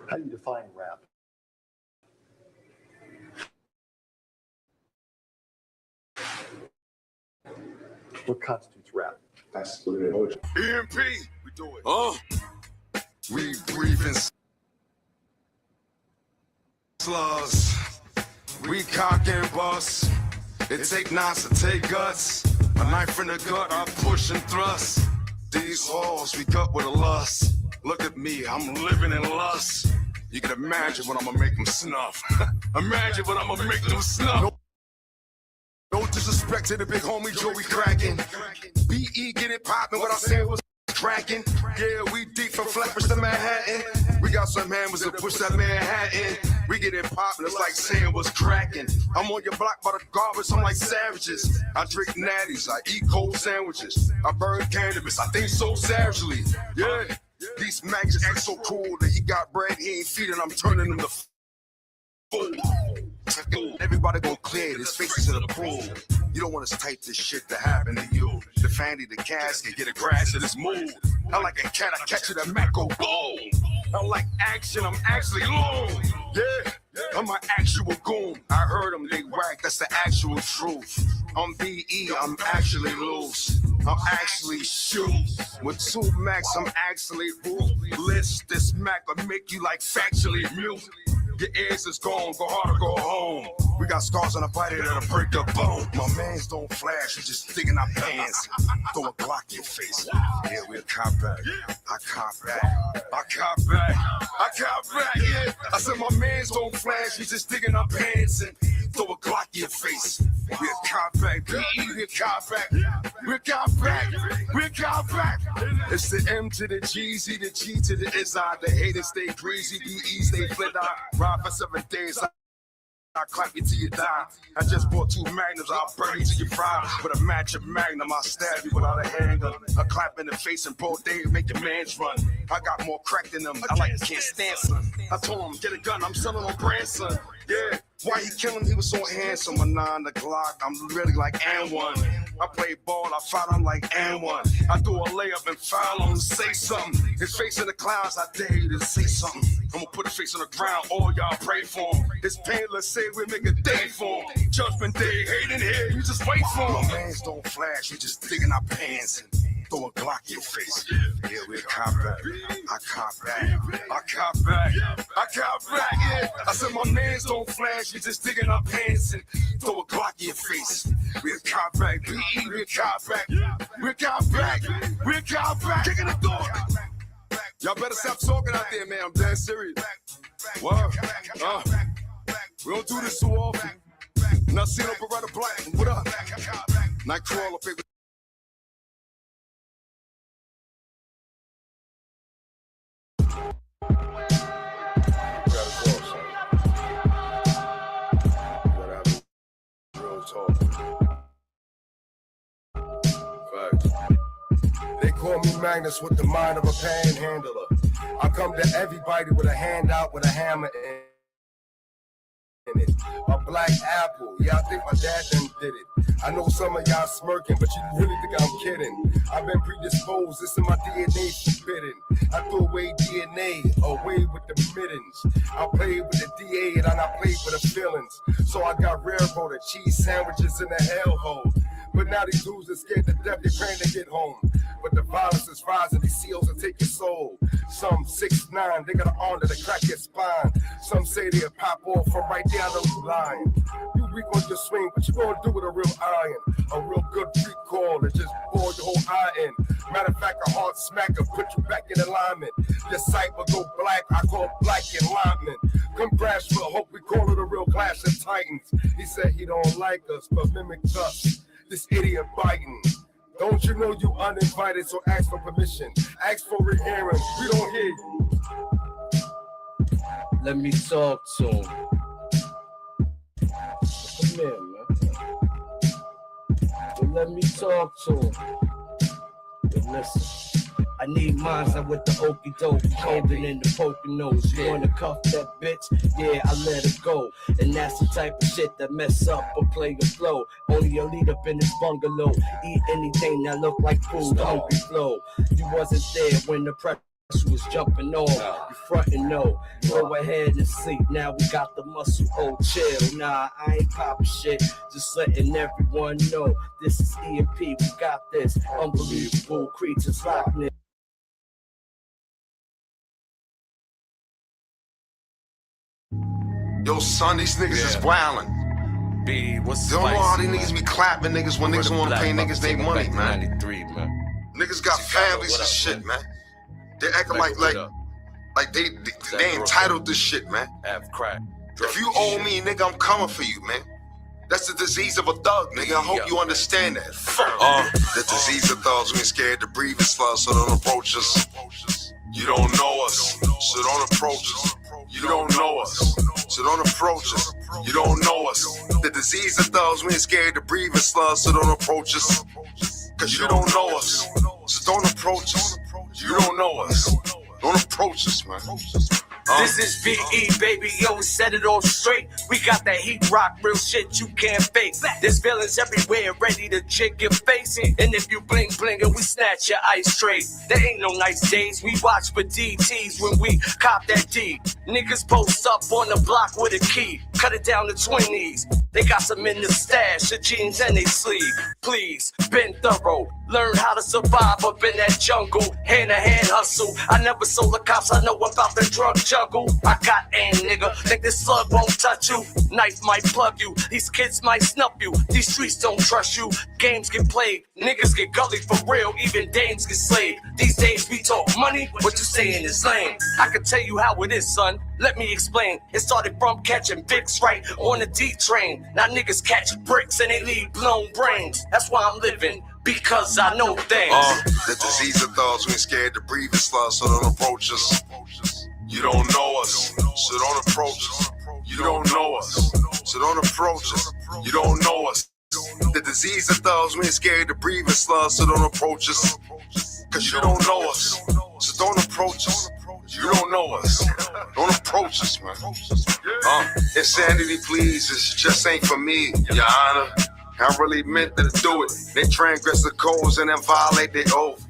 How do you define rap? What constitutes rap? That's what it is. EMP, we do it. We breathing slugs. We cock and bust. It take knots to take guts. A knife in the gut, I push and thrust. These halls we cut with a lust. Look at me, I'm living in lust. You can imagine what I'm gonna make them snuff. Imagine what I'm gonna make them snuff. No disrespect to the big homie Joey cracking. BE get it poppin', what I said was cracking. Yeah, we deep from Flatbush to Manhattan. We got some hammers that push that Manhattan. We get it poppin', it's like saying what's cracking. I'm on your block by the garbage, I'm like savages. I drink natties, I eat cold sandwiches. I burn cannabis, I think so savagely. Yeah, these maggots act so cool that he got bread, he ain't feeding, I'm turning him to fool. Everybody gon' clear this faces to the pool. You don't want us to type this shit to happen to you. The fanny, the casket, get a grass to this move. I like a cat, I catch it, a Mac go boom. I like action, I'm actually long. Yeah, I'm an actual goon. I heard them, they whack, that's the actual truth. I'm BE, I'm actually loose. I'm actually shoot. With 2 Macs, I'm actually ruthless. This Mac will make you like factually mute. Your ears is gone, go hard or go home. We got scars on our body that'll break the bone. My mans don't flash, we just dig in our pants. Throw a Glock in your face. Yeah, we'll cop back. I cop back. I cop back. I cop back, yeah. I said my mans don't flash, we just dig in our pants and throw a Glock in your face. We'll cop back. BE, we'll cop back. We'll cop back. We'll cop back. It's the M to the G, Z, the G to the Izzy. The haters stay greasy, BE stay flit out. Ride for 7 days. I clap you till you die. I just bought 2 magnums, I'll burn you till you fry. With a match of magnum, I'll stab you without a handgun. A clap in the face and broad day make your mans run. I got more crack than them, I like can't stand son. I told him, get a gun, I'm selling on brand son. Yeah, why he killing? He was so handsome. A 9 to Glock, I'm really like and one. I play ball, I fight, I'm like and one. I do a layup and foul him, say something. His face in the clouds, I dare you to say something. I'm gonna put his face on the ground, all y'all pray for him. It's painless, say we make a day for him. Judgment day, hating here, you just wait for him. My mans don't flash, we just dig in our pants and throw a Glock in your face. Yeah, we'll cop back. I cop back. I cop back. I cop back, yeah. I said my mans don't flash, we just dig in our pants and throw a Glock in your face. We'll cop back. BE, we'll cop back. We'll cop back. We'll cop back. Kicking the door. Y'all better stop talking out there, man. I'm dead serious. Wow. We don't do this too often. Nasino Beretta Black. What up? Nightcrawler, baby. They call me Magnus with the mind of a panhandler. I come to everybody with a handout with a hammer in it. A black apple, yeah, I think my dad done did it. I know some of y'all smirking, but you really think I'm kidding. I've been predisposed, this in my DNA forbidden. I threw away DNA, away with the mittens. I played with the DA and I played with the feelings. So I got railroaded cheese sandwiches in the hellhole. But now these dudes are scared to death, they're praying to get home. But the violence is rising, these CEOs will take your soul. Some 6'9", they got an arm to crack your spine. Some say they'll pop off from right down the line. You weak on your swing, what you gonna do with a real iron? A real good free call that just bore your whole eye in. Matter of fact, a hard smacker put you back in alignment. Your sight will go black, I call black enlightenment. Come crash for hope, we call it a real clash of titans. He said he don't like us, but mimics us. This idiot biting. Don't you know you uninvited, so ask for permission. Ask for a hearing, we don't hear you. Let me talk to him. Come here, man. But let me talk to him. But listen. I need mines out with the okey doke, holding in the Poconos. You wanna cuff that bitch? Yeah, I let her go. And that's the type of shit that mess up or play a flow. Only a lead up in this bungalow. Eat anything that look like food, hungry flow. You wasn't there when the prep who was jumping on, you frontin' no. Go ahead and sleep, now we got the muscle, oh chill. Nah, I ain't poppin' shit, just letting everyone know. This is EMP, we got this. Unbelievable creatures locking it. Yo, son, these niggas is wildin'. B, what's They don't know how these spicy, niggas man? be clapping niggas when niggas wanna pay niggas their money, man. 93, man. Niggas got Chicago, families what and up, shit, man. man? They acting Mega, what up? like they entitled to shit, man. Have crack. If you owe me, nigga, I'm coming for you, man. That's the disease of a thug, nigga. I hope you understand that. Fuck. The disease of thugs, we ain't scared to breathe and slugs, so don't approach us. You don't know us, so don't approach us. You don't know us, so don't approach us. You don't know us. The disease of thugs, we ain't scared to breathe and slugs, so don't approach us. Cause you don't know us, so don't approach us. You don't know us. Don't approach us, man. This is BE, baby, yo, set it all straight. We got that heat rock, real shit you can't fake. There's villains everywhere, ready to chick your face. And if you bling bling and we snatch your ice tray. There ain't no nice days, we watch for DTs when we cop that D. Niggas post up on the block with a key, cut it down to 20s. They got some in the stash, the jeans and they sleeve. Please, been thorough, learn how to survive up in that jungle. Hand to hand hustle, I never sold the cops, I know about the drug jungle. I got aim, nigga, think this slug won't touch you. Knife might plug you, these kids might snuff you. These streets don't trust you, games get played. Niggas get gully for real, even dames get slayed. These days we talk money, what you saying is lame. I can tell you how it is, son, let me explain. It started from catching Vicks right on the D train. Now niggas catch bricks and they leave blown brains. That's why I'm living, because I know things. The disease of thugs, we ain't scared to breathe and slugs, so don't approach us. You don't know us, so don't approach us. You don't know us, so don't approach us. You don't know us. The disease of thugs, we ain't scared to breathe and slugs, so don't approach us. Cause you don't know us, so don't approach us. You don't know us, don't approach us, man. Insanity, please, it just ain't for me, Your Honor. I really meant to do it. They transgress the codes and then violate their oath.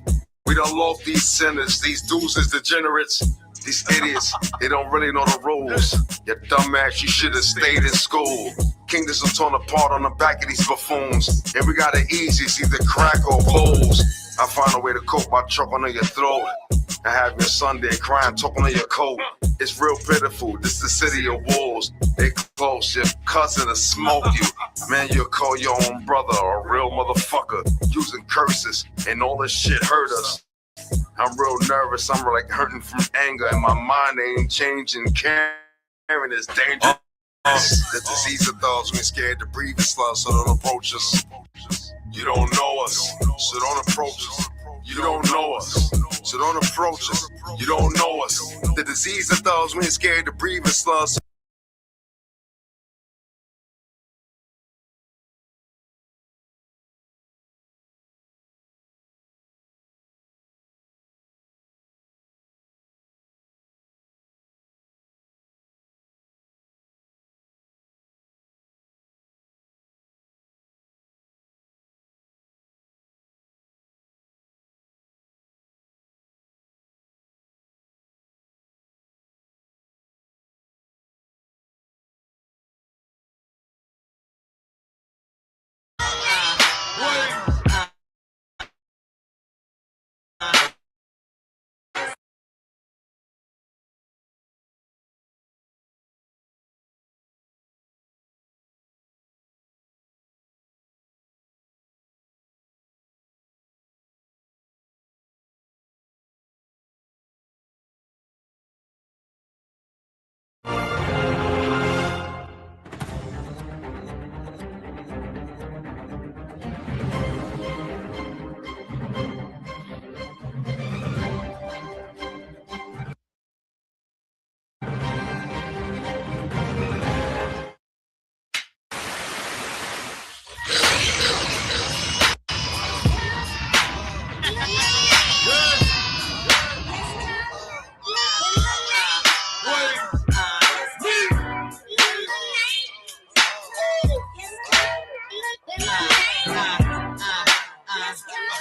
We done lost these sinners, these dudes is degenerates. These idiots, they don't really know the rules. You dumbass, you should have stayed in school. Kingdoms are torn apart on the back of these buffoons. And we got it easy, it's either crack or booze. I find a way to cope by choking on your throat. I have your Sunday crying, talking on your coat. It's real pitiful, this the city of wolves. They close, your cousin to smoke you. Man, you'll call your own brother a real motherfucker. Using curses, and all this shit hurt us. I'm real nervous, I'm like hurting from anger, and my mind ain't changing. Caring is dangerous. The disease of thugs, we ain't scared to breathe and slugs, so don't approach us. You don't know us, so don't approach us. You don't know us, so don't approach us. You don't know us. The disease of thugs, we ain't scared to breathe and slugs.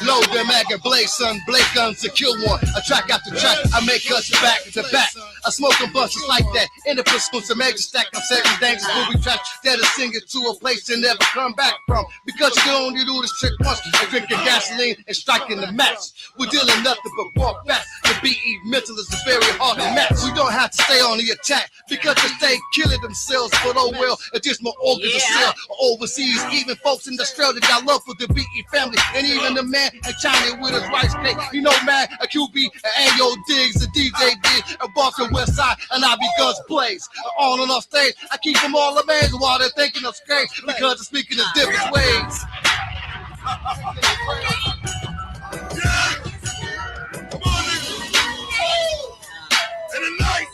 Load the mag and blaze, son. Blade guns to kill one. A track after track, I make us back to back. I smoke them bunches like that. In the pursuit to major stack, I'm setting dangerous movie track. That'll sing it to a place you never come back from. Because you can only do this trick once and drinking gasoline and striking the match. We're dealing nothing but walk back. The BE mental is very hard to match. We don't have to stay on the attack because they stay killing themselves. But oh well, it's just more organs to sell overseas. Even folks in Australia got love for the BE family. And even the man in China with his rice cake. You know, man, a QB, an Ayo Diggs, a DJ D, a Boston West Side, and I be Guns Blaze. On and off stage, I keep them all amazed while they're thinking of strange because they're speaking in different ways. Come on, nigga. In the night.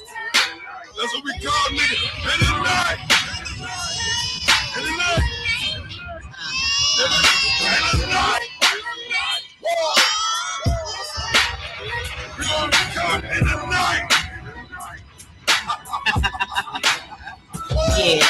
That's what we call nigga. In the night. In the night. In the night. We're gonna come in the night. Yeah,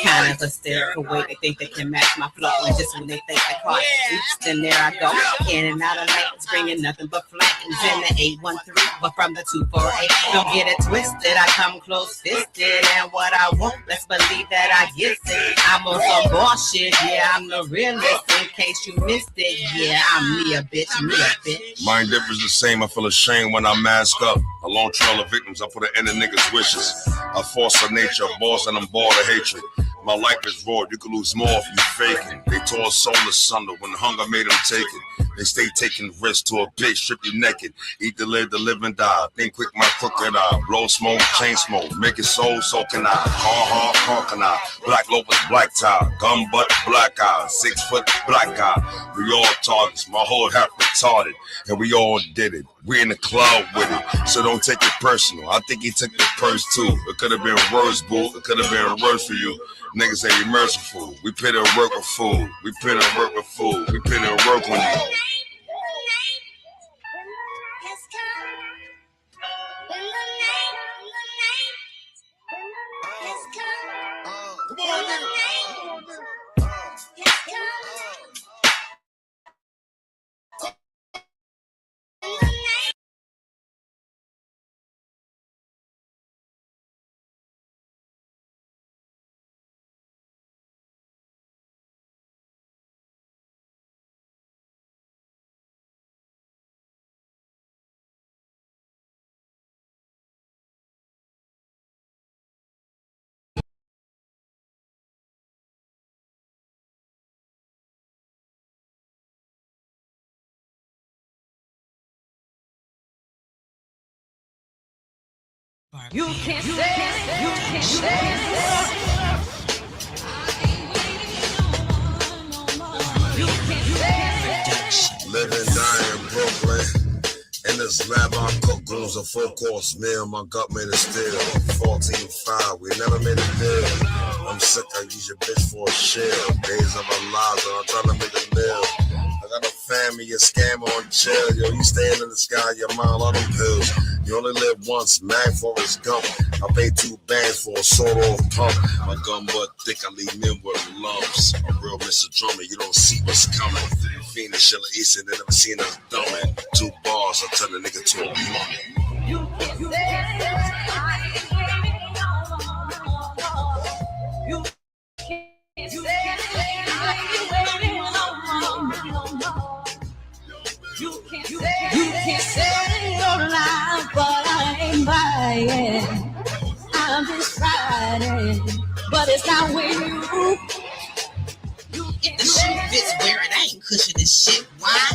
kind of hysterical way they think they can match my flow, and just when they think I caught it, then there I go, in and out of lanes, bringing nothing but flames in the 813, but from the 248. Don't get it twisted, I come close fisted, and what I want, let's believe that I get it. I'm on some bullshit, yeah, I'm the realest. In case you missed it, yeah, I'm me a bitch, me a bitch. Mine differs the same. I feel ashamed when I mask up. A long trail of victims, I put an end to niggas' wishes. A force of nature, a boss, and I'm bored of hatred. My life is raw, you can lose more if you faking. They tore soul asunder when hunger made them take it. They stay taking risks to a bitch, strip you naked. Eat to live and die. Think quick, my crooked eye. Blow smoke, chain smoke. Make it so can I. Car can I. Black loafers, black tie. Gun butt, black eye. 6 foot, black eye. We all targets. My whole half retarded. And we all did it. We in the club with it. So don't take it personal. I think he took the purse too. It could have been worse, boo. It could have been worse for you. Niggas ain't merciful. We put in work with food. We put in work with food. We put in work on you. Come on, nigga. You can't say. Live and die in Brooklyn. In this lab, I cook goons a 4-course meal. My gut made a steal. 14-5, we never made a deal. I'm sick, I use your bitch for a shield. Days of our lives, and I'm trying to make a meal. I got a family, a scam on chill. Yo, you staying in the sky, your mind on them pills. You only live once, mag for his gump. I paid 2 bands for a sawed-off pump. My gun butt thick, I leave men with lumps. A real Mr. Drummer, you don't see what's coming. Fiend and Shilla Easton, they never seen us dumbing. 2 bars, I turn the nigga to a mummy. You can't say. You can't say. You can't say your life, but I ain't buying. I'm just riding, but it's not with you. If the shoe fits where it ain't cushioning shit, why?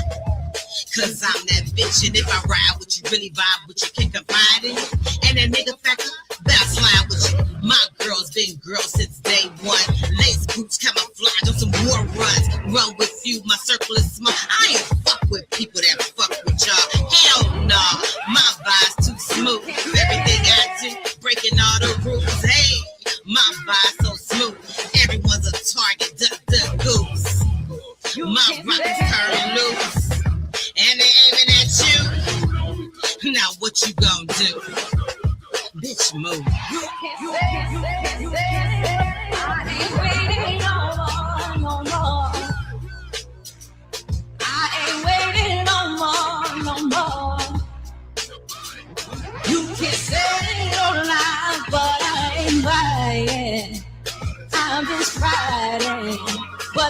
Cause I'm that bitch, and if I ride with you, really vibe with you, can confide in you. And that nigga factor, bounce line with you. My girl's been girl since day one. Lace boots, camouflage on some war runs. Run with you, my circle is small. I ain't fuck with people that fuck with y'all. Hell nah, my vibe's too smooth. Everything I do, breaking all the rules. Hey, my vibe's so smooth. Everyone's a target, duck, goose. My rockets turn loose. And they aiming at you. Now what you gonna do? Bitch, move. You can't say. I ain't waiting no more. I ain't waiting.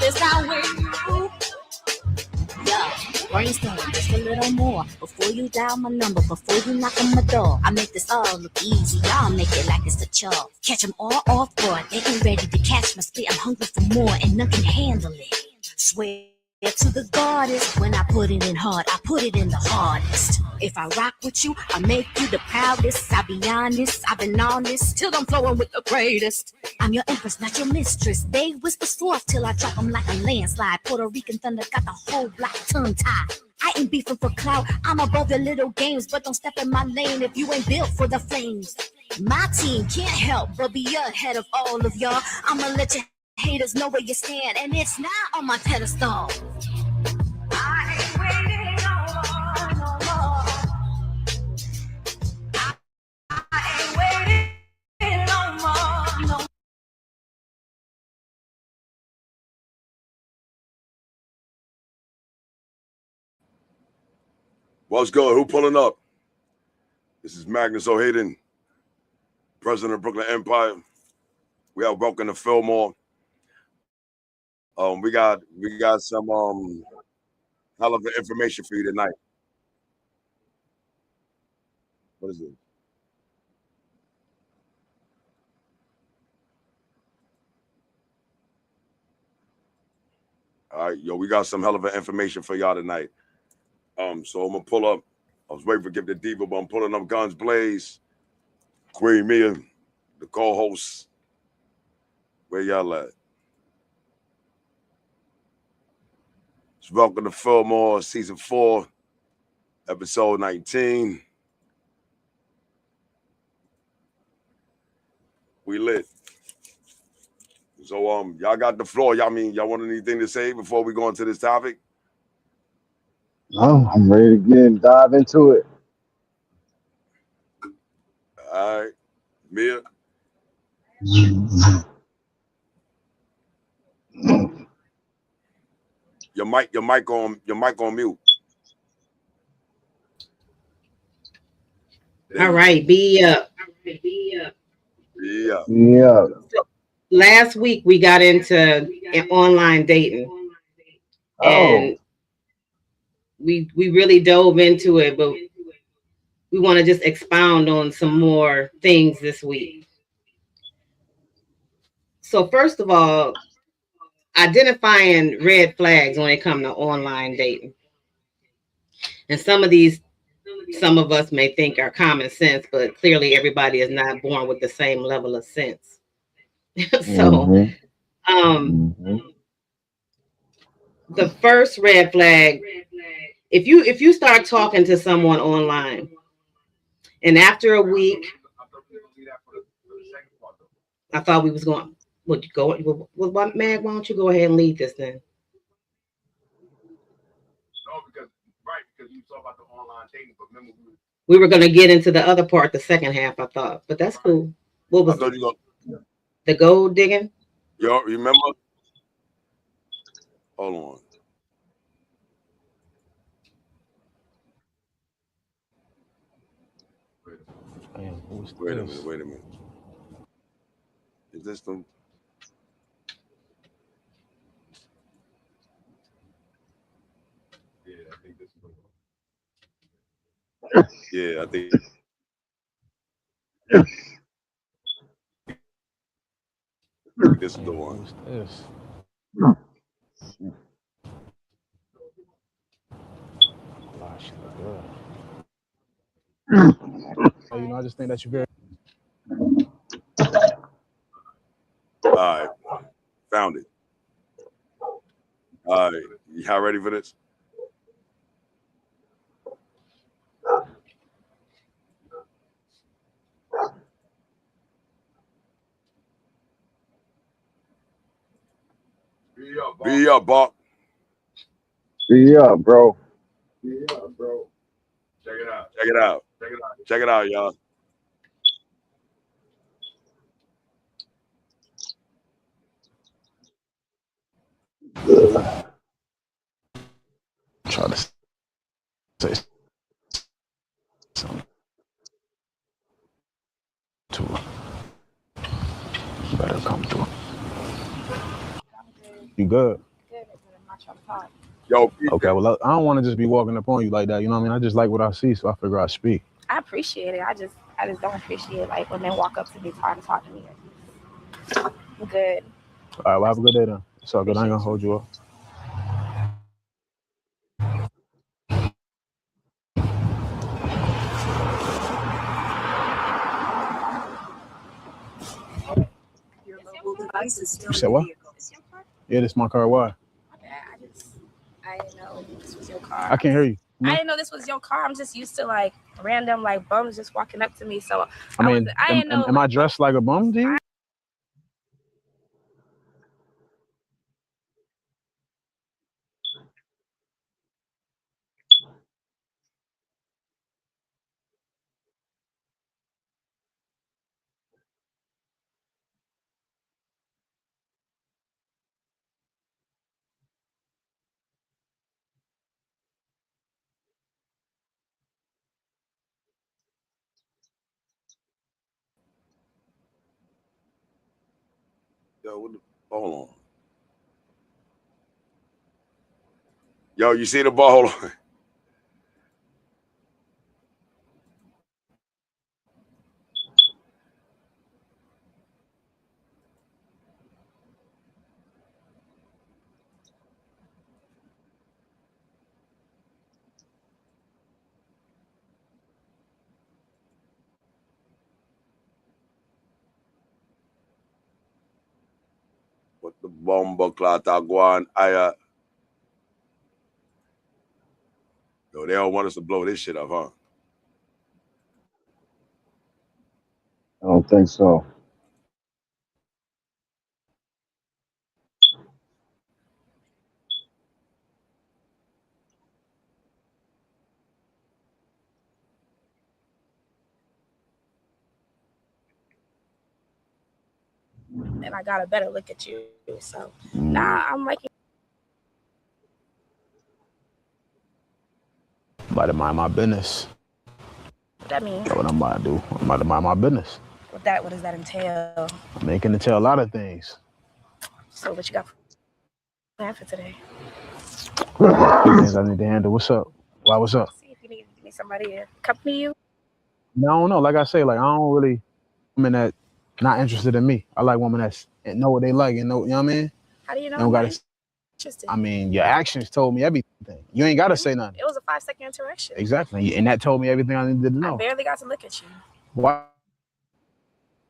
it's not with you. Yeah, brainstorm just a little more before you dial my number, before you knock on my door. I make this all look easy, y'all make it like it's a chore. Catch them all off guard, they ain't ready to catch my spit. I'm hungry for more and none can handle it. Swear to the goddess, when I put it in hard, I put it in the hardest. If I rock with you, I make you the proudest. I'll be honest, I've been honest till I'm flowing with the greatest. I'm your empress, not your mistress. They whispers forth till I drop them like a landslide. Puerto Rican thunder got the whole block tongue-tied. I ain't beefing for clout, I'm above your little games, but don't step in my lane if you ain't built for the flames. My team can't help but be ahead of all of y'all. I'ma let you haters know where you stand, and it's not on my pedestal. I ain't waiting no more. I ain't waiting no more. What's good? Who pulling up? This is Magnus O'Hayden, president of Brooklyn Empire. We are welcome to Feelmore. We got some hell of information for you tonight. What is it? All right, yo, we got some hell of information for y'all tonight. So I'm gonna pull up. I was waiting for Give the Diva, but I'm pulling up Guns Blaze, Queen Mia, the co-hosts. Where y'all at? So welcome to Feelmore, season 4, episode 19. We lit. So y'all got the floor. Y'all want anything to say before we go into this topic? No, I'm ready to dive into it. All right, Mia. Your mic on mute. All right, be up. Yeah. So last week we got into online dating, and we really dove into it, but we want to just expound on some more things this week. So first of all, identifying red flags when it comes to online dating. And some of us may think are common sense, but clearly everybody is not born with the same level of sense. So the first red flag, if you start talking to someone online and after a week, I thought we was going, would you go, well, Mag, why don't you go ahead and lead this then? No, because you talk about the online dating, but remember we were going to get into the other part, the second half, I thought, but that's cool. What was the gold digging? Yo, remember? Hold on. Wait a minute. Is this the? Yeah, I think this is the one. Yeah, I think. This is the one. I just think that you're very. All right, found it. All right, y'all ready for this? Be up, Buck. Be up, bro. Check it out, y'all. Try to say something to her. Better come through. You good? trying to talk. Yo, Okay, well, I don't want to just be walking up on you like that. You know what I mean? I just like what I see, so I figure I speak. I appreciate it. I just don't appreciate like when men walk up to me trying to talk to me. I'm good. All right, well, have a good day then. It's all good. I ain't gonna hold you up. You said what? Yeah, this is my car. Why? I didn't know this was your car. I can't hear you. I didn't know this was your car. I'm just used to like random like bums just walking up to me. So I mean, I didn't know. Am I dressed like a bum to you? Yo, hold on. Yo, you see the ball? Hold on. What the bomba clot aguan aya. Yo, they all want us to blow this shit up, huh? I don't think so. And I got a better look at you. So now I'm like. I'm about to mind my business. What that mean? That's what I'm about to do. I'm about to mind my business. What does that entail? I'm making it tell a lot of things. So what you got planned for today? Things I need to handle. What's up? Why? What's up? See if you need somebody to accompany you. No, I don't know. Like I say, like I don't really women that not interested in me. I like women that know what they like and know. You know what I mean? How do you know? Don't gotta. I mean, your actions told me everything. You ain't gotta say nothing. It was a 5-second interaction. Exactly, and that told me everything I needed to know. I barely got to look at you. Why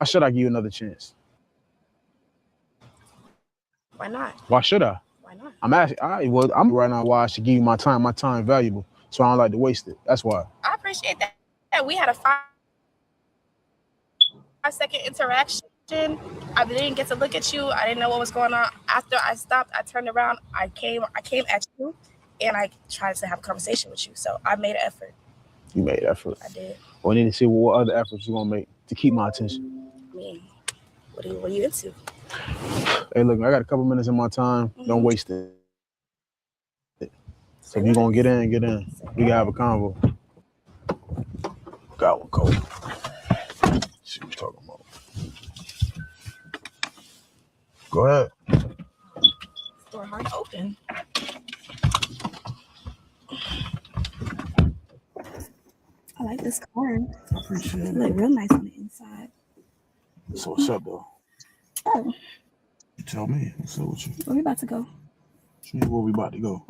should I give you another chance? Why not? Why should I? Why not? I'm asking. I'm right now. Why I should give you my time? My time valuable, so I don't like to waste it. That's why. I appreciate that. We had a 5-second interaction. I didn't get to look at you. I didn't know what was going on. After I stopped, I turned around. I came at you, and I tried to have a conversation with you. So I made an effort. You made effort. I did. Well, I need to see what other efforts you're gonna make to keep my attention. I mean, what are you into? Hey, look, I got a couple minutes in my time. Don't waste it. So if you're gonna get in, get in. We can have a convo. Got one cold. See what you're talking about. Go ahead. Door hard open. I like this car. I appreciate it. Look real nice on the inside. So what's up, though? Oh. You tell me. What's up with you? Where we about to go? Where we about to go?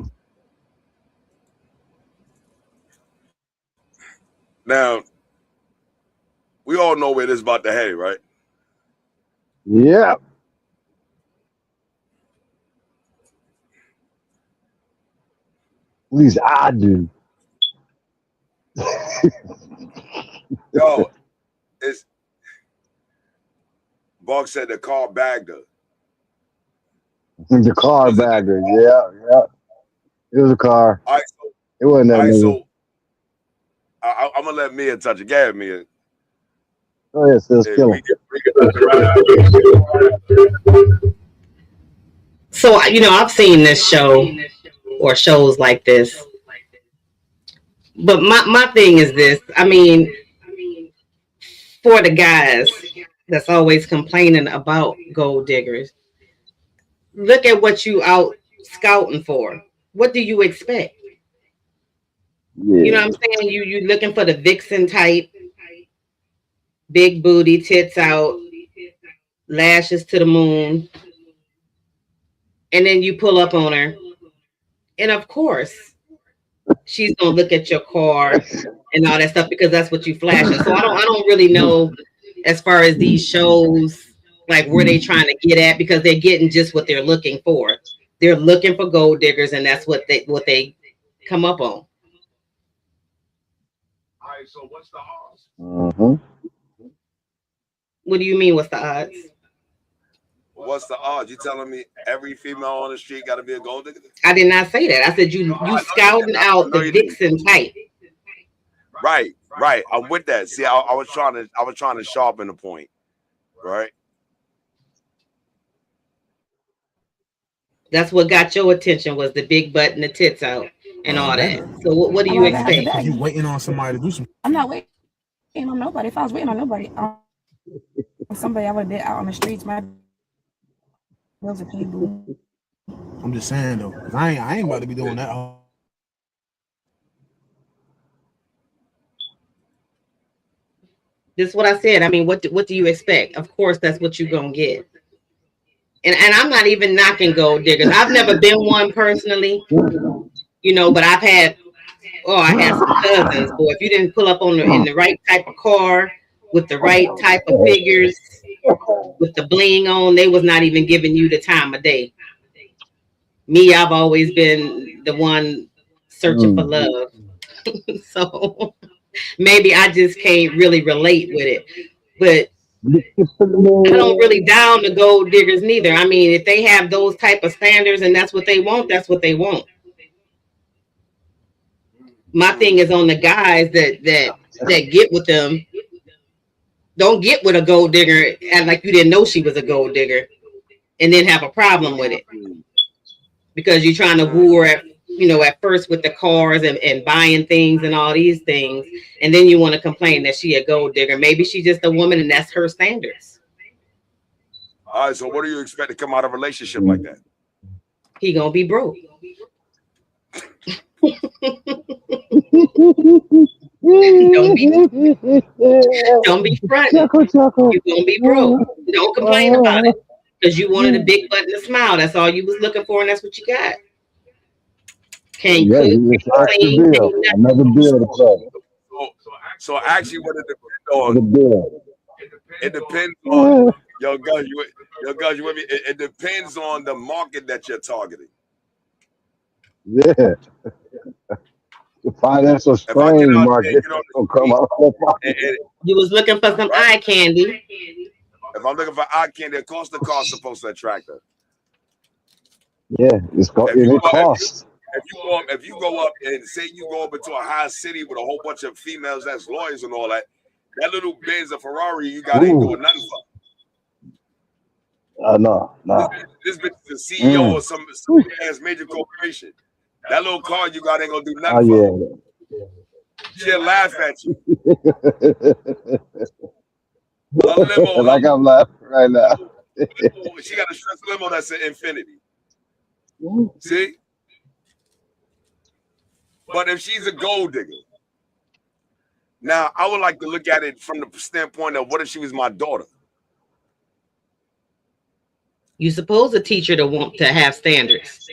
Now, we all know where this is about to head, right? Yeah. At least I do. Yo, it's Buck said the car bagged her. The car bagger. Yeah. It was a car. All right, so, it wasn't that many. So I'm gonna let Mia touch it. Go ahead, Mia. Oh yeah, so it's killing. So, you know, I've seen this show or shows like this. But my thing is this. I mean, for the guys that's always complaining about gold diggers, look at what you out scouting for? What do you expect? Yeah. You know what I'm saying? You looking for the vixen type, big booty, tits out, lashes to the moon, and then you pull up on her, and of course she's gonna look at your car and all that stuff because that's what you flashing. So I don't really know as far as these shows, like where they trying to get at, because they're getting just what they're looking for. They're looking for gold diggers, and that's what they come up on. All right, so what's the odds? Mm-hmm. What do you mean? What's the odds? What's the odds? You telling me every female on the street got to be a gold digger? I did not say that. I said you scouting out the vixen type. Right. I'm with that. See, I was trying to sharpen the point. Right. That's what got your attention, was the big butt and the tits out and all that. So what do you expect? You waiting on somebody to do something? I'm not waiting on nobody. If I was waiting on nobody, somebody I would have been out on the streets. My bills are paid. I'm just saying though, 'cause I ain't about to be doing that. This is what I said. I mean, what do you expect? Of course, that's what you're gonna get. And I'm not even knocking gold diggers. I've never been one personally, you know, but I had some cousins. Boy, if you didn't pull up on in the right type of car with the right type of figures, with the bling on, they was not even giving you the time of day. Me, I've always been the one searching for love. So maybe I just can't really relate with it. But I don't really down the gold diggers neither. I mean, if they have those type of standards and that's what they want, that's what they want. My thing is on the guys that get with them. Don't get with a gold digger and like you didn't know she was a gold digger and then have a problem with it. Because you're trying to woo her at first with the cars and buying things and all these things. And then you want to complain that she a gold digger. Maybe she's just a woman and that's her standards. All right, so what do you expect to come out of a relationship like that? He gonna be broke. Don't be fronting. You're gonna be broke. Don't complain about it. Because you wanted a big butt and a smile. That's all you was looking for, and that's what you got. Can't cook, clean, another bill to play. So actually, what it depends on. Yo, guys, you with me? It depends on the market that you're targeting. Yeah. The financial strain market will come out. You was looking for some eye candy. If I'm looking for eye candy, it costs the car supposed to attract her. Yeah, it costs. If you go up and say you go up into a high city with a whole bunch of females that's lawyers and all that, that little Benz or Ferrari you got ain't doing nothing for. No. This bitch is a CEO of some ass major corporation. That little car you got ain't gonna do nothing for. She'll laugh at you. A limo, like I'm laughing right now. She got a stretch limo that's an infinity. See? But if she's a gold digger, now I would like to look at it from the standpoint of what if she was my daughter? You supposed to teach her to have standards.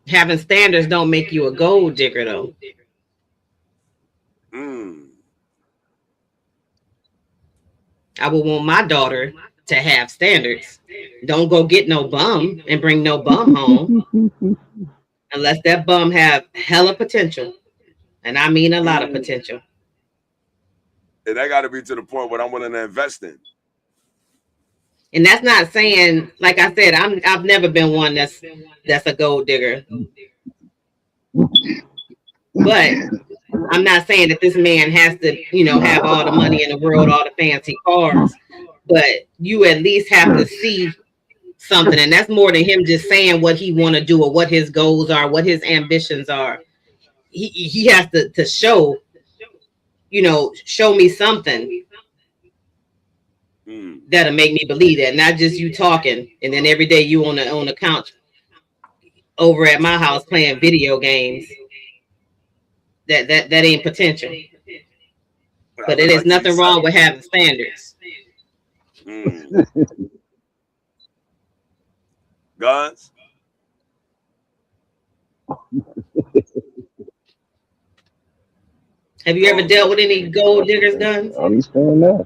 Having standards don't make you a gold digger, though. I would want my daughter to have standards. Don't go get no bum and bring no bum home. Unless that bum have hella potential. And I mean a lot of potential. And that got to be to the point where I'm willing to invest in. And that's not saying, like I said, I've never been one that's a gold digger. But I'm not saying that this man has to, have all the money in the world, all the fancy cars. But you at least have to see something. And that's more than him just saying what he want to do or what his goals are, what his ambitions are. He has to show, show me something. that'll make me believe that. Not just you talking, and then every day you on the couch over at my house playing video games. That ain't potential. But it is nothing wrong with having standards. Guns? Have you ever dealt with any gold diggers, Guns? I understand that.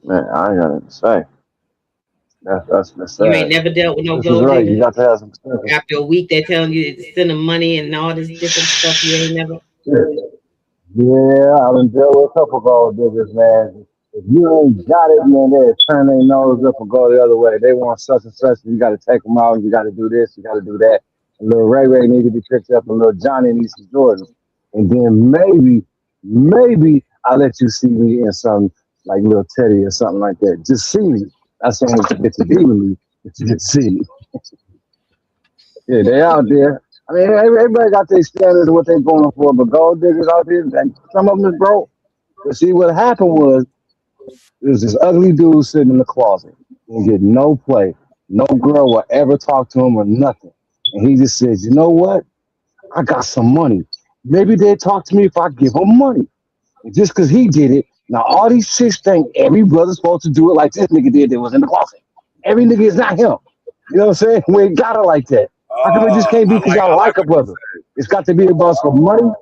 Man, I ain't got nothing to say. That's sad. You ain't never dealt with no This gold is right. diggers? You got to have some stuff. After a week, they telling you to send them money and all this different stuff you ain't never. Yeah, I done dealt with a couple gold diggers, man. If you ain't got it, man, they turn their nose up and go the other way. They want such and such, and you got to take them out, and you got to do this, you got to do that. And little Ray needs to be picked up, and little Johnny needs some Jordan. And then maybe I'll let you see me in something like Little Teddy or something like that. Just see me. That's the only thing that you get to be with me, if you get to see me. Yeah, they out there. I mean, everybody got their standards of what they're going for, but gold diggers out there, some of them is broke. But see, what happened was, there was this ugly dude sitting in the closet. He didn't get no play. No girl will ever talk to him or nothing. And he just says, you know what? I got some money. Maybe they'll talk to me if I give them money. And just because he did it, now all these chicks think every brother's supposed to do it like this nigga did that was in the closet. Every nigga is not him. You know what I'm saying? We ain't got it like that. How come it just can't be because y'all like a brother? It's got to be about some money. You know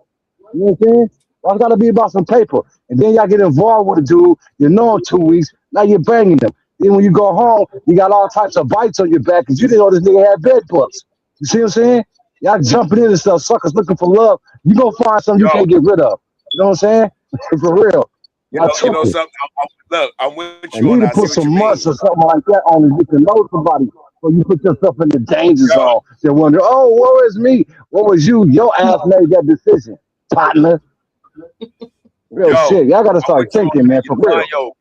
what I'm saying? It's got to be about some paper. And then y'all get involved with a dude, you know him 2 weeks, now you're banging him. Then when you go home, you got all types of bites on your back because you didn't know this nigga had bed bugs. You see what I'm saying? Y'all jumping into stuff, suckers looking for love. You gonna find something you can't get rid of. You know what I'm saying? For real. You know something? Look, I'm with you. You need to put some must or something like that on it. You can know somebody. So you put yourself in the danger zone. They wonder, oh, woe is me. What was you? Your ass made that decision, partner. Real shit. Y'all gotta start thinking, man, for real.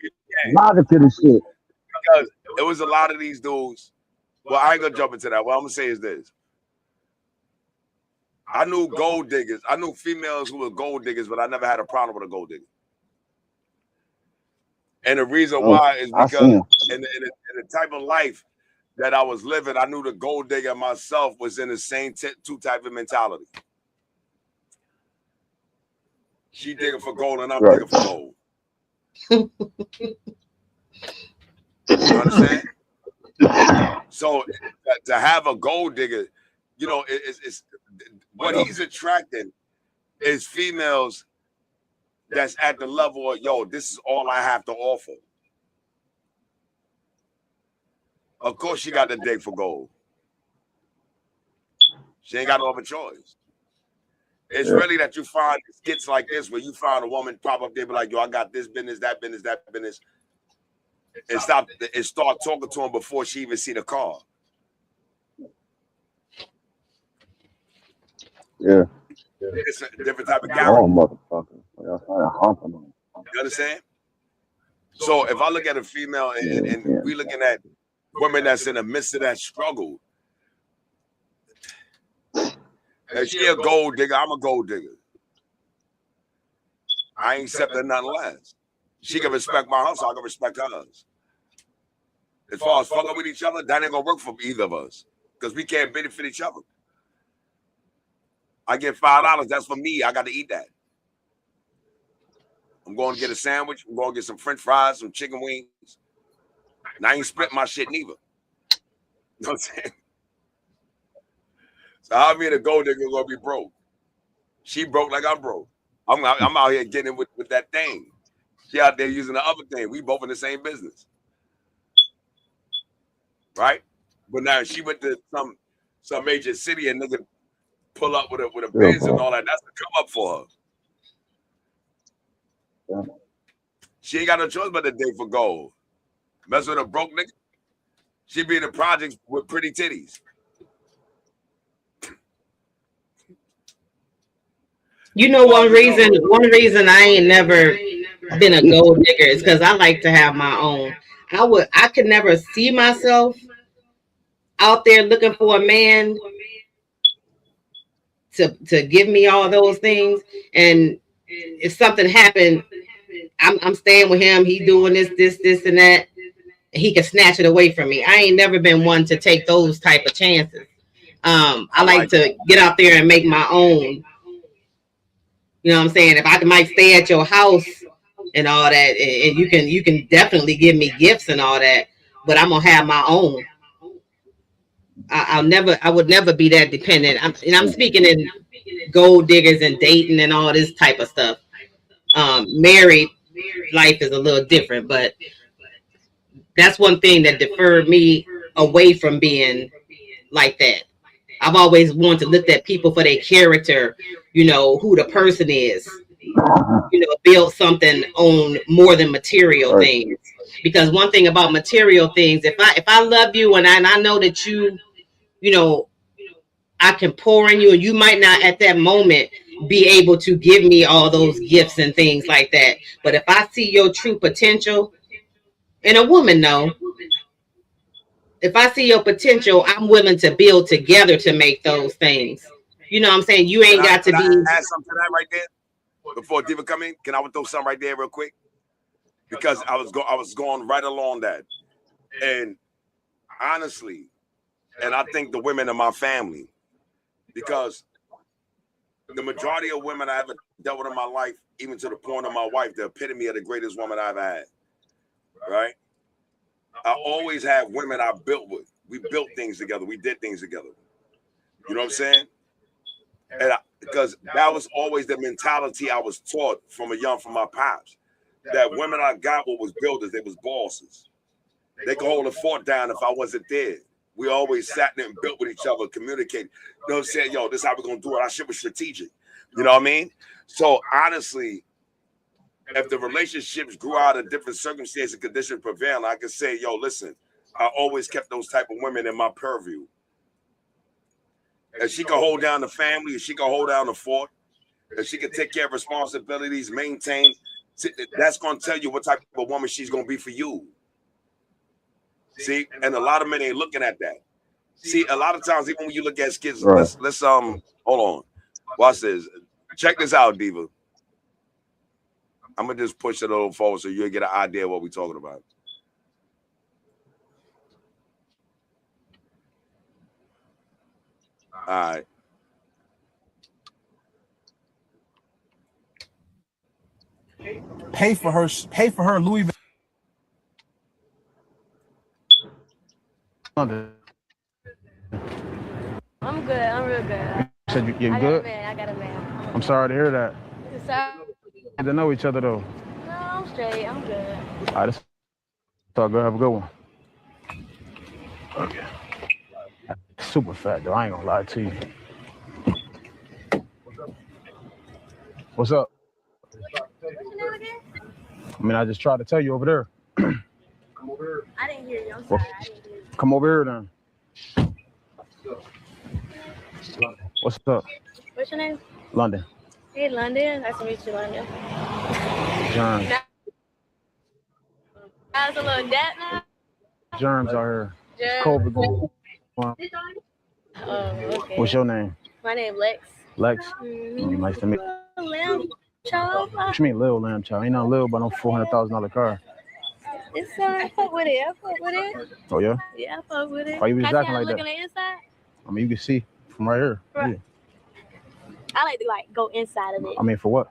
Logic to this shit. Because it was a lot of these dudes. Well, I ain't gonna jump into that. What I'm gonna say is this. I knew gold diggers. I knew females who were gold diggers, but I never had a problem with a gold digger. And the reason why is because in the type of life that I was living, I knew the gold digger myself was in the same two type of mentality. She digging for gold and I'm digging for gold. You understand? So to have a gold digger, you know, it's what he's attracting is females that's at the level of, yo, this is all I have to offer. Of course, she got to dig for gold. She ain't got no other choice. It's really that you find skits like this where you find a woman pop up there, be like, yo, I got this business, that business, that business. And start talking to him before she even see the car. Yeah. It's a different type of Oh, character. motherfucker. You understand? So if I look at a female and we looking at women that's in the midst of that struggle, if she a gold digger, I'm a gold digger. I ain't accepting nothing less. She can respect my hustle, I can respect hers. As far as fucking with each other, that ain't gonna work for either of us because we can't benefit each other. I get $5, that's for me. I got to eat that. I'm going to get a sandwich. I'm going to get some French fries, some chicken wings. And I ain't split my shit neither. You know what I'm saying? So how me and the gold digger gonna be broke? She broke like I'm broke. I'm out here getting with that thing. She out there using the other thing. We both in the same business. Right? But now she went to some major city and nigga pull up with a Benz and all that. That's to come up for her. Yeah. She ain't got no choice but to dig for gold. Mess with a broke nigga. She be in the projects with pretty titties. You know, one reason I ain't never been a gold digger is because I like to have my own. I could never see myself out there looking for a man to give me all those things. And if something happened I'm staying with him. He doing this, and that. He can snatch it away from me. I ain't never been one to take those type of chances. I like to get out there and make my own. You know what I'm saying? If I might stay at your house and all that, and you can definitely give me gifts and all that, but I'm gonna have my own. I would never be that dependent. I'm speaking in gold diggers and dating and all this type of stuff. Married life is a little different, but that's one thing that deferred me away from being like that. I've always wanted to look at people for their character, you know, who the person is, you know, build something on more than material things. Because one thing about material things, if I love you and I know that you know, I can pour in you, and you might not at that moment be able to give me all those gifts and things like that. But if I see your true potential, and a woman know, if I see your potential, I'm willing to build together to make those things. You know what I'm saying? You ain't got to be. Can I add something to that right there before Diva come in? Can I throw something right there real quick? Because I was going right along that, and honestly, and I think the women in my family, because the majority of women I ever dealt with in my life, even to the point of my wife, the epitome of the greatest woman I've had, right? I always had women I built with. We built things together. We did things together. You know what I'm saying? And because that was always the mentality I was taught from my pops, that women I got was builders. They was bosses. They could hold a fort down if I wasn't there. We always sat there and built with each other, communicated. You know what I'm saying? Yo, this is how we're going to do it. Our shit was strategic. You know what I mean? So honestly, if the relationships grew out of different circumstances and conditions prevailing, I could say, yo, listen, I always kept those type of women in my purview. If she could hold down the family, if she could hold down the fort, if she could take care of responsibilities, maintain, that's going to tell you what type of woman she's going to be for you. See, and a lot of men ain't looking at that. See, a lot of times, even when you look at kids, let's hold on. Watch this. Check this out, Diva. I'm gonna just push it a little forward so you'll get an idea of what we're talking about. All right. Pay for her Louis Vuitton. I'm good. I'm real good. You said you're good? I got a man. I'm sorry to hear that. Sorry. Get to know each other though. No, I'm straight. I'm good. All right, so go have a good one. Okay. Super fat though. I ain't gonna lie to you. What's up? What's your name again? I mean, I just tried to tell you over there. Come over here. I didn't hear you. I'm sorry. I didn't hear you. Come over here then. What's up? What's your name? London. Hey, London. Nice to meet you, London. Germs. How's a little dap now? Germs are here. Germs. COVID going on. Oh, okay. What's your name? My name Lex. Lex. Mm-hmm. Nice to meet you. Lamb chop. What you mean, little lamb chop? Ain't nothing little but no $400,000 car. It's I fuck with it. I fuck with it. Oh yeah? Yeah, I fuck with it. Why you was Can I acting like look that? on the inside? I mean, you can see from right here. Right. Yeah. I like to go inside of it. I mean, for what?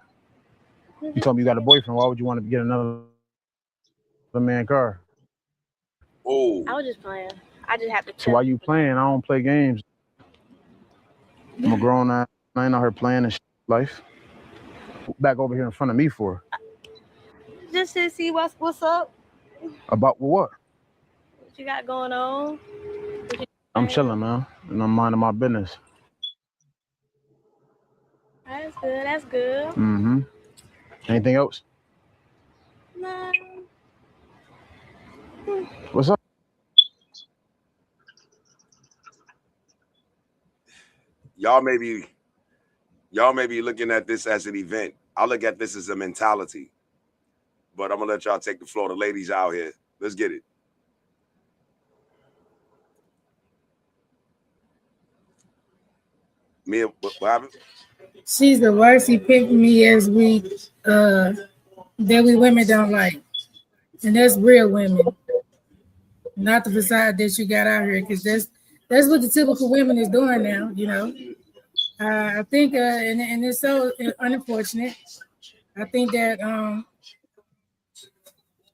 You told me you got a boyfriend. Why would you want to get another man car? Oh. I was just playing. I just have to. So why you playing? I don't play games. I'm a grown man. I ain't out here playing and life. Back over here in front of me for? Just to see what's up. About what? What you got going on? I'm chilling, man, and I'm minding my business. That's good. That's good. Mm-hmm. Anything else? No. What's up? Y'all may be looking at this as an event. I look at this as a mentality. But I'm gonna let y'all take the floor. The ladies out here. Let's get it. Mia, what happened? She's the worst. He picked me as weak. that we women don't like. And that's real women, not the facade that you got out here, because that's what the typical women is doing now, you know. I think, and it's so unfortunate. I think that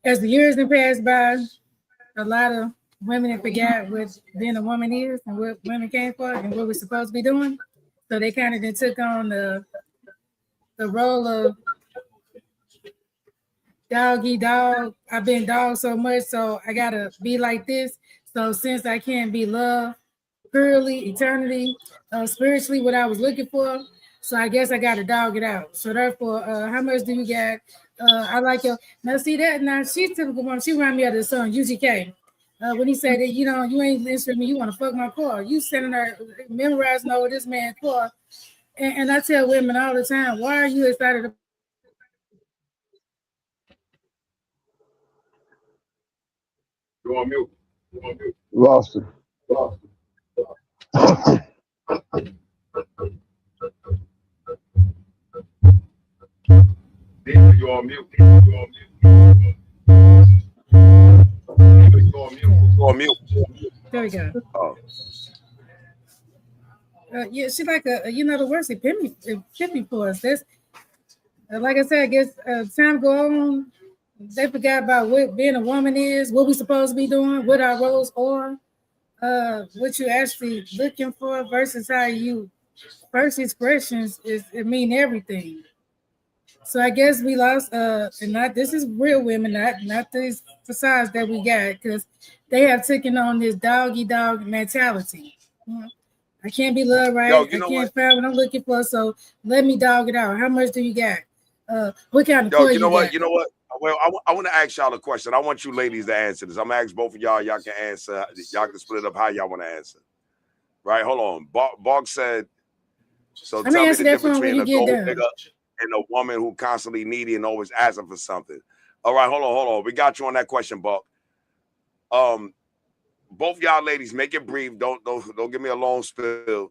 as the years have passed by, a lot of women have forgot what being a woman is and what women came for and what we're supposed to be doing. So they kind of then took on the role of doggy dog. I've been dog so much, so I gotta be like this. So since I can't be love, purely, eternity, spiritually, what I was looking for, so I guess I gotta dog it out. So therefore, how much do you got? I like your now. See that now? She's typical one. She remind me of the song UGK. When he said that you ain't listening to me, you want to fuck my car. You sitting there memorizing over this man's car, and I tell women all the time, why are you excited? You on mute. You on mute. Lost it. You on mute. You on mute. You on mute. There we go. Oh. Yeah, she like the worst epiphany for us. That's like I said. I guess time go on, they forgot about what being a woman is, what we supposed to be doing, what our roles are, what you actually looking for versus how you first expressions it mean everything. So I guess we lost and not this is real women, not these facades that we got, because they have taken on this doggy dog mentality. I can't be loved right. Yo, I can't find what I'm looking for. So let me dog it out. How much do you got? What kind of toy you know what? got? You know what? Well, I want to ask y'all a question. I want you ladies to answer this. I'm gonna ask both of y'all. Y'all can answer. Y'all can split it up how y'all want to answer. Right? Hold on. Bog said. So tell me the difference between a gold digger and a woman who constantly needy and always asking for something. All right, hold on. We got you on that question, Bog. Both y'all ladies, make it brief. Don't give me a long spill.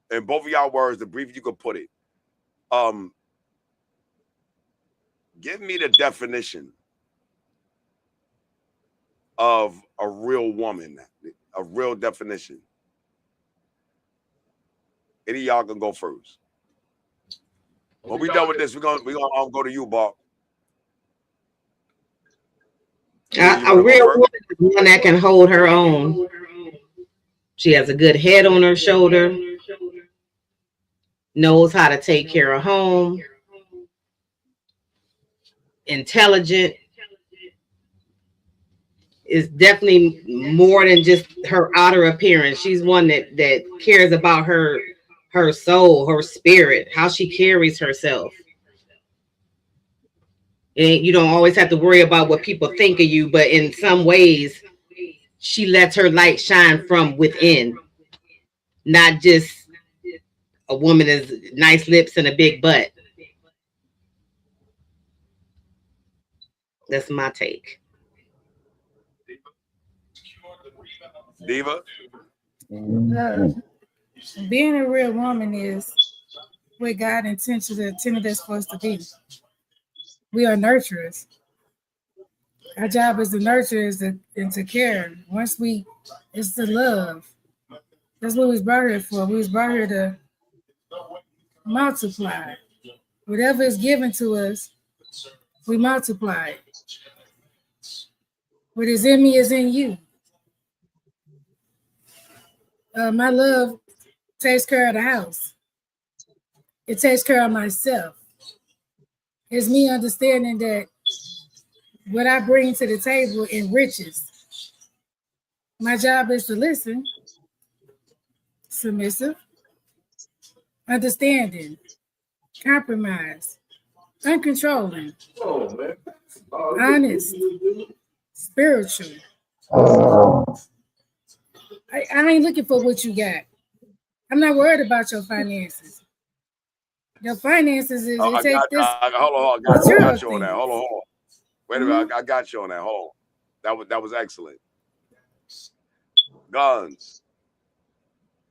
And both of y'all words, the brief you could put it. Give me the definition of a real woman, a real definition. Any of y'all can go first. When we done with this, we're gonna go to you, Bob. A real woman is one that can hold her own. She has a good head on her shoulder, knows how to take care of home, intelligent, is definitely more than just her outer appearance. She's one that cares about her soul, her spirit, how she carries herself. And you don't always have to worry about what people think of you, but in some ways, she lets her light shine from within, not just a woman with nice lips and a big butt. That's my take. Diva? Being a real woman is what God intended us for us to be. We are nurturers. Our job is to nurture and to care. It's to love. That's what we was brought here for. We was brought here to multiply. Whatever is given to us, we multiply it. What is in me is in you. My love takes care of the house. It takes care of myself. It's me understanding that what I bring to the table enriches. My job is to listen, submissive, understanding, compromise, uncontrolling, honest, spiritual. I ain't looking for what you got. I'm not worried about your finances. Your finances is hold on, I got you on that. Hold on. Wait a minute, I got you on that. Hold on. That was excellent. Guns.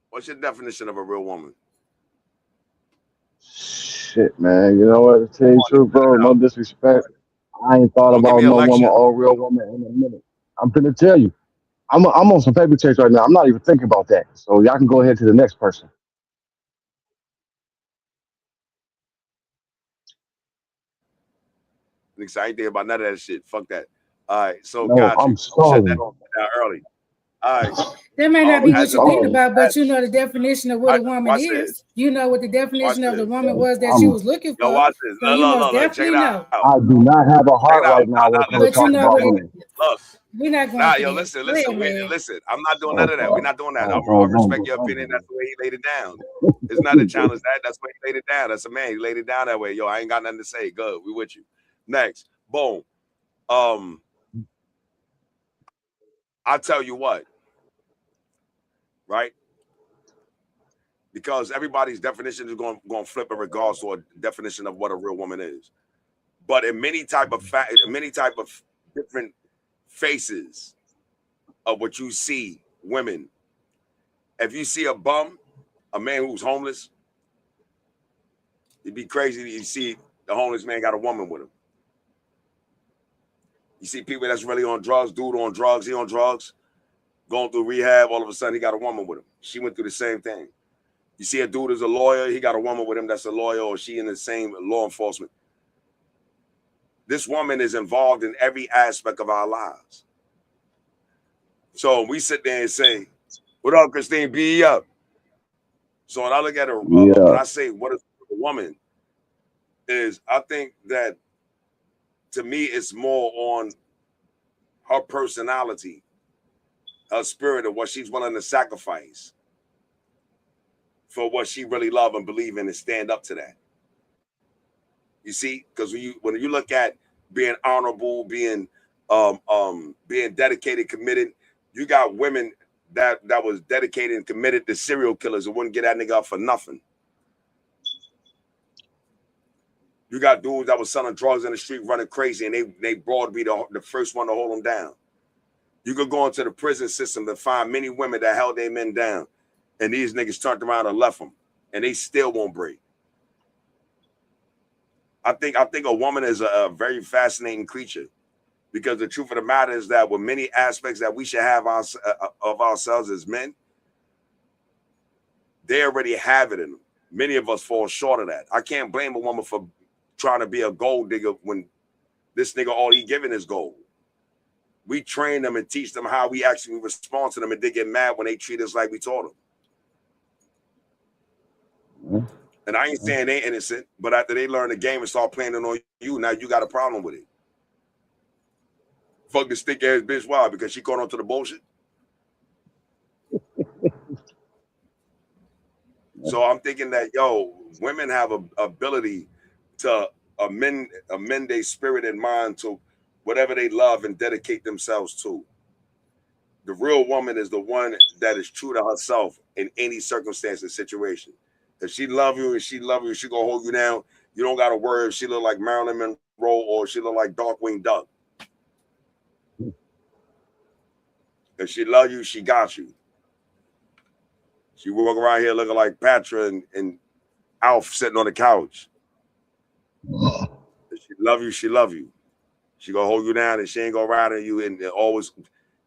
What's your definition of a real woman? Shit, man. You know what? To tell you the truth, bro, no disrespect. I ain't thought Don't give about me a no woman lecture. or real woman in a minute. I'm finna tell you. I'm on some paper chase right now. I'm not even thinking about that. So y'all can go ahead to the next person. Niggas, I ain't thinking about none of that shit. Fuck that. All right, so No, got I'm you. Shut that sorry. down early. All right. That may not be I'm what As a you're thinking sorry. about, but you know the definition of what a woman watch this. is. You know what the Watch definition of the this. woman was that she I'm, was looking Yo, for. watch this. So you most Look. Check definitely it know. out. I do not have a Check heart it out. right now when it comes to But you talking know about what it women. Look. we're not going Nah, for yo, this. listen. Go ahead, man. Listen. I'm not doing Oh, none of that. We're not doing that. I don't respect do your opinion. That's the way he laid it down. It's not a challenge. That's the way he laid it down. That's a man. He laid it down that way. Yo, I ain't got nothing to say. Good. We with you. Next. Boom. I'll tell you what. Right? Because everybody's definition is going to flip in regards to a definition of what a real woman is. But in many type of different faces of what you see women, if you see a bum, a man who's homeless, it'd be crazy that you see the homeless man got a woman with him. You see people that's really on drugs, dude on drugs, he on drugs, going through rehab, all of a sudden he got a woman with him. She went through the same thing. You see a dude is a lawyer, he got a woman with him that's a lawyer, or she in the same law enforcement. This woman is involved in every aspect of our lives. So we sit there and say, what up, Christine? Be up. So when I look at her, when I say what is a woman, is I think that to me it's more on her personality, her spirit, of what she's willing to sacrifice for what she really love and believe in and stand up to that. You see, because when you look at being honorable, being dedicated, committed, you got women that was dedicated and committed to serial killers and wouldn't get that nigga up for nothing. You got dudes that was selling drugs in the street, running crazy, and they broad be the first one to hold them down. You could go into the prison system and find many women that held their men down, and these niggas turned around and left them, and they still won't break. I think a woman is a very fascinating creature, because the truth of the matter is that with many aspects that we should have of ourselves as men, they already have it in them. Many of us fall short of that. I can't blame a woman for trying to be a gold digger when this nigga all he giving is gold. We train them and teach them how we actually respond to them, and they get mad when they treat us like we taught them. And I ain't saying they innocent, but after they learn the game and start playing it on you, now you got a problem with it. Fuck the stick ass bitch. Why? Because she caught on to the bullshit. So I'm thinking that, yo, women have a ability to amend their spirit and mind to whatever they love and dedicate themselves to. The real woman is the one that is true to herself in any circumstance and situation. If she love you and she gonna hold you down. You don't gotta worry if she look like Marilyn Monroe or she look like Darkwing Duck. If she love you, she got you. She walk around here looking like Patra and Alf sitting on the couch. If she love you, she love you. She gonna hold you down and she ain't gonna ride on you and always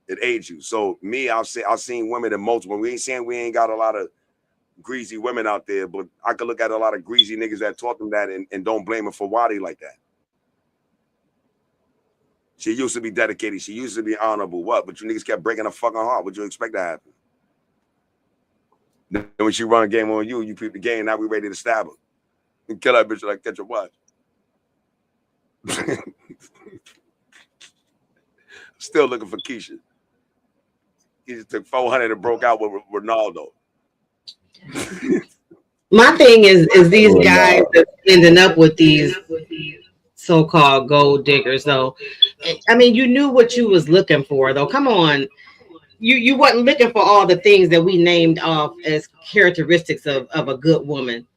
it aids you. So me, I've seen women in multiple. We ain't saying we ain't got a lot of greasy women out there, but I could look at a lot of greasy niggas that taught them that and don't blame them for why they like that. She used to be dedicated. She used to be honorable. What? But you niggas kept breaking her fucking heart. What you expect to happen? Then when she run a game on you, you peep the game. Now we ready to stab her and kill that bitch like catch a watch. Still looking for Keisha. He just took 400 and broke out with Ronaldo. My thing is these guys that's ending up with these so-called gold diggers, though. I mean, you knew what you was looking for, though. Come on. You wasn't looking for all the things that we named off as characteristics of a good woman.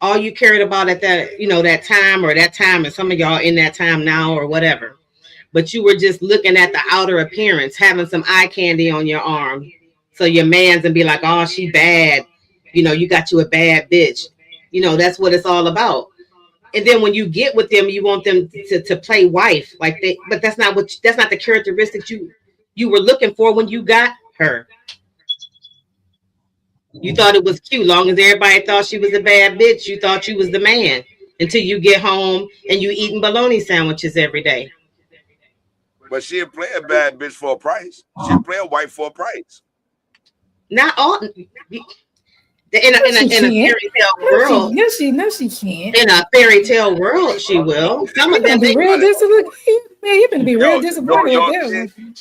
All you cared about at that, that time, and some of y'all in that time now or whatever. But you were just looking at the outer appearance, having some eye candy on your arm. So your man's and be like, oh, she bad. You got you a bad bitch. That's what it's all about. And then when you get with them, you want them to play wife, like they. But that's not the characteristics you were looking for when you got her. You thought it was cute, long as everybody thought she was a bad bitch. You thought you was the man until you get home and you eating bologna sandwiches every day. But she'll play a bad bitch for a price. She'll play a wife for a price. Not all. In a fairy tale world. No, she can't. In a fairy tale world, she will. Some of them be real disappointed. Man, you gonna be real disappointed with that one.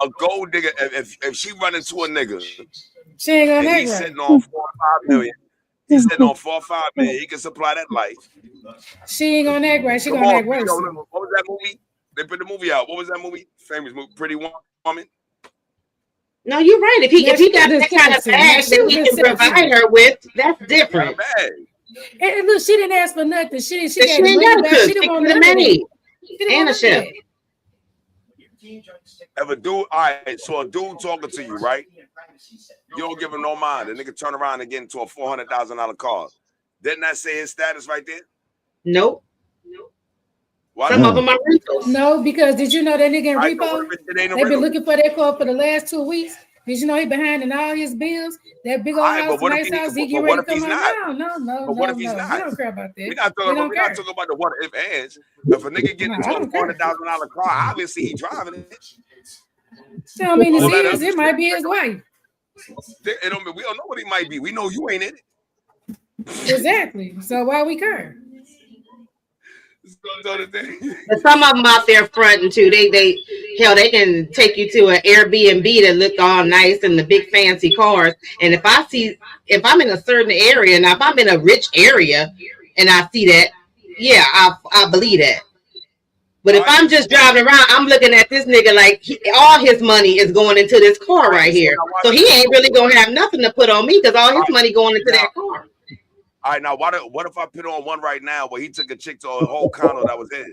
A gold digger, if she run into a nigga, she ain't gonna and he's sitting on 4 or 5 million. He's sitting on 4 or 5 million. He can supply that life. She ain't gonna act right. She gonna act worse. What was that movie? They put the movie out. What was that movie? Famous movie, Pretty Woman. No, you're right. If he got that kind of bag that he can provide her with, that's different. And look, she didn't ask for nothing. She ain't got a cook. She didn't want nothing. And a chef. If a dude, all right, so a dude talking to you, right? You don't give him no mind. The nigga turn around and get into a $400,000 car. Didn't that say his status right there? Nope. Why Some of them are rentals. No, because did you know that nigga in repo? They've been looking for that car for the last 2 weeks. Did you know he behind in all his bills? That big old house, nice house. He get ready to come out. No. But what if he's not? We don't care about that. We're not talking about the what if ands. If a nigga get into a $400,000 car, obviously he driving it. So I mean, it might be his wife. We don't know what he might be. We know you ain't in it. Exactly. So why we care? But some of them out there fronting too. They can take you to an Airbnb that look all nice and the big fancy cars. And if I'm in a certain area, now if I'm in a rich area and I see that, yeah, I believe that. But if I'm just driving around, I'm looking at this nigga like all his money is going into this car right here. So he ain't really gonna have nothing to put on me because all his money going into that car. All right, now what if I put on one right now where he took a chick to a whole condo that was his?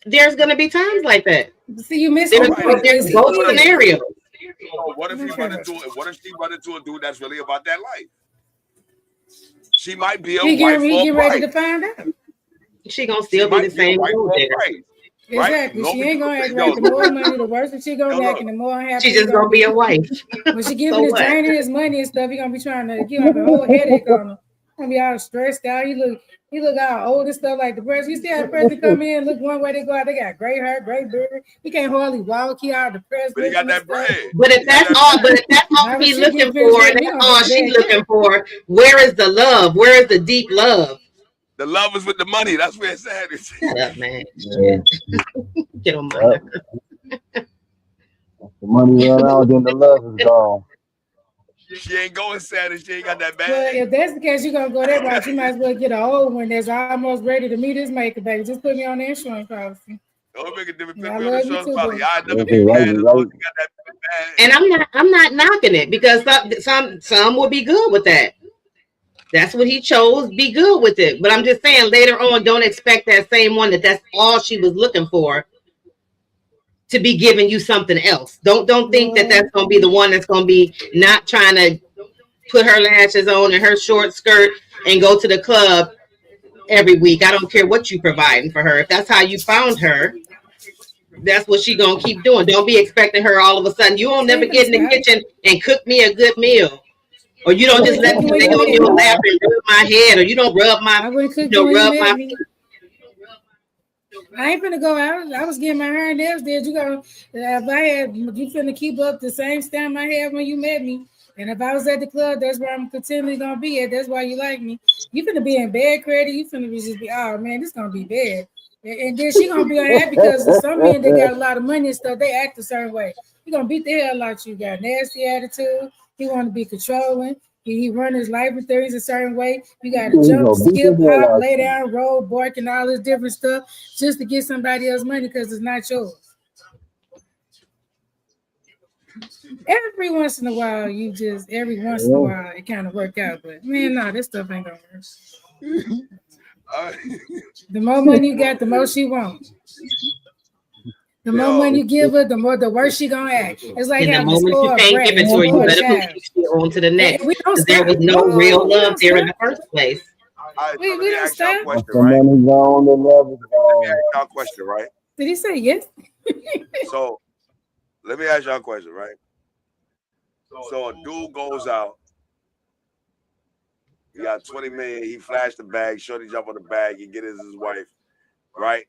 There's gonna be times like that. See, you missed there's both scenarios. So what if she run into a dude that's really about that life? She might be a wife for get ready to find out. She gonna still be the same. Exactly. She ain't gonna act right. The more money, the worse that she gonna act, and the more happy. She's just gonna be a wife. When she giving his draining his money and stuff, he gonna be trying to give him a whole headache on him. Gonna be all stressed out. He look all old and stuff like the president. You see how the president come in, look one way they go out. They got gray hair, gray beard. He can't hardly walk. He out the president. But he got that bread. But if that's all he's looking for, and that's all she's looking for, where is the love? Where is the deep love? The love is with the money. That's where it's at. Shut up, man. Get on my The money run out, then the love is gone. She ain't going sad and she ain't got that bag. Well, if that's the case, you're gonna go that route. You might as well get an old one that's almost ready to meet his maker, baby. Just put me on the insurance policy. Don't make a difference. Put me on the insurance policy. I never get mad as long as you got that bag. And I'm not knocking it because some will be good with that. That's what he chose. Be good with it. But I'm just saying later on, don't expect that same one that's all she was looking for to be giving you something else. Don't think that that's going to be the one that's going to be not trying to put her lashes on and her short skirt and go to the club every week. I don't care what you providing for her. If that's how you found her, that's what she going to keep doing. Don't be expecting her all of a sudden. You won't never get in the kitchen and cook me a good meal. Or you don't just let me lay on your lap and rub my head, or you don't rub my, feet. I ain't finna go out. I was getting my hair and nails did. You finna keep up the same stamp I had when you met me. And if I was at the club, that's where I'm continually gonna be at. That's why you like me. You finna be in bad credit. You finna just be, oh man, this gonna be bad. And then she gonna be unhappy because some men that got a lot of money and stuff, they act a certain way. He gonna beat the hell out you. Got nasty attitude. He want to be controlling. He run his life with things a certain way. You got to jump, skip, hop, lay down, roll, bark, and all this different stuff just to get somebody else's money because it's not yours. Every once in a while, it kind of work out. But man, no, this stuff ain't gonna work. The more money you got, the more she wants. The more money you give her, the worse she gonna act. It's like the moment you can't give it to her, you better put on to the next. There was no real love there in the first place. right, We so let me don't ask y'all a stop. question, The right? money gone, the love is Let me gone. ask y'all a question, right? Did he say yes? So let me ask y'all a question, right? So a dude goes out, he got 20 million, he flashed the bag, shorty jump on the bag, he get his wife, right?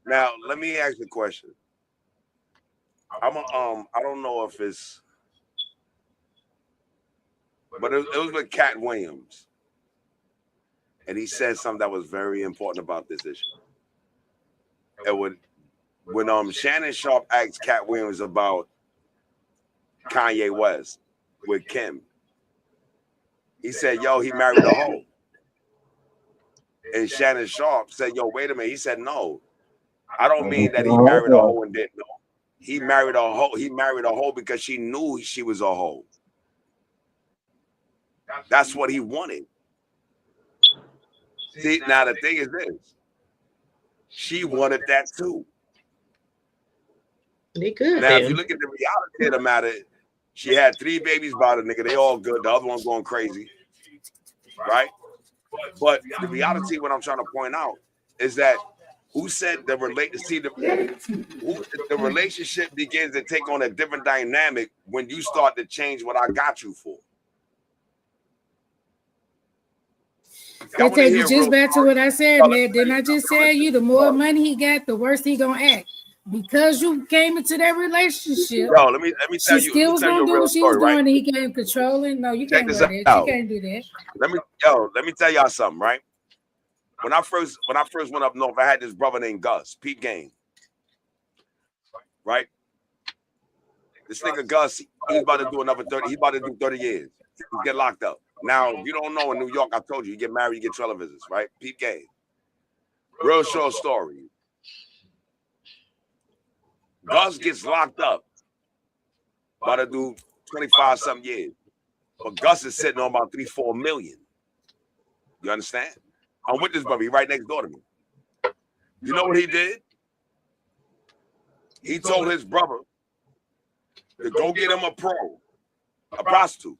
Now let me ask you a question. I don't know if it's, but it was with Cat Williams, and he said something that was very important about this issue. And when Shannon Sharp asked Cat Williams about Kanye West with Kim, he said, "Yo, he married a hoe." And Shannon Sharp said, "Yo, wait a minute." He said, "No, I don't mean that he married a hoe and didn't know. He married a hoe. He married a hoe because she knew she was a hoe. That's what he wanted." See, now the thing is this: she wanted that too. They good. Now, then. if you look at the reality of the matter, she had 3 babies by the nigga. They all good. The other one's going crazy, right? But the reality, what I'm trying to point out, is that who said the relationship begins to take on a different dynamic when you start to change what I got you for. That take you just back to what I said, man. Didn't I just tell you the more money he got, the worse he gonna act? Because you came into that relationship. Yo, let me tell She you. still was Let me tell gonna you a do real what she was story, doing, right? and he came controlling. No, you Check can't this wear that. You out. can't do that. Let me tell y'all something, right? When I first went up north, I had this brother named Gus, Pete Game, right? This nigga Gus, he's about to do another 30. He's about to do 30 years. He get locked up. Now, if you don't know, in New York, I told you, you get married, you get trailer visits, right? Pete Game. Real short story. Gus gets locked up. About to do 25 something years. But Gus is sitting on about 3-4 million. You understand? I'm with this brother. He right next door to me. You know what he did? He told his brother to go get him a prostitute.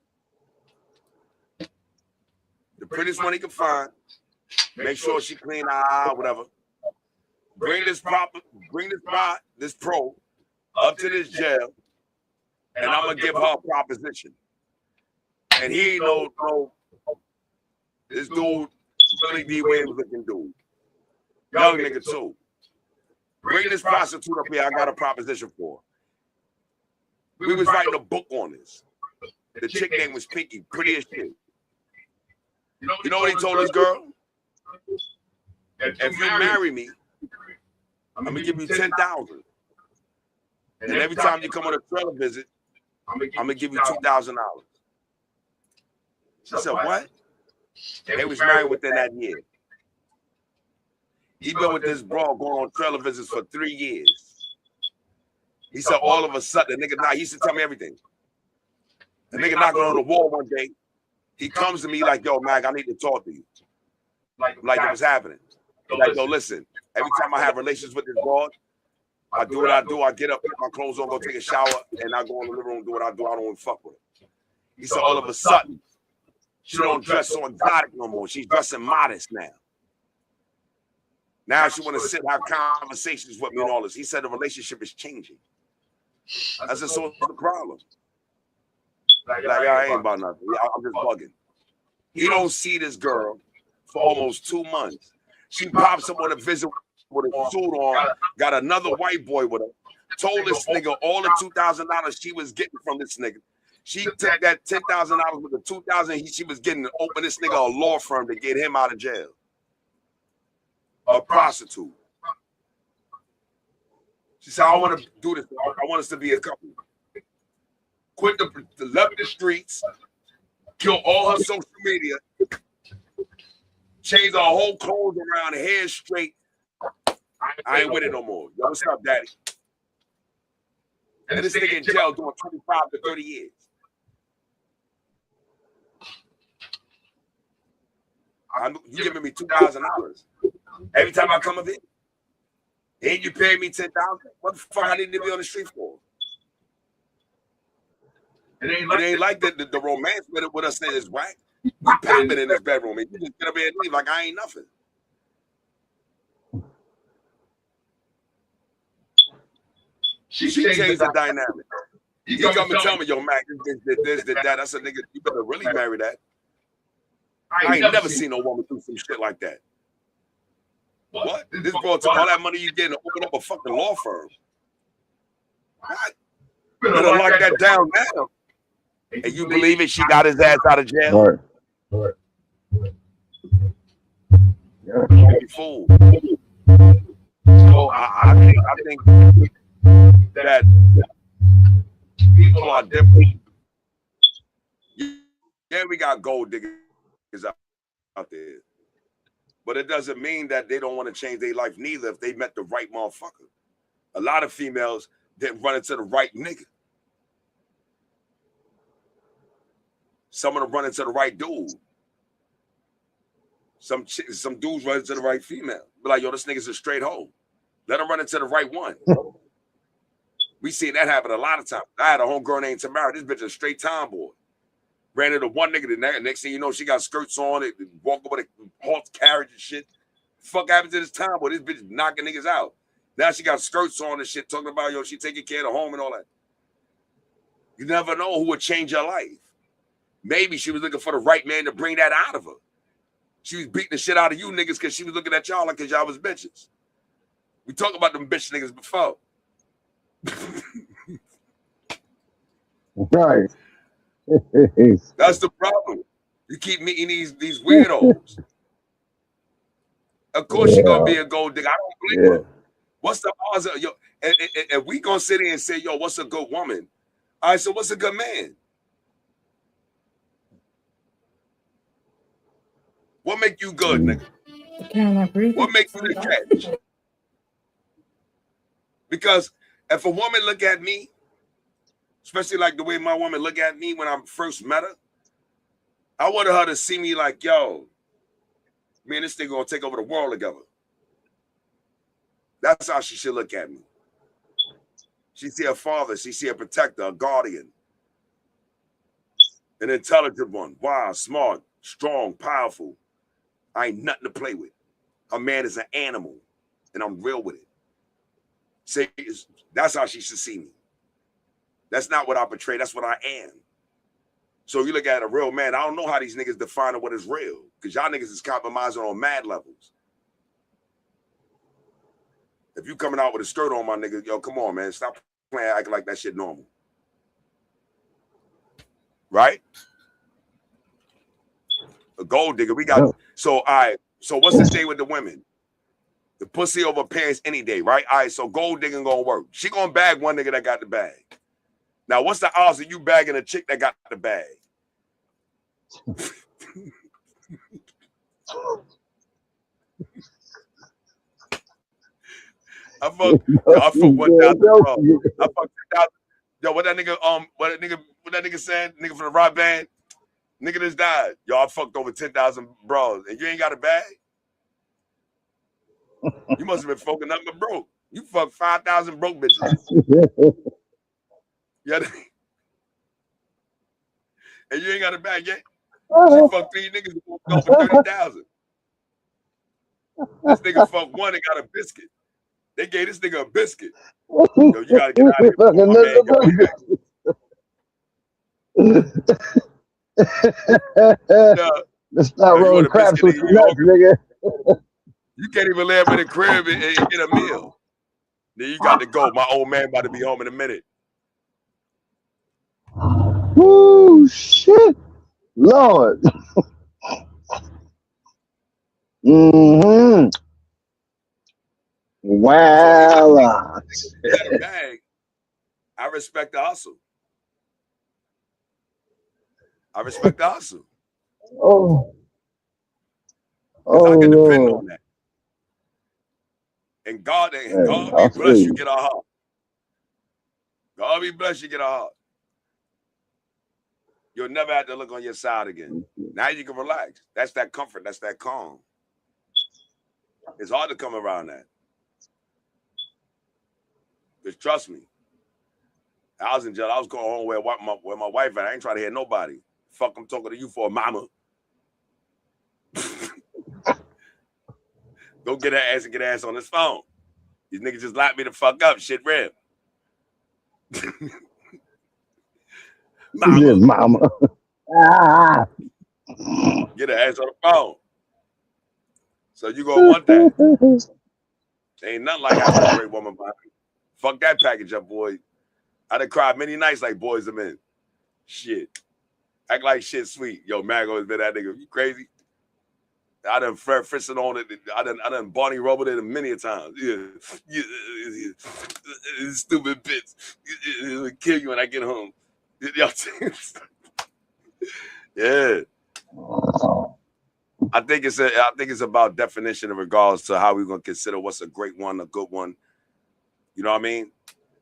The prettiest one he could find. Make sure she clean, whatever. Bring this pro up to this jail, and I'm gonna give her a proposition. And he ain't no this dude, Billy D. Williams looking dude. Young nigga too. Bring this prostitute up here. I got a proposition for her. We was writing a book on this. The chick name was Pinky, pretty as shit. You know what he told this girl? If you marry me, I'm gonna give you 10,000. And every time you come on a trailer visit, I'm gonna give you $2,000. She said, what? They was married within that year. He been with this broad going on trailer visits for 3 years. He said all of a sudden, the nigga, he used to tell me everything. The nigga knocking on the wall one day. He comes to me like, yo, Mag, I need to talk to you. Like it was happening. Like, yo, listen, every time I have relations with this broad, I do what I do. I get up, put my clothes on, go take a shower, and I go in the living room, do what I do. I don't even fuck with her. He said all of a sudden, she don't dress so exotic no more. She's dressing modest now. Now she want to sit and have conversations with me and all this. He said the relationship is changing. I said, so what's the problem? Like, I ain't about nothing. I'm just bugging. He don't see this girl for almost 2 months. She pops up on a visit with a suit on, got another white boy with her, told this nigga all the $2,000 she was getting from this nigga. She took that $10,000 with the $2,000 she was getting to open this nigga a law firm to get him out of jail. A prostitute. She said, I want to do this. I want us to be a couple. Quit the left the streets, kill all her social media, change her whole clothes around, hair straight. I ain't with it no more. Yo, what's up, daddy? And this nigga in jail doing 25 to 30 years. You giving me $2,000 every time I come of it? And you pay me $10,000? What the fuck I need to be on the street for? It ain't like the romance with us is whack. We popping in this bedroom, and you just get up here and leave like I ain't nothing. She changed the dynamic. You come and tell me, yo, Mac, this, that. That's a nigga. You better really marry that. I ain't never seen no woman do some shit like that. What? This bro took all that money you getting to open up a fucking law firm. What? You better lock that down now. And you believe it? She got his ass out of jail. Right. You fool. So I think that people are different. Yeah, we got gold diggers out there. But it doesn't mean that they don't want to change their life neither if they met the right motherfucker. A lot of females didn't run into the right nigga. Some of them run into the right dude. Some dudes run into the right female. Be like, yo, this nigga's a straight hoe. Let him run into the right one. We see that happen a lot of times. I had a homegirl named Tamara. This bitch is a straight tomboy. Ran into one nigga. The next thing you know, she got skirts on it, walk over the horse carriage and shit. Fuck happened to this tomboy? This bitch knocking niggas out. Now she got skirts on and shit, talking about, yo, she taking care of the home and all that. You never know who would change your life. Maybe she was looking for the right man to bring that out of her. She was beating the shit out of you niggas because she was looking at y'all like because y'all was bitches. We talked about them bitch niggas before. Right. That's the problem. You keep meeting these weirdos. Of course you're gonna be a gold digger. I don't blame her. What's the odds of yo? And we gonna sit here and say, yo, what's a good woman? All right, so what's a good man? What make you good, nigga? What make you the catch? Because if a woman look at me, especially like the way my woman look at me when I first met her, I wanted her to see me like, yo, me and this thing gonna take over the world together. That's how she should look at me. She see a father, she see a protector, a guardian, an intelligent one, wise, smart, strong, powerful. I ain't nothing to play with. A man is an animal, and I'm real with it. Say, that's how she should see me. That's not what I portray. That's what I am. So you look at a real man. I don't know how these niggas define what is real, because y'all niggas is compromising on mad levels. If you coming out with a skirt on, my nigga, yo, come on, man. Stop playing, acting like that shit normal. Right? A gold digger. We got so all right. So what's the day with the women? The pussy over pants any day, right? All right, so gold digging gonna work. She gonna bag one nigga that got the bag. Now, what's the odds of you bagging a chick that got the bag? I fuck 1,000 bro. I fuck 10,000. Yo, what that nigga said? Nigga from the rock band? Nigga just died. Yo, I fucked over 10,000 bros, and you ain't got a bag? You must have been fucking nothing but broke. You fucked 5,000 broke bitches. Yeah. And you ain't got a bag yet? She fucked 3 niggas over 30,000. This nigga fucked one and got a biscuit. They gave this nigga a biscuit. Yo, you gotta get out of here. My man, Let's not roll craps with the nuts, nigga. You can't even live in a crib and get a meal. Then you got to go. My old man about to be home in a minute. Woo, shit. Lord. Mm-hmm. Wow. Got a bag. I respect the hustle. I respect the hustle. Oh. I can depend on that. And God be blessed, you get a heart. God be blessed, you get a heart. You'll never have to look on your side again. Now you can relax. That's that comfort. That's that calm. It's hard to come around that. Just trust me. I was in jail. I was going home where my wife at. I ain't trying to hear nobody. Fuck, I'm talking to you for a mama. Go get her ass and get her ass on his phone. These niggas just locked me the fuck up. Shit real. Mama. Mama. Get her ass on the phone. So you gonna want that. Ain't nothing like having a great woman behind me. Fuck that package up, boy. I done cried many nights like boys and men. Shit. Act like shit sweet. Yo, Mago has been that nigga. You crazy? I done fristed on it. I done Barney Rubble it many a times. Yeah. Stupid bitch. It'll kill you when I get home. Yeah. I think it's about definition in regards to how we're gonna consider what's a great one, a good one. You know what I mean?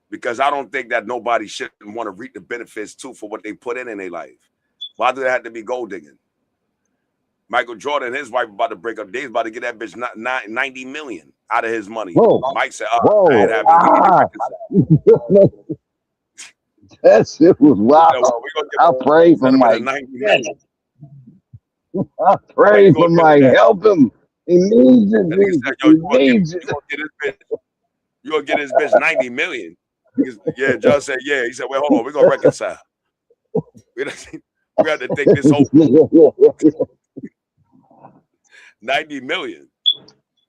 Because I don't think that nobody shouldn't want to reap the benefits too for what they put in their life. Why do they have to be gold digging? Michael Jordan and his wife about to break up. They was about to get that bitch 90 million out of his money. Whoa. Mike said, I ain't having that shit was wild. I prayed for Mike. I prayed for Mike. Help him. He needs it. You're gonna get his bitch 90 million. Yeah, Judge said, yeah. He said, well, hold on, we're gonna reconcile. We have to take this over. 90 million.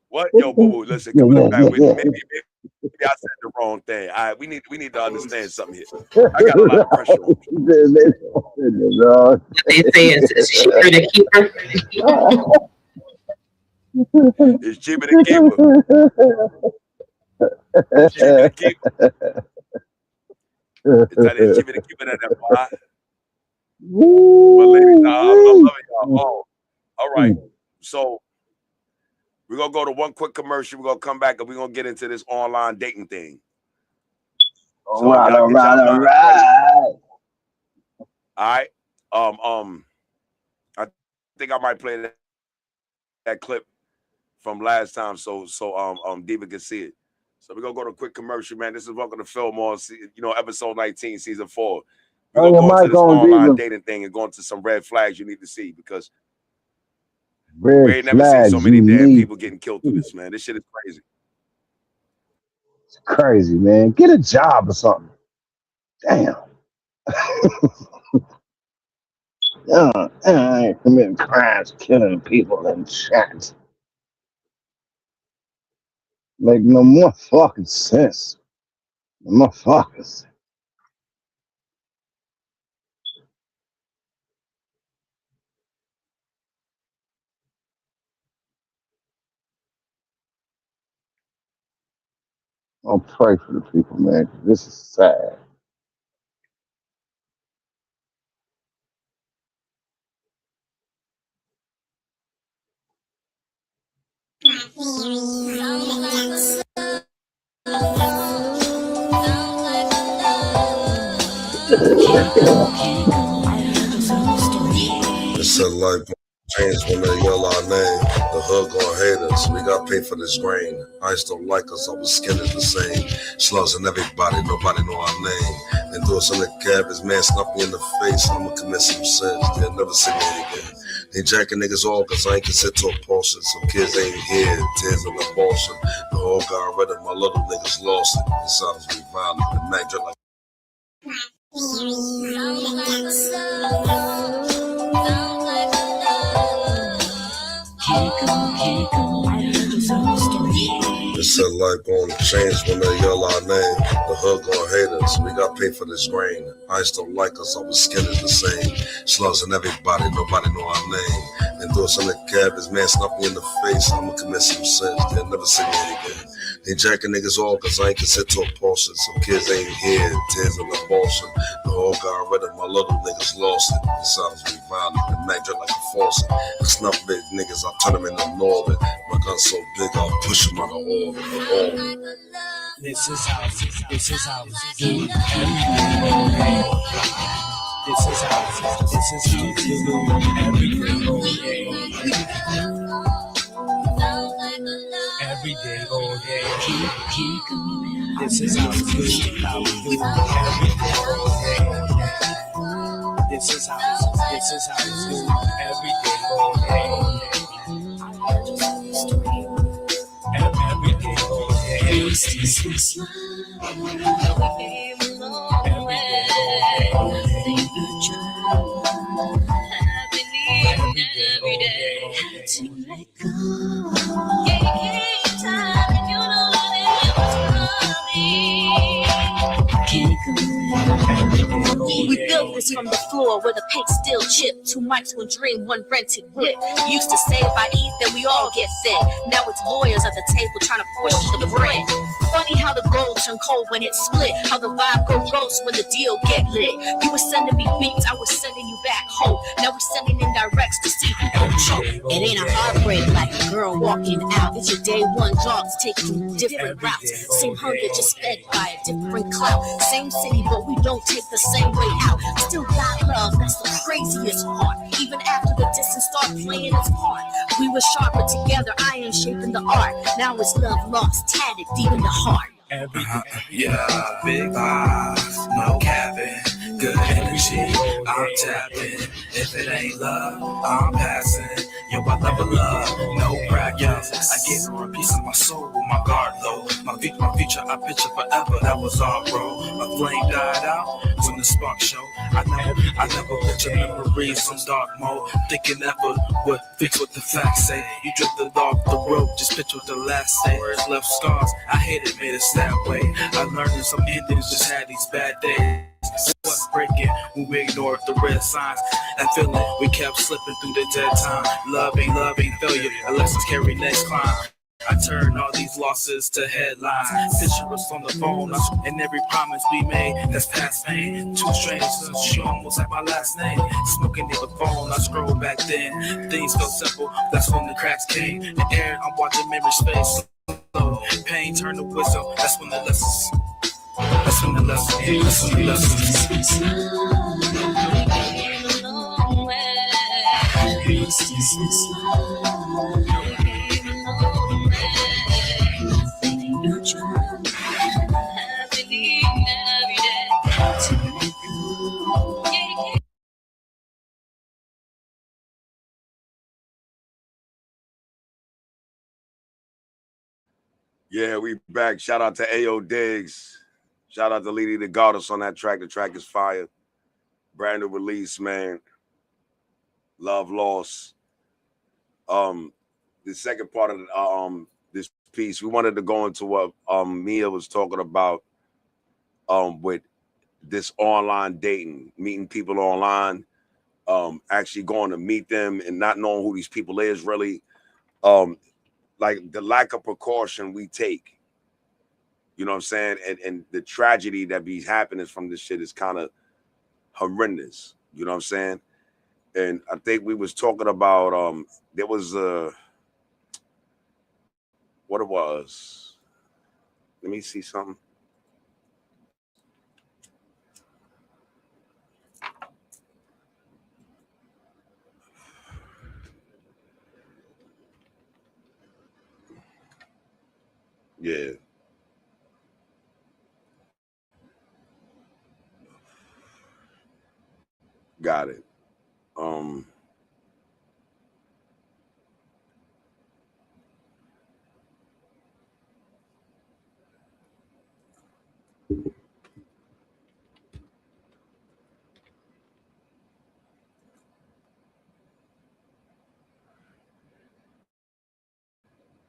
What? Yo, boo, listen, coming back with maybe I said the wrong thing. All right, we need to understand something here. I got a lot of pressure on me. They say it's cheaper to keep her. It's cheaper to keep her. It's cheaper to keep her. It's cheaper to keep it at that bar. But ladies, I'm loving y'all. Oh, all right. So we're gonna go to one quick commercial. We're gonna come back and we're gonna get into this online dating thing. All right. I think I might play that clip from last time so Diva can see it. So we're gonna go to a quick commercial, man. This is Welcome to Feelmore, episode 19, season 4. We're gonna go into this online dating thing and go into some red flags you need to see because we ain't never seen so many damn people getting killed through this, man. This shit is crazy. It's crazy, man. Get a job or something. Damn. I ain't committing crimes, killing people in chat. Make no more fucking sense. No more fucking sense. I'll pray for the people, man. This is sad. It's a life change when they yell our name. The hood gon' hate us. We got paid for this grain. ICE don't like us. Our skin is the same. Slugs and everybody. Nobody know our name. Endorsing the cab is man snuff me in the face. I'ma commit some sins. They'll never see me again. They jacking niggas all cause I ain't consent to a portion. Some kids ain't here. Tears of abortion. The whole got rid of my little niggas lost it. It sounds be violent. The Mac just like It's a life gonna change when they yell our name. The hood gon' hate us. We got paid for this grain. ICE don't like us. Our skin is the same. Slugs and everybody. Nobody know our name. Endorsing the cab is man snuff me in the face. I'ma commit some sins. They'll never see me again. They jacking niggas all cause I ain't consent to a portion. Some kids ain't here. Tears of abortion. The whole got rid of my little niggas lost it. It sounds be violent. The Mac just like a faucet. I snuff big niggas. I turn them into Norman. My gun's so big I'll push them out of orbit. This is how we do every day, all day. This is how we do every day, all day. Every day, all day. This is how we do every day, all day. This is how we do every day, all day. We built this from the floor where the paint still chipped. 2 mics, 1 dream, 1 rented whip. Used to say if I eat, then we all get fed. Now it's lawyers at the table trying to push the bread. Funny how the gold turn cold when it's split. How the vibe go ghost when the deal get lit. You were sending me beats, I was sending you back home. Now we're sending in directs to see who don't choke. It ain't a heartbreak like a girl walking out. It's your day one jobs taking different routes. Same hunger, just fed by a different clout. Same city, but we don't take the same way out. Still got love, that's the craziest part. Even after the distance start playing its part. We were sharper together, iron shaping the art. Now it's love lost, tatted deep in the heart. Yeah, big vibes, no capping, good energy, I'm tapping. If it ain't love, I'm passing. Yo, I love, no practice. I gave her a piece of my soul with my guard low. My future, I picture forever, that was all, bro. My flame died out when the spark showed. I never picture memories on dark mode. Thinking effort would fix what the facts say. You drifted off the road, just picture what the last say. Words left scars, I hate it, made us that way. I learned that some endings just had these bad days. What's breaking when we ignored the red signs? That feeling we kept slipping through the dead time. Love ain't failure, and lessons carry next climb. I turn all these losses to headlines. Picture us on the phone, and every promise we made that's past pain. 2 strangers, she almost like my last name. Smoking in the phone, I scroll back then. Things felt simple, that's when the cracks came. The air, I'm watching memory space. Pain turned to wisdom, that's when the lessons. That's when the lessons. That's when the Yeah, we back. Shout out to A.O. Diggs. Shout out to Lady the Goddess on that track. The track is fire. Brand new release, man. Love Lost. The second part of this piece, we wanted to go into what Mia was talking about with this online dating, meeting people online, actually going to meet them and not knowing who these people is really. Like the lack of precaution we take, you know what I'm saying? And the tragedy that be happening from this shit is kind of horrendous, you know what I'm saying? And I think we was talking about, there was what it was. Let me see something. Yeah. Got it.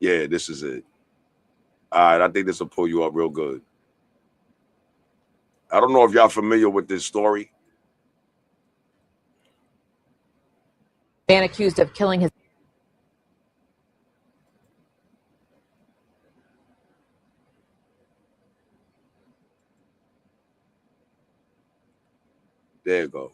Yeah, this is it. All right, I think this will pull you up real good. I don't know if y'all familiar with this story. Man accused of killing his. There you go.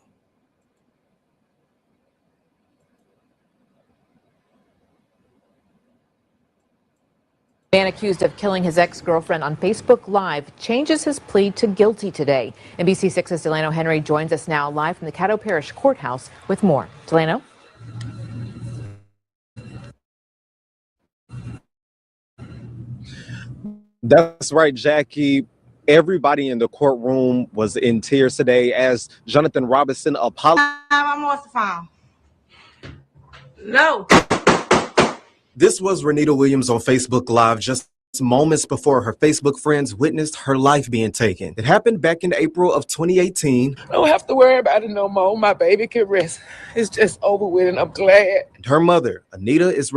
Man accused of killing his ex-girlfriend on Facebook Live changes his plea to guilty today. NBC6's Delano Henry joins us now live from the Caddo Parish Courthouse with more. Delano? That's right, Jackie. Everybody in the courtroom was in tears today as Jonathan Robinson apologized. I'm off the phone. No. This was Renita Williams on Facebook Live just moments before her Facebook friends witnessed her life being taken. It happened back in April of 2018. I don't have to worry about it no more. My baby can rest. It's just over with, and I'm glad. Her mother, Anita, is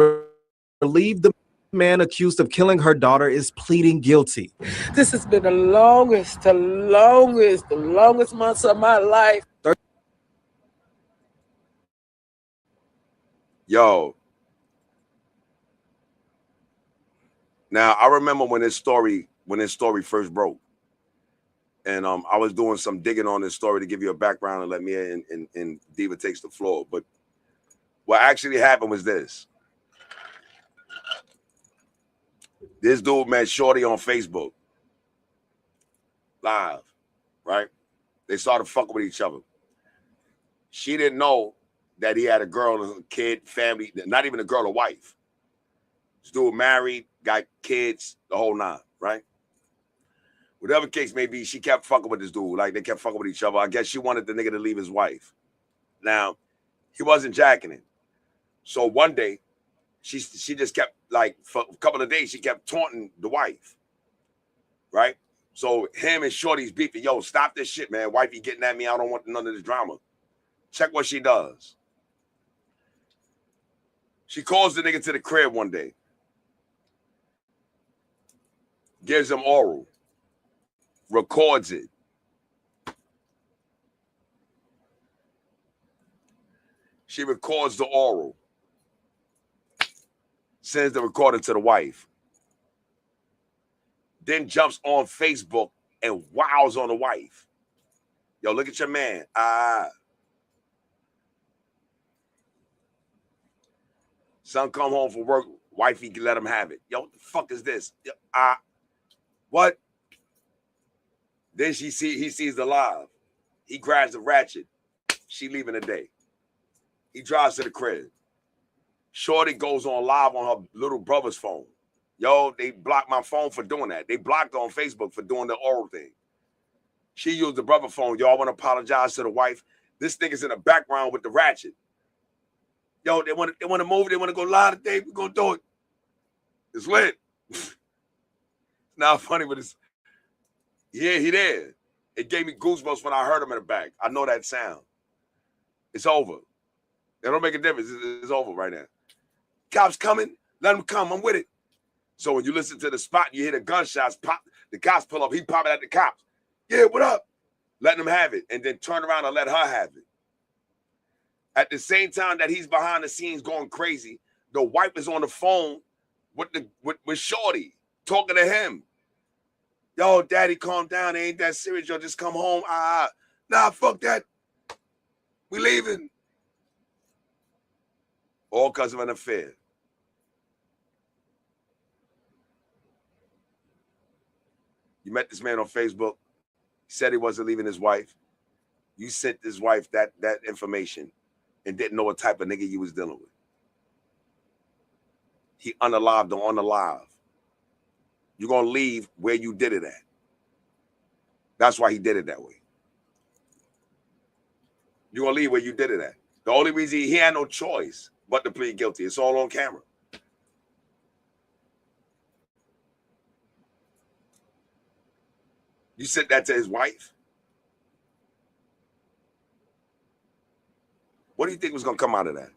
relieved the man accused of killing her daughter is pleading guilty. This has been the longest months of my life. Yo. Now I remember when this story first broke. And I was doing some digging on this story to give you a background and let me in and Diva takes the floor. But what actually happened was this. This dude met Shorty on Facebook. Live. Right? They started fucking with each other. She didn't know that he had a girl, a kid, family, not even a girl, a wife. This dude married, got kids, the whole nine, right? Whatever case may be, she kept fucking with this dude. Like, they kept fucking with each other. I guess she wanted the nigga to leave his wife. Now, he wasn't jacking it. So one day, she just kept, like, for a couple of days, she kept taunting the wife. Right? So him and Shorty's beefing. Yo, stop this shit, man. Wifey getting at me. I don't want none of this drama. Check what she does. She calls the nigga to the crib one day. Gives him oral. Records it. She records the oral. Sends the recording to the wife. Then jumps on Facebook and wows on the wife. Yo, look at your man. Son come home from work. Wifey can let him have it. Yo, what the fuck is this? What? Then he sees the live. He grabs the ratchet. She leaving today. He drives to the crib. Shorty goes on live on her little brother's phone. Yo, they blocked my phone for doing that. They blocked her on Facebook for doing the oral thing. She used the brother phone. Yo, I want to apologize to the wife. This nigga's in the background with the ratchet. Yo, they want to move. They want to go live today. We're going to do it. It's lit. It's not funny, but it's... Yeah, he did. It gave me goosebumps when I heard him in the back. I know that sound. It's over. It don't make a difference. It's over right now. Cops coming. Let them come. I'm with it. So when you listen to the spot, you hear the gunshots pop. The cops pull up. He popping at the cops. Yeah, what up? Letting them have it. And then turn around and let her have it. At the same time that he's behind the scenes going crazy, the wife is on the phone with Shorty, talking to him. Yo, daddy, calm down. It ain't that serious. Yo, just come home. Nah, fuck that. We leaving. All because of an affair. You met this man on Facebook. He said he wasn't leaving his wife. You sent his wife that information and didn't know what type of nigga you was dealing with. He unalived or unalive. You're going to leave where you did it at. That's why he did it that way. You're going to leave where you did it at. The only reason he had no choice but to plead guilty. It's all on camera. You said that to his wife? What do you think was going to come out of that?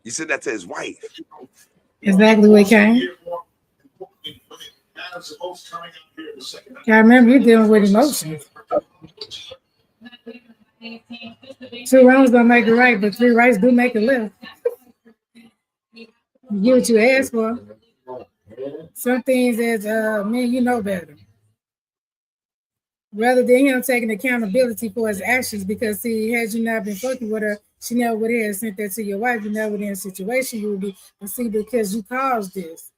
You said that to his wife. Exactly what came. I remember you dealing with emotions. 2 wrongs don't make it right, but 3 rights do make it left. You get what you asked for. Some things as men, you know better. Rather than him taking accountability for his actions, because see, had you not been fucking with her, she never would have sent that to your wife. You never would in a situation you would be, but see, because you caused this.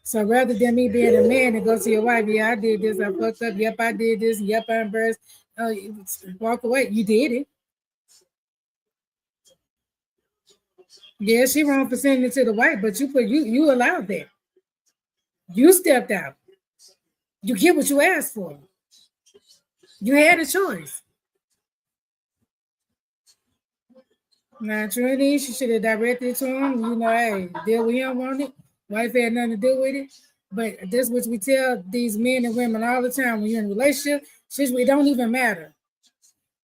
So rather than me being a man and go to your wife, yeah, I did this, I fucked up, yep, I did this, yep, I embarrassed, walk away. You did it. Yeah, she wrong for sending it to the wife, but you allowed that. You stepped out. You get what you asked for. You had a choice. Now, Trinity, she should have directed it to him. You know, hey, deal with him on it. Wife had nothing to do with it. But this what we tell these men and women all the time when you're in a relationship. It don't even matter.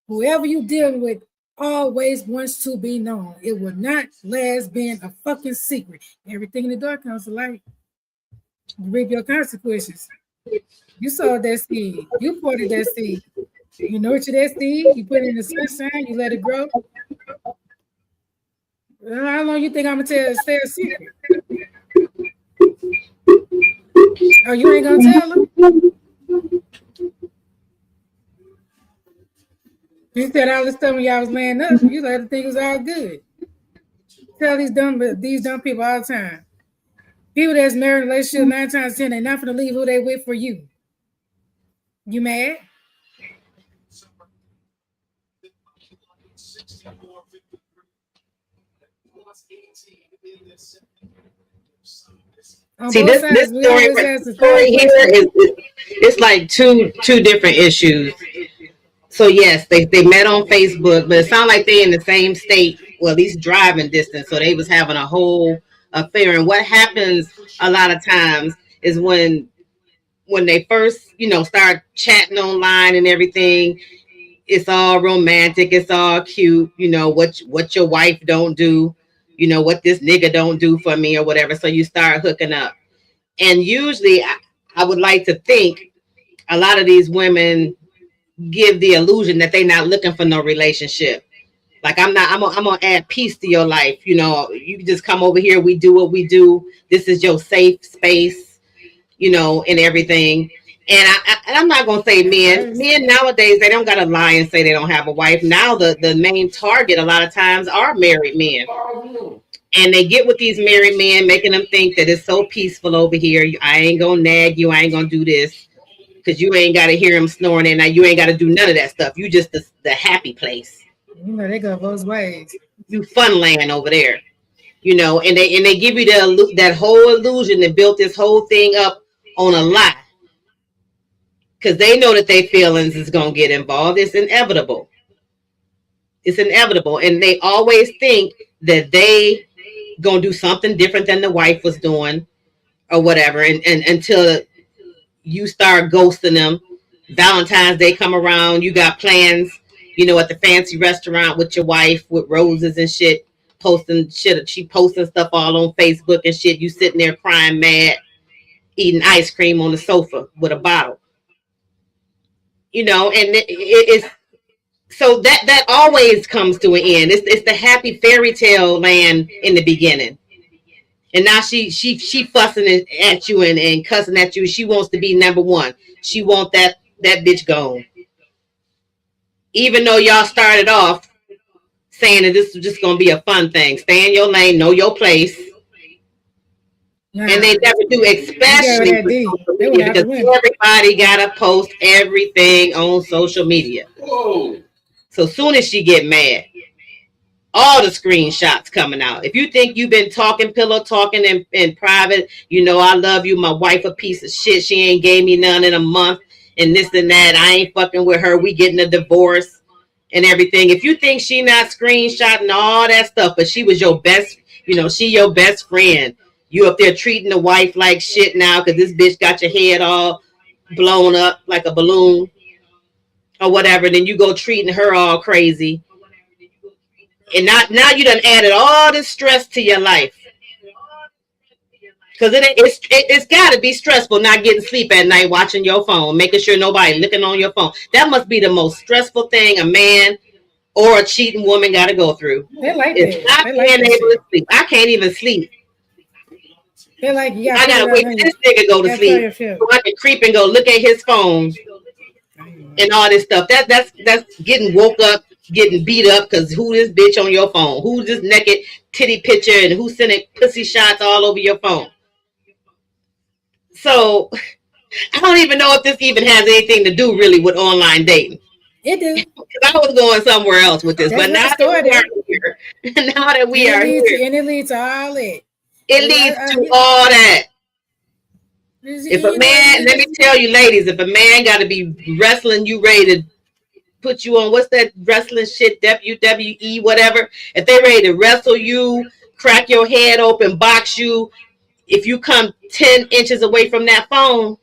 Whoever you dealing with always wants to be known. It will not last being a fucking secret. Everything in the dark comes to light. You reap your consequences. You sowed that seed. You planted that seed. You nurture that seed. You put it in the sunshine. You let it grow. How long you think I'm gonna stay a secret? Oh, you ain't gonna tell them? You said all this stuff when y'all was laying up. You let them think it was all good. Tell these dumb people all the time. People that's married in a relationship 9 times 10, they're not gonna leave who they with for you. You mad? See, this story here is it's like two different issues. So yes, they met on Facebook, but it sounds like they in the same state, well, at least driving distance. So they was having a whole affair. And what happens a lot of times is when they first, start chatting online and everything, it's all romantic, it's all cute, what your wife don't do, what this nigga don't do for me or whatever. So you start hooking up. And usually I would like to think a lot of these women give the illusion that they're not looking for no relationship. Like I'm gonna add peace to your life. You can just come over here. We do what we do. This is your safe space, and everything. And I'm not gonna say men nowadays, they don't gotta lie and say they don't have a wife. Now the main target a lot of times are married men. And they get with these married men, making them think that it's so peaceful over here. I ain't gonna nag you. I ain't gonna do this. Because you ain't got to hear him snoring, and now you ain't got to do none of that stuff. You just the happy place. They go both ways. You fun land over there, and they give you that whole illusion that built this whole thing up on a lie. Because they know that their feelings is gonna get involved. It's inevitable. It's inevitable, and they always think that they gonna do something different than the wife was doing, or whatever, and until you start ghosting them. Valentine's Day come around, you got plans, at the fancy restaurant with your wife with roses and shit, posting shit. She posting stuff all on Facebook and shit. You sitting there crying mad, eating ice cream on the sofa with a bottle. And it's so that always comes to an end. It's the happy fairy tale land in the beginning. And now she fussing at you and cussing at you. She wants to be number one. She want that bitch gone. Even though y'all started off saying that this was just gonna be a fun thing. Stay in your lane, know your place. And they never do, especially social media, because everybody gotta post everything on social media. Whoa. So soon as she get mad, all the screenshots coming out. If you think you've been pillow talking in private, I love you, my wife a piece of shit. She ain't gave me none in a month and this and that. I ain't fucking with her. We getting a divorce and everything. If you think she not screenshotting all that stuff, but she was your best, she your best friend. You up there treating the wife like shit now because this bitch got your head all blown up like a balloon or whatever. Then you go treating her all crazy. And now you done added all this stress to your life. Because it's got to be stressful not getting sleep at night, watching your phone, making sure nobody looking on your phone. That must be the most stressful thing a man or a cheating woman got to go through. They like it's not being able to sleep. I can't even sleep. They're like, I got to wait for this nigga go to sleep so I can creep and go look at his phone and all this stuff. That's getting woke up, getting beat up because who this bitch on your phone? Who's this naked titty picture and who's sending pussy shots all over your phone? So I don't even know if this even has anything to do really with online dating. It do. Because I was going somewhere else with this, but now that we are here, and it leads to all that. It leads to all that. If a man, let me tell you, ladies, if a man got to be wrestling you ready put you on, what's that wrestling shit, WWE, whatever. If they ready to wrestle you, crack your head open, box you, if you come 10 inches away from that phone,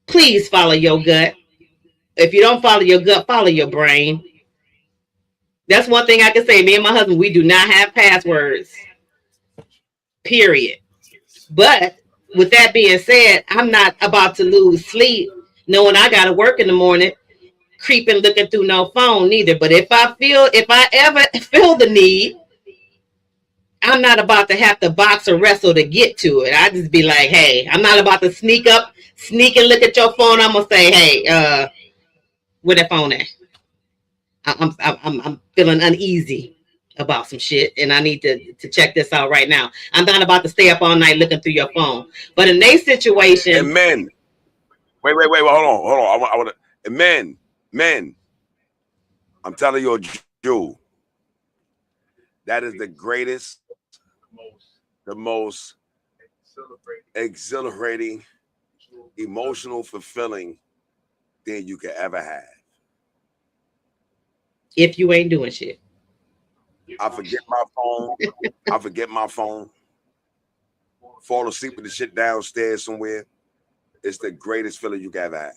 please follow your gut. If you don't follow your gut, follow your brain. That's one thing I can say. Me and my husband, we do not have passwords. Period. But with that being said, I'm not about to lose sleep knowing I got to work in the morning, creeping, looking through no phone neither. But if I ever feel the need, I'm not about to have to box or wrestle to get to it. I just be like, hey, I'm not about to sneak and look at your phone. I'm gonna say, hey, where that phone at? I'm feeling uneasy about some shit, and I need to check this out right now. I'm not about to stay up all night looking through your phone. But in their situation, and men, wait, hold on. I want to. And men, I'm telling you, Jew, that is the greatest, the most exhilarating, emotional, fulfilling thing you could ever have. If you ain't doing shit. I forget my phone. Fall asleep with the shit downstairs somewhere. It's the greatest feeling you can ever have.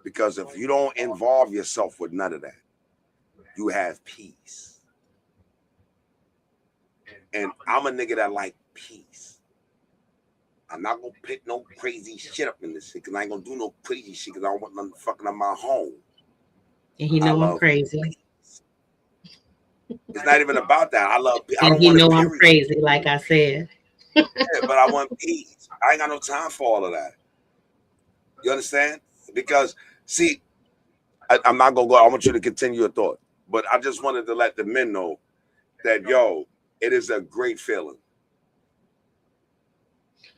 Because if you don't involve yourself with none of that, you have peace. And I'm a nigga that like peace. I'm not gonna pick no crazy shit up in this shit, because I ain't gonna do no crazy shit, because I don't want nothing fucking up my home. And he know I'm crazy. It's not even about that. I And he know I'm crazy, like I said. Yeah, but I want peace. I ain't got no time for all of that. You understand? Because, see, I'm not going to go. I want you to continue your thought. But I just wanted to let the men know that, yo, it is a great feeling.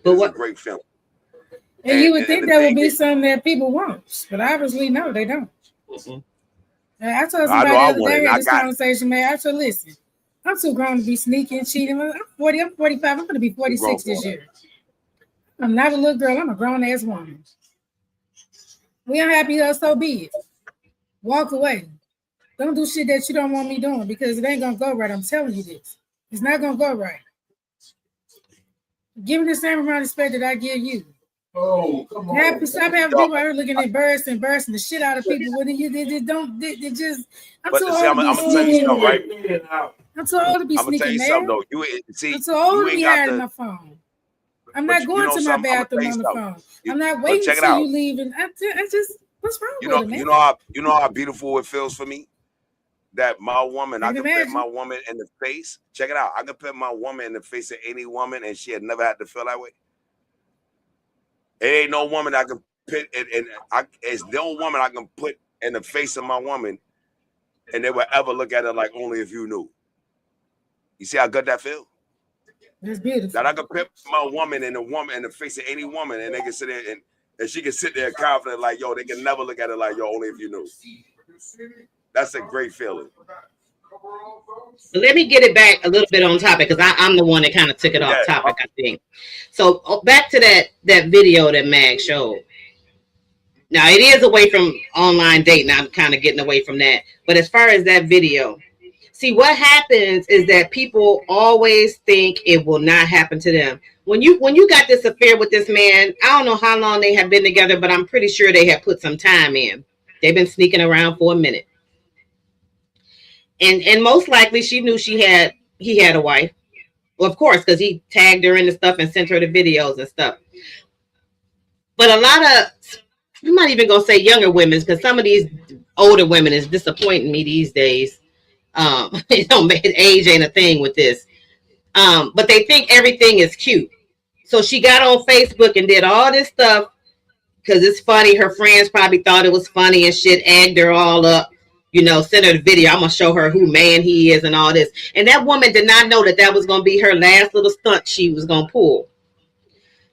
It's a great feeling. And you would think that would be something that people want. But obviously, no, they don't. Mm-hmm. I told somebody the other day, had this conversation, man. I said, listen, I'm too grown to be sneaking, cheating. I'm 40, I'm 45. I'm going to be 46 this year. I'm not a little girl. I'm a grown-ass woman. We unhappy, so be it. Walk away. Don't do shit that you don't want me doing, because it ain't going to go right. I'm telling you this. It's not going to go right. Give me the same amount of respect that I give you. Oh, come on. Stop having people out here looking at birds and bursting the shit out of people. When I'm too old to be sneaking. Right? I'm too old to be sneaking, man. I'm too old to be hiding my phone. I'm not going to my bathroom on the phone. I'm not waiting till you leave. And I just, what's wrong with it, man? You know how beautiful it feels for me? That my woman, I can put my woman in the face. Check it out. I can put my woman in the face of any woman, and she had never had to feel that way. It ain't no woman I can put, it's no woman I can put in the face of my woman, and they will ever look at her like only if you knew. You see how good that feel? That's beautiful. That I can put my woman in the face of any woman, and they can sit there and she can sit there confident like, yo, they can never look at her like, yo, only if you knew. That's a great feeling. Let me get it back a little bit on topic, because I'm the one that kind of took it off topic, I think. So back to that video that Mag showed. Now, it is away from online dating. I'm kind of getting away from that. But as far as that video, see, what happens is that people always think it will not happen to them. When you got this affair with this man, I don't know how long they have been together, but I'm pretty sure they have put some time in. They've been sneaking around for a minute. And most likely she knew he had a wife. Well, of course, because he tagged her in the stuff and sent her the videos and stuff. But a lot of, I'm not even going to say younger women, because some of these older women is disappointing me these days. Age ain't a thing with this. But they think everything is cute. So she got on Facebook and did all this stuff because it's funny. Her friends probably thought it was funny and shit, egged her all up. Send her the video. I'm going to show her who man he is and all this. And that woman did not know that was going to be her last little stunt she was going to pull.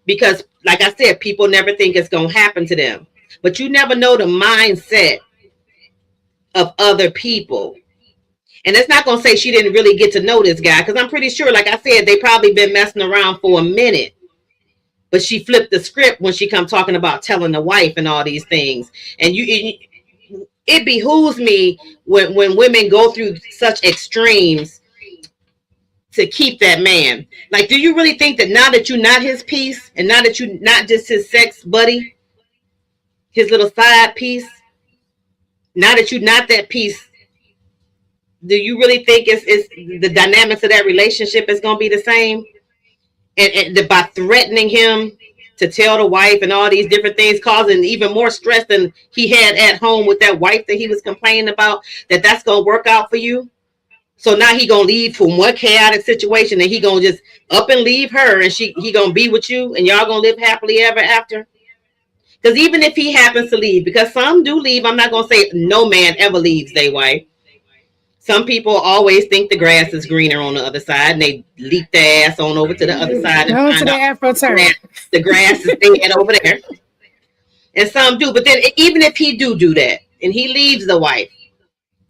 Because, like I said, people never think it's going to happen to them. But you never know the mindset of other people. And it's not going to say she didn't really get to know this guy. Because I'm pretty sure, like I said, they probably been messing around for a minute. but she flipped the script when she come talking about telling the wife and all these things. And it behooves me when women go through such extremes to keep that man. Like, do you really think that now that you're not his piece, and now that you're not just his sex buddy, his little side piece, now that you're not that piece, do you really think it's the dynamics of that relationship is going to be the same? And by threatening him to tell the wife and all these different things, causing even more stress than he had at home with that wife that he was complaining about, that's going to work out for you. So now he going to leave from one chaotic situation, and he going to just up and leave her, and he going to be with you, and y'all going to live happily ever after. Because even if he happens to leave, because some do leave, I'm not going to say no man ever leaves their wife. Some people always think the grass is greener on the other side, and they leap their ass on over to the other side and find out the grass is dead over there. And some do. But then even if he do that, and he leaves the wife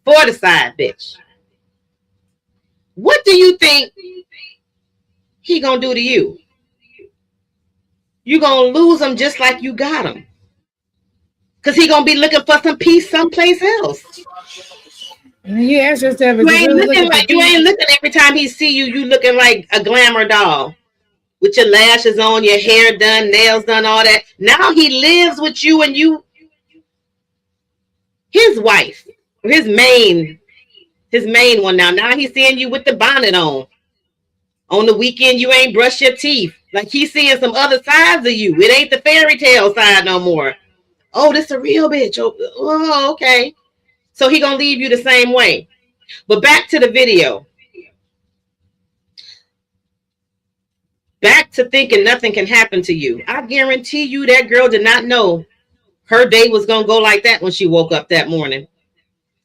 for the side bitch, what do you think he gonna do to you? You gonna lose him just like you got him. Because he gonna be looking for some peace someplace else. You ask yourself, you ain't looking every time he see you. You looking like a glamour doll with your lashes on, your hair done, nails done, all that. Now he lives with you, and you, his wife, his main one. Now he's seeing you with the bonnet on. On the weekend, you ain't brush your teeth. Like, he's seeing some other sides of you. It ain't the fairy tale side no more. Oh, this a real bitch. Oh, okay. So he gonna leave you the same way. But back to the video. Back to thinking nothing can happen to you. I guarantee you that girl did not know her day was gonna go like that when she woke up that morning.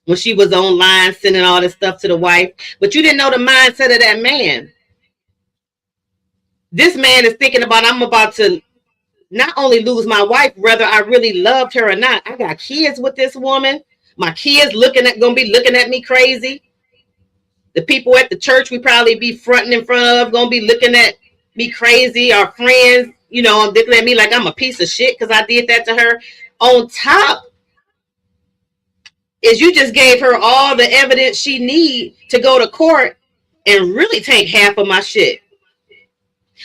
When she was online sending all this stuff to the wife. But you didn't know the mindset of that man. This man is thinking about, I'm about to not only lose my wife, whether I really loved her or not. I got kids with this woman. My kids gonna be looking at me crazy. The people at the church we probably be fronting in front of gonna be looking at me crazy. Our friends, looking at me like I'm a piece of shit because I did that to her. On top is you just gave her all the evidence she need to go to court and really take half of my shit.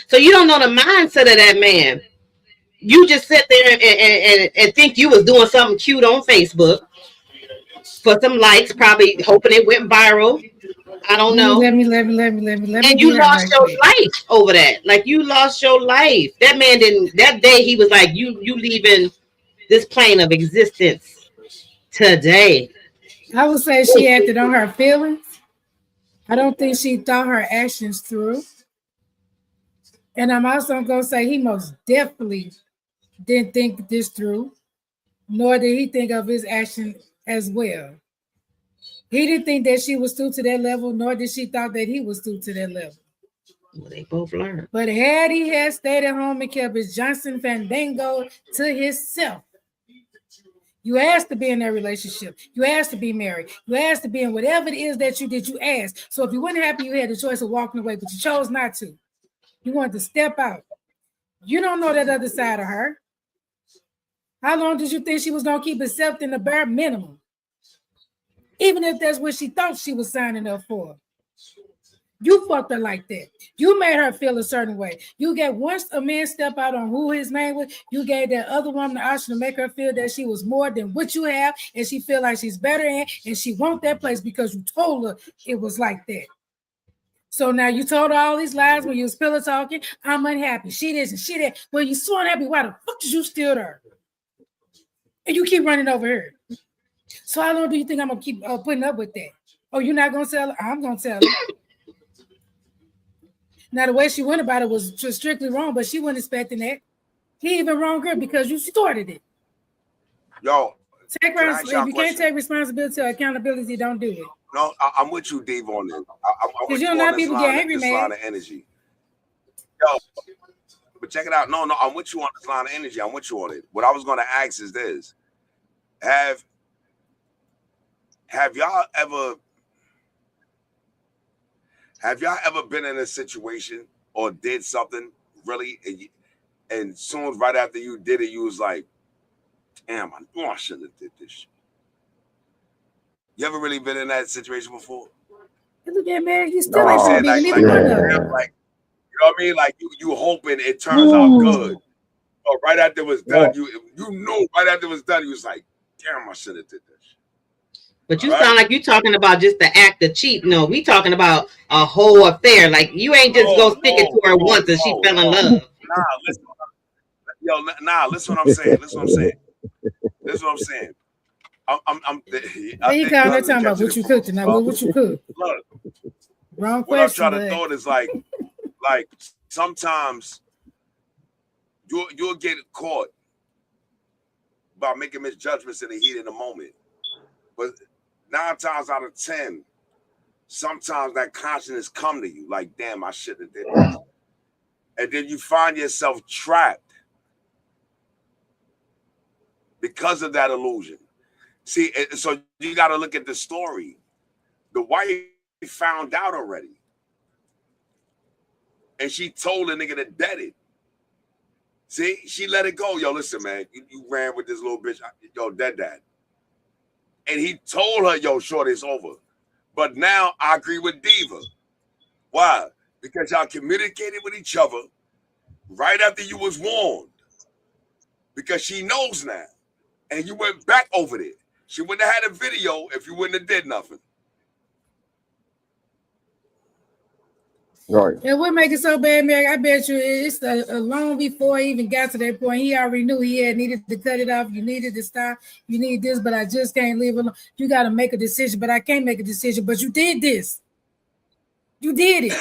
So you don't know the mindset of that man. You just sit there and think you was doing something cute on Facebook for some likes, probably hoping it went viral. I don't know. Let me. And you lost your life over that. Like, you lost your life. That man didn't. That day he was like, you leaving this plane of existence today. I would say she acted on her feelings. I don't think she thought her actions through. And I'm also going to say he most definitely didn't think this through, nor did he think of his action as well. He didn't think that she was through to that level, nor did she thought that he was through to that level. Well, they both learned. But had he had stayed at home and kept his Johnson Fandango to himself, you asked to be in that relationship. You asked to be married. You asked to be in whatever it is that you did, you asked. So if you weren't happy, you had the choice of walking away, but you chose not to. You wanted to step out. You don't know that other side of her. How long did you think she was going to keep accepting the bare minimum? Even if that's what she thought she was signing up for. You fucked her like that. You made her feel a certain way. You gave, once a man step out on who his man was, you gave that other woman the option to make her feel that she was more than what you have, and she feel like she's better in, and she want that place because you told her it was like that. So now you told her all these lies when you was pillow talking. I'm unhappy. She this and she that. Well, you so unhappy. Why the fuck did you steal her? And you keep running over her. So how long do you think I'm gonna keep putting up with that? Oh, you're not gonna sell her? I'm gonna sell her. Now the way she went about it was just strictly wrong, but she wasn't expecting that. He even wronged her because you started it. Yo, if you can't take responsibility or accountability, don't do it. No, I'm with you, Dave, on this. Because you don't know people get angry, man. Line of energy. Yo, but check it out. No, I'm with you on this line of energy. I'm with you on it. What I was going to ask is this: Have y'all ever been in a situation or did something really, and soon right after you did it, you was like, damn, I knew I shouldn't have did this shit. You ever really been in that situation before? Look at man, you still Like ain't saying gonna be like, neither one of damn, them. like, you know what I mean? Like you hoping it turns out good. But right after it was done, you knew right after it was done, you was like, damn, I should have did this shit. But you sound like you talking about just the act of cheat. No, we talking about a whole affair. Like you ain't just go stick it to her once and she fell in love. Nah, listen. Listen what I'm saying. Listen what I'm saying. Listen what I'm saying. He kind of talking about what you cooked tonight. What you cook? Look, wrong what I'm question. trying to throw is like sometimes you'll get caught by making misjudgments in the heat in the moment. But 9 times out of 10, sometimes that consciousness come to you like, damn, I shouldn't have did this. And then you find yourself trapped because of that illusion. See, so you got to look at the story. The wife found out already. And she told the nigga that dead it. See, she let it go. Yo, listen, man, you ran with this little bitch. Yo, dead dad. And he told her, yo, short, it's over. But now I agree with Diva. Why? Because y'all communicated with each other right after you was warned. Because she knows now. And you went back over there. She wouldn't have had a video if you wouldn't have did nothing. Right. And what make it so bad, man? I bet you it's long before he even got to that point. He already knew he had needed to cut it off. You needed to stop. You need this, but I just can't leave it alone. You got to make a decision, but I can't make a decision. But you did this. You did it.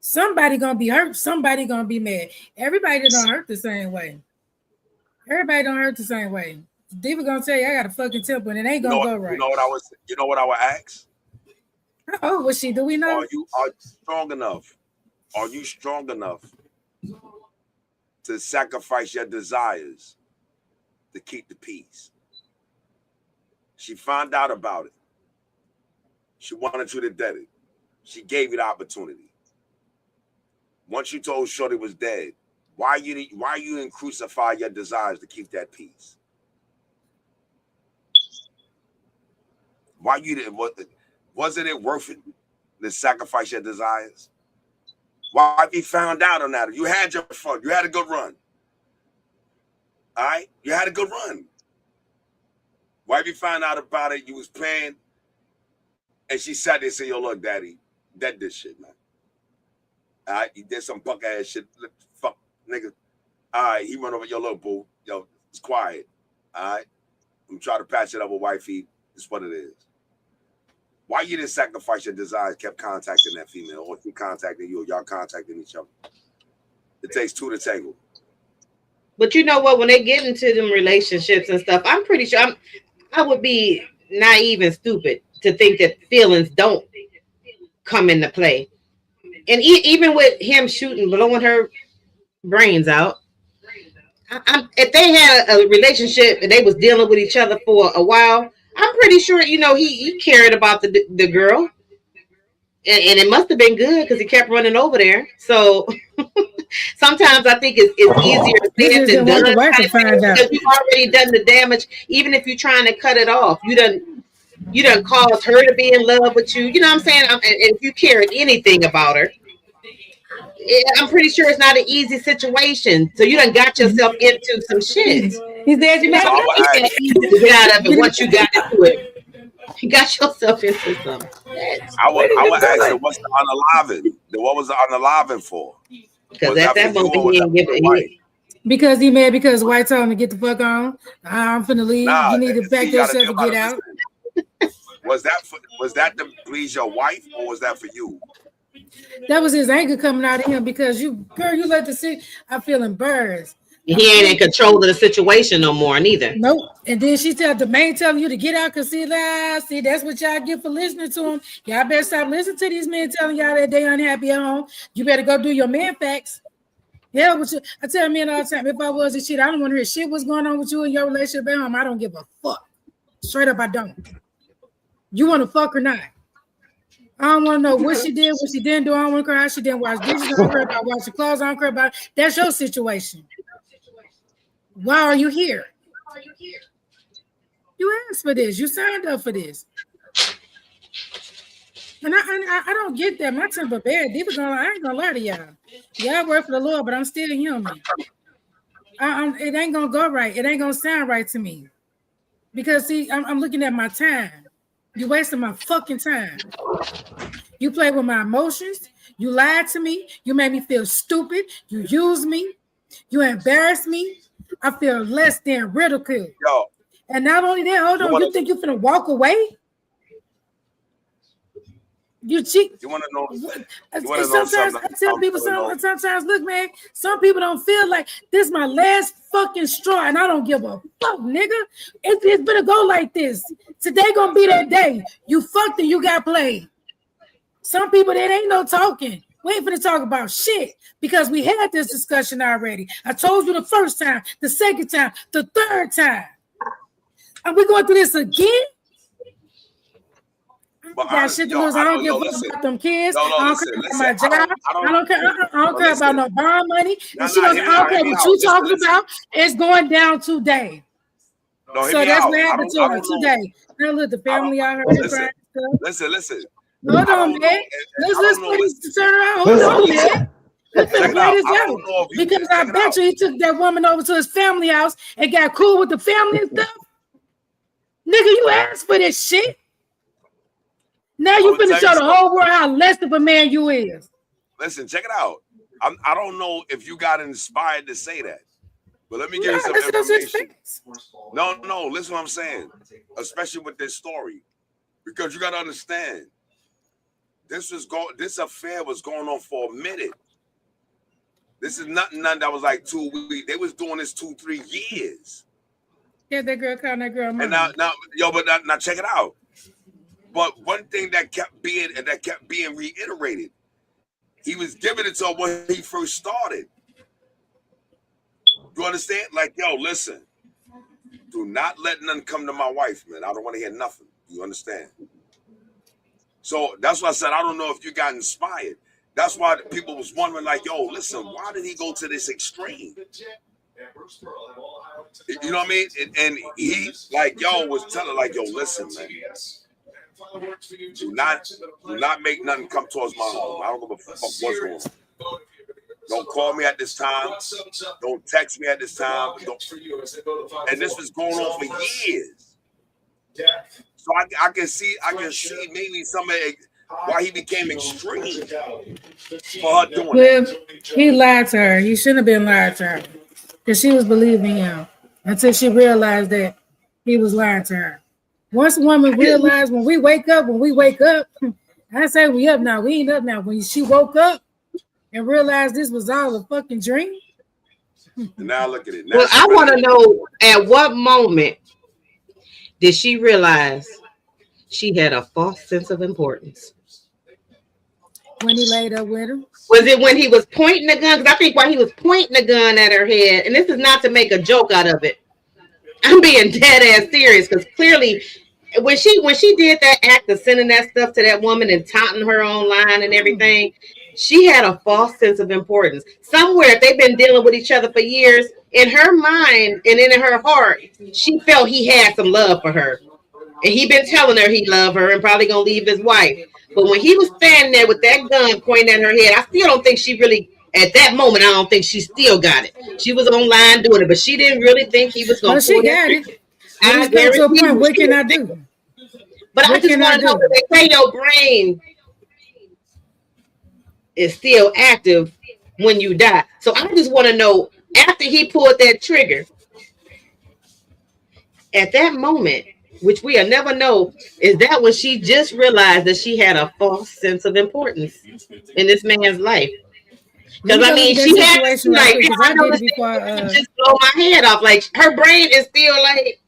Somebody gonna be hurt. Somebody gonna be mad. Everybody don't hurt the same way. Everybody don't hurt the same way. Diva gonna tell you I got a fucking temper and it ain't gonna go right. You know what I would ask? Oh, what she do we know? Are you strong enough? Are you strong enough to sacrifice your desires to keep the peace? She found out about it. She wanted you to dead it. She gave you the opportunity. Once you told Shorty was dead, why you didn't crucify your desires to keep that peace? Why you didn't? Wasn't it worth it to sacrifice your desires? Why you found out on that? You had your fun. You had a good run. All right? You had a good run. Why you found out about it? You was playing. And she sat there and said, yo, look, daddy, dead this shit, man. All right? You did some buck ass shit. Fuck, nigga. All right, he run over your little boo. Yo, it's quiet. All right? I'm trying to patch it up with wifey. It's what it is. Why you didn't sacrifice your desires, kept contacting that female, or she contacting you, or y'all contacting each other? It takes two to tangle. But you know what? When they get into them relationships and stuff, I'm pretty sure I would be naive and stupid to think that feelings don't come into play. And even with him blowing her brains out, if they had a relationship and they was dealing with each other for a while, I'm pretty sure, he cared about the girl. And it must have been good because he kept running over there. So sometimes I think it's easier said than done. Because you've already done the damage, even if you're trying to cut it off. You done caused her to be in love with you. You know what I'm saying? And if you cared anything about her, I'm pretty sure it's not an easy situation. So you done got yourself into some shit. He said you get out of it once you got into it. You got yourself into something. I would ask you, what's the unaliving? What was the unaliving for? Because at that moment he didn't give it. Because he mad because White told him to get the fuck on. I'm finna leave. Nah, you need to back yourself and get out. Was that to please your wife or was that for you? That was his anger coming out of him because you let the see. I'm feeling birds. He ain't in control of the situation no more, neither. Nope. And then she the man telling you to get out because see, that's what y'all get for listening to him. Y'all better stop listening to these men telling y'all that they unhappy at home. You better go do your man facts. Hell with you. I tell men all the time, if I wasn't shit, I don't want to hear shit what's going on with you in your relationship at home. I don't give a fuck. Straight up, I don't. You want to fuck or not? I don't want to know what she did, what she didn't do. I don't want to care how she didn't wash dishes. I don't care about washing clothes. I don't care about it. That's your situation. Why are you here? You asked for this. You signed up for this. And I don't get that. My temper bad. I ain't gonna lie to y'all. Yeah, I work for the Lord, but I'm still human. It ain't gonna go right. It ain't gonna sound right to me. Because see, I'm looking at my time. You're wasting my fucking time. You play with my emotions. You lied to me. You made me feel stupid. You used me. You embarrassed me. I feel less than ridiculed. Yo. And not only that, hold on. You think you're finna walk away? You cheat. You want to know? Sometimes I tell people sometimes, look, man, some people don't feel like this is my last fucking straw, and I don't give a fuck, nigga. It's gonna go like this. Today gonna be that day. You fucked and you got played. Some people, that ain't no talking. We ain't finna talk about shit because we had this discussion already. I told you the first time, the second time, the third time. And we're going through this again? I don't give a fuck about them kids. I don't care about my job. I don't care about no bond money. And I don't care what you talking about. It's going down today. So that's what happened to her today. Now look, the family out here crying stuff. Listen. Hold on, man. Let's put this turn around. Hold on, man. Let's play this out. Because I bet you he took that woman over to his family house and got cool with the family and stuff. Nigga, you asked for this shit. Now you finna show the whole world how less of a man you is. Listen, check it out. I don't know if you got inspired to say that, but let me give you some information. No, listen what I'm saying, especially with this story, because you got to understand, this affair was going on for a minute. This is nothing that was like 2 weeks. They was doing this 2-3 years. Yeah, that girl called that girl mama. And now check it out. But one thing that kept being reiterated, he was giving it to her when he first started. You understand? Like, yo, listen, do not let nothing come to my wife, man. I don't want to hear nothing. You understand? So that's why I said I don't know if you got inspired. That's why people was wondering, like, yo, listen, why did he go to this extreme? You know what I mean? And he, like, yo, was telling, like, yo, listen, man. Do not make nothing come towards my home. I don't give a fuck what's going on. Don't call me at this time. Don't text me at this time. And this was going on for years. So I can see maybe some of why he became extreme for her doing it. He lied to her. He shouldn't have been lied to her because she was believing him until she realized that he was lying to her. Once a woman realized when we wake up, I say we up now. We ain't up now. When she woke up and realized this was all a fucking dream. Now look at it. Well, I want to know at what moment did she realize she had a false sense of importance? When he laid up with her? Was it when he was pointing the gun? Because I think while he was pointing the gun at her head, and this is not to make a joke out of it, I'm being dead ass serious because clearly when she did that act of sending that stuff to that woman and taunting her online and everything, she had a false sense of importance. Somewhere, if they've been dealing with each other for years, in her mind and in her heart, she felt he had some love for her. And he been telling her he loved her and probably gonna leave his wife. But when he was standing there with that gun pointing at her head, I still don't think she really, at that moment, I don't think she still got it. She was online doing it, but she didn't really think he was going to pull that trigger. I guarantee to a point, what can I do? But I just want to know that they say your brain is still active when you die. So I just want to know, after he pulled that trigger, at that moment, which we'll never know, is that when she just realized that she had a false sense of importance in this man's life? Because I mean, she had like, I know this just blow my head off. Like her brain is still like,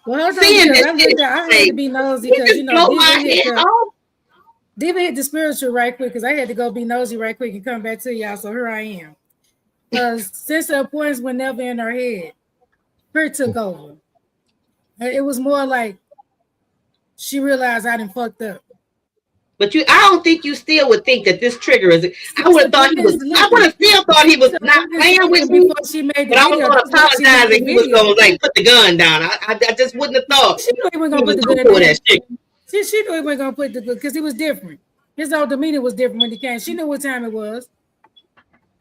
well, seeing this. I had to be nosy because Diva hit the spiritual right quick because I had to go be nosy right quick and come back to y'all. So here I am. Because sense of importance were never in her head. Her took over. It was more like she realized I done fucked up. But I don't think you still would think that this trigger is. I would have thought he was. I would have still thought he was not playing with me. Before she made the But I was video, going to apologize, and he was going to like put the gun down. I just wouldn't have thought she knew he wasn't he gonna was put the going to pull gun that shit. She knew he wasn't gonna put the gun because he was different. His whole demeanor was different when he came. She knew what time it was,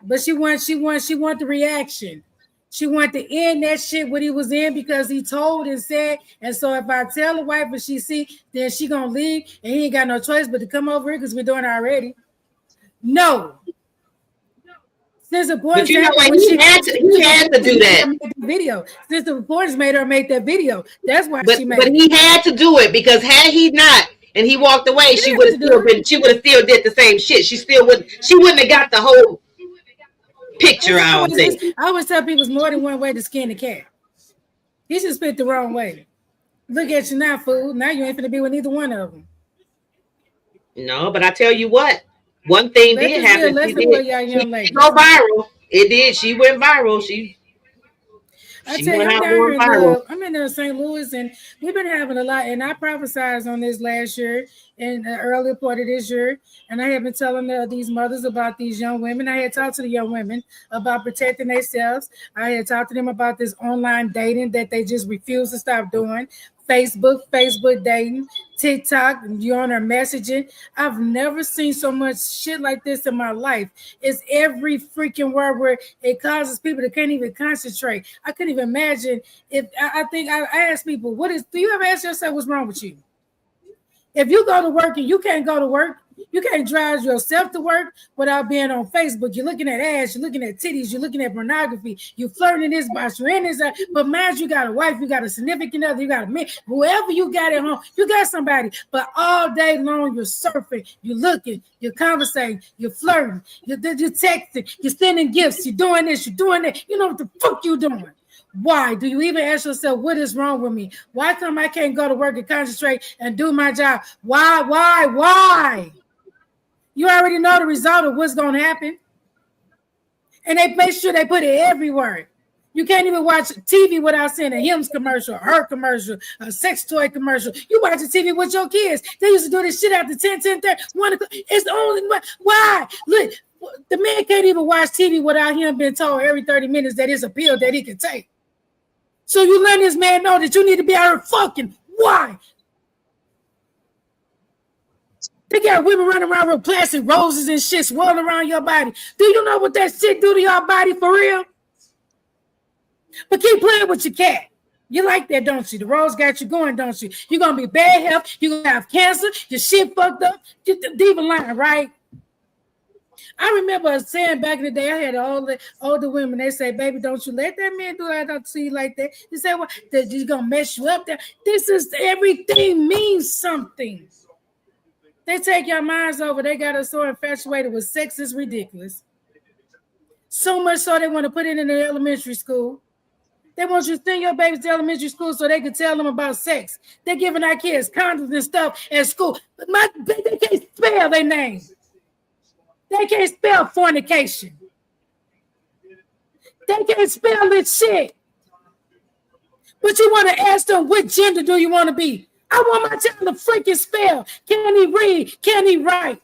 but she wanted the reaction. She wanted to end that shit what he was in because he told and said. And so if I tell the wife and she see, then she gonna leave and he ain't got no choice but to come over here because we're doing it already. No. Since the But you know what? He had to do that. Video. Since the reporters made her make that video, that's why she made. But he had to do it because had he not, and he walked away, she would have still been. She would have still did the same shit. She wouldn't have got the whole picture. I don't think. I always tell people it's more than one way to skin a cat. He just spit the wrong way. Look at you now, fool. Now you ain't gonna be with neither one of them. No, but I tell you what. One thing did happen. She did go viral. It did. She went viral. I tell you, I'm in St. Louis, and we've been having a lot. And I prophesied on this last year and the earlier part of this year. And I have been telling these mothers about these young women. I had talked to the young women about protecting themselves. I had talked to them about this online dating that they just refuse to stop doing. Facebook dating, TikTok, you're on her messaging. I've never seen so much shit like this in my life. It's every freaking word where it causes people to can't even concentrate. I couldn't even imagine if I think I asked people, do you ever ask yourself what's wrong with you? If you go to work and you can't go to work, you can't drive yourself to work without being on Facebook. You're looking at ass, you're looking at titties, you're looking at pornography, you're flirting this box, you're in this. But mind you got a wife, you got a significant other, you got a man, whoever you got at home, you got somebody. But all day long, you're surfing, you're looking, you're conversating, you're flirting, you're texting, you're sending gifts, you're doing this, you're doing that. You know what the fuck you doing? Why? Do you even ask yourself, what is wrong with me? Why come I can't go to work and concentrate and do my job? Why? You already know the result of what's going to happen. And they make sure they put it everywhere. You can't even watch TV without seeing a Hims commercial, her commercial, a sex toy commercial. You watch the TV with your kids. They used to do this shit after 10, 30, 1 o'clock. It's the only way. Why? Look, the man can't even watch TV without him being told every 30 minutes that it's a pill that he can take. So you let this man know that you need to be out here fucking. Why? They got women running around with plastic roses and shit swirling around your body. Do you know what that shit do to your body for real? But keep playing with your cat. You like that, don't you? The rose got you going, don't you? You're going to be bad health. You're going to have cancer. Your shit fucked up. Get the diva line, right? I remember saying back in the day, I had older women, they say, baby, don't you let that man do that to you like that. You say, well, that he's going to mess you up there. This is everything means something. They take your minds over. They got us so infatuated with sex. It's ridiculous. So much so they want to put it in the elementary school. They want you to send your babies to elementary school so they can tell them about sex. They're giving our kids condoms and stuff at school. But they can't spell their name. They can't spell fornication. They can't spell this shit. But you want to ask them, what gender do you want to be? I want my child to freaking spell. Can he read? Can he write?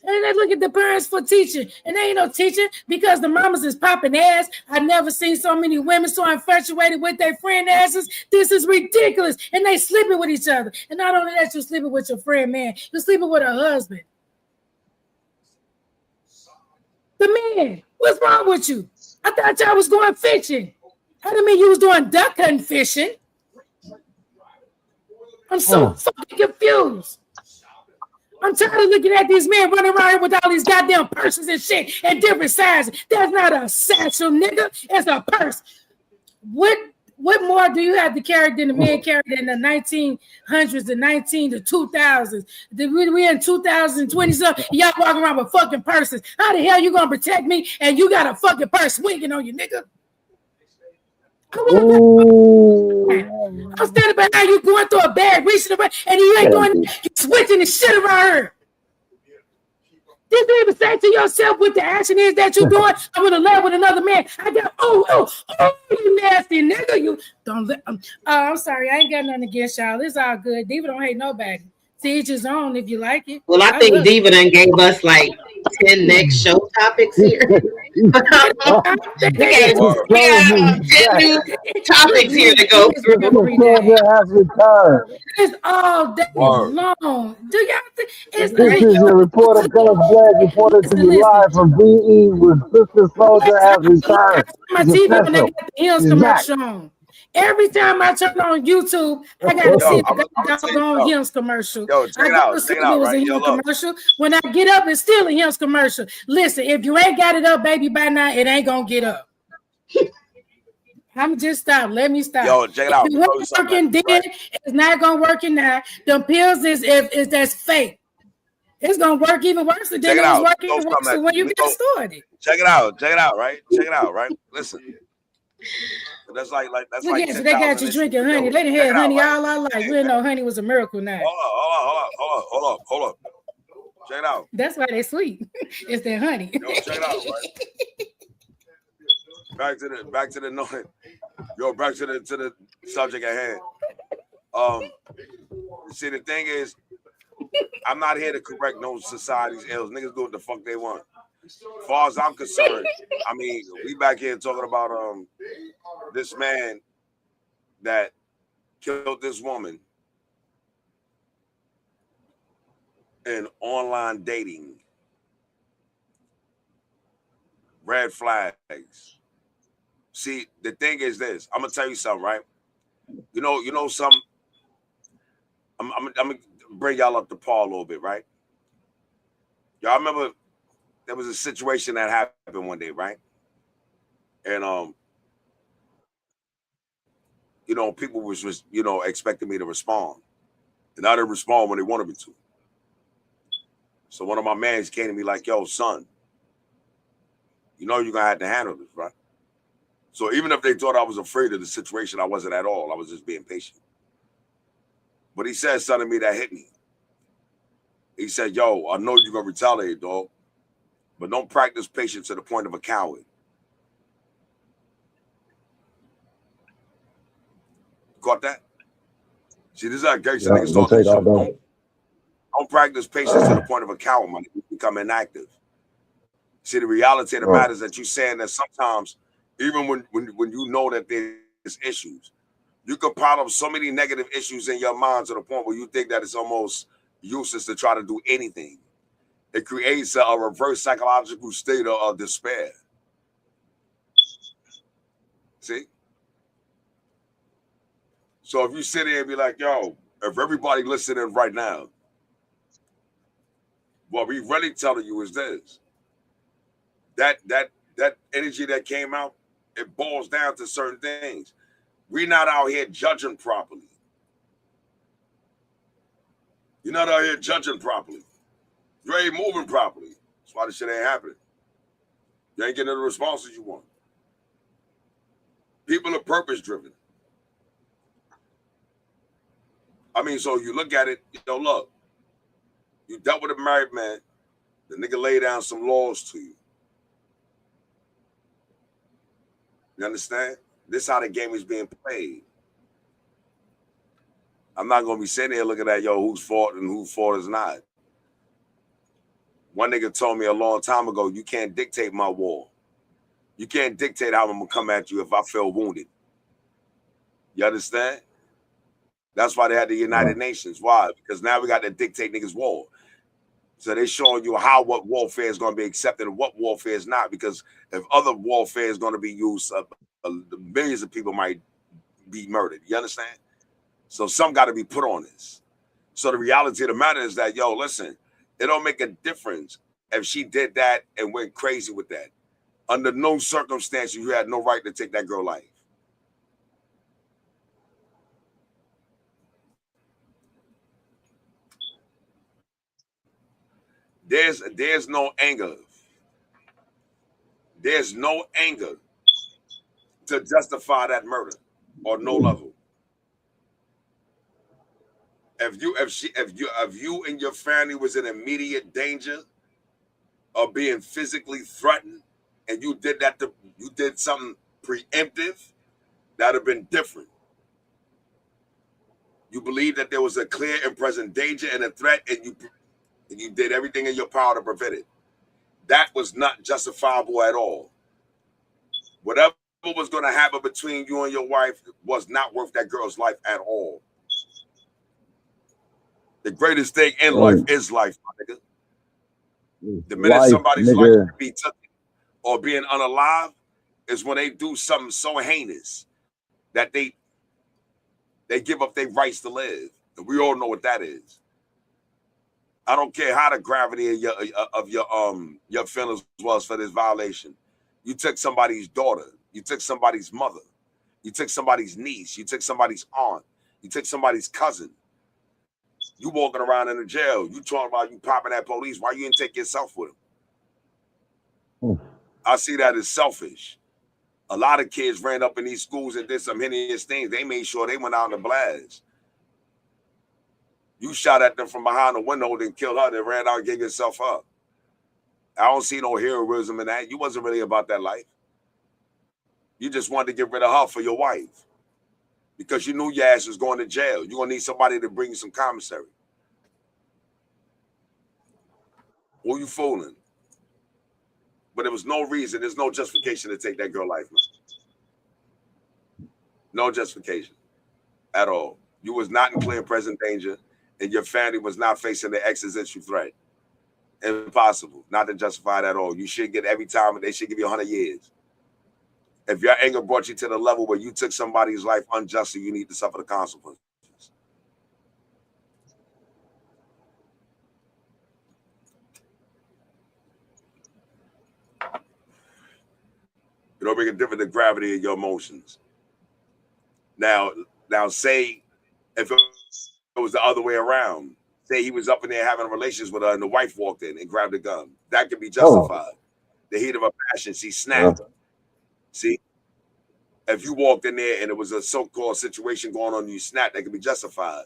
And they look at the parents for teaching. And they ain't no teaching because the mamas is popping ass. I've never seen so many women so infatuated with their friend asses. This is ridiculous. And they sleeping with each other. And not only that, you're sleeping with your friend, man. You're sleeping with her husband. The man, what's wrong with you? I thought y'all was going fishing. I didn't mean you was doing duck hunting fishing. I'm so fucking confused. I'm tired of looking at these men running around here with all these goddamn purses and shit and different sizes. That's not a satchel, nigga. It's a purse. What more do you have to carry than the men carried in the 1900s, the 2000s? We in 2020 something. Y'all walking around with fucking purses. How the hell you gonna protect me and you got a fucking purse swinging on you, nigga? I'm standing behind you going through a bag, reaching around, and you ain't doing, you switching the shit around her. Did you even say to yourself what the action is that you're doing? I'm gonna lay with another man. I got you nasty nigga. You don't let I'm sorry, I ain't got nothing against y'all. It's all good. Diva don't hate nobody. to each his own if you like it. Well, I think love Diva done gave us like 10 next show topics here. We got 10 new topics here to go through. It's all day Word. long. Do y'all think it's This like, is your reporter, Gus Black, reported to you live from VE with Sister Soldier has returned. my She's TV when they official. got the Hills She's back. commercial on. Every time I turn on YouTube, I gotta Yo, see I'm the gonna tell you doggone something. Hims commercial. Yo, check I it go out. to Check sleep, it it out, was a right? Yo, Hims look. commercial. When I get up, it's still a Hims commercial. Listen, if you ain't got it up, baby, by now, it ain't gonna get up. I'm just stop. Let me stop. Yo, check it out. If it Let me wasn't tell you working something, then, right? it's not gonna work now. The pills is that's fake. It's gonna work even worse than Check it it was out. working Throw worse something than at when you. you got started. Check it out. Check it out, right? Check it out, right? Listen. That's like that's Look, like yes, they got 10,000 you issues. drinking honey. Yo, They done check had it out, honey right? all our life. We didn't know honey was a miracle now. Hold up. Check it out. That's why they sweet. It's their honey. Yo, check it out, right? Back to the note. Yo, back to the subject at hand. See, the thing is, I'm not here to correct no society's ills. Niggas do what the fuck they want. As far as I'm concerned, I mean, we back here talking about this man that killed this woman in online dating. Red flags. See, the thing is this. I'm gonna tell you something, right? You know something. I'm gonna bring y'all up to par a little bit, right? Y'all remember there was a situation that happened one day, right? And people was just, expecting me to respond. And I didn't respond when they wanted me to. So one of my mans came to me like, yo, son, you're gonna have to handle this, right? So even if they thought I was afraid of the situation, I wasn't at all. I was just being patient. But he said something to me that hit me. He said, yo, I know you're gonna retaliate, dog, but don't practice patience to the point of a coward. Caught that? See, this is how gangster niggas talk this shit. Don't practice patience to the point of a coward, man. You become inactive. See, the reality of the matter is that you're saying that sometimes, even when you know that there's issues, you can pile up so many negative issues in your mind to the point where you think that it's almost useless to try to do anything. It creates a reverse psychological state of despair. See? So if you sit there and be like, yo, if everybody listening right now, what we really telling you is this. That energy that came out, it boils down to certain things. We're not out here judging properly. You're not out here judging properly. You ain't moving properly. That's why this shit ain't happening. You ain't getting the responses you want. People are purpose driven. I mean, so you look at it, look, you dealt with a married man, the nigga lay down some laws to you. You understand? This is how the game is being played. I'm not going to be sitting here looking at, whose fault and whose fault is not. One nigga told me a long time ago, you can't dictate my war. You can't dictate how I'm going to come at you if I feel wounded. You understand? That's why they had the United Nations. Why? Because now we got to dictate niggas' war. So they showing you what warfare is going to be accepted and what warfare is not. Because if other warfare is going to be used, millions of people might be murdered. You understand? So some got to be put on this. So the reality of the matter is that, listen, it don't make a difference if she did that and went crazy with that. Under no circumstances, you had no right to take that girl's life. There's no anger. There's no anger to justify that murder or no level. If you and your family was in immediate danger of being physically threatened, and you did something preemptive, that'd have been different. You believed that there was a clear and present danger and a threat, and you did everything in your power to prevent it. That was not justifiable at all. Whatever was going to happen between you and your wife was not worth that girl's life at all. The greatest thing in life is life, my nigga. The minute somebody's life can be taken or being unalive is when they do something so heinous that they give up their rights to live. And we all know what that is. I don't care how the gravity of your feelings was for this violation. You took somebody's daughter. You took somebody's mother. You took somebody's niece. You took somebody's aunt. You took somebody's cousin. You walking around in the jail. You talking about you popping at police. Why you didn't take yourself with them? I see that as selfish. A lot of kids ran up in these schools and did some heinous things. They made sure they went out in the blast. You shot at them from behind the window, then killed her, then ran out and gave yourself up. I don't see no heroism in that. You wasn't really about that life. You just wanted to get rid of her for your wife because you knew your ass was going to jail. You're going to need somebody to bring you some commissary. Who you fooling? But there was no reason. There's no justification to take that girl life, man. No justification at all. You was not in clear present danger, and your family was not facing the existential threat. Impossible. Not to justify it at all. You should get every time, they should give you 100 years. If your anger brought you to the level where you took somebody's life unjustly, you need to suffer the consequences. It don't make a difference in the gravity of your emotions. Now say if it was the other way around, say he was up in there having relations with her and the wife walked in and grabbed a gun. That could be justified. The heat of a passion, she snapped. See? If you walked in there and it was a so-called situation going on and you snapped, that could be justified.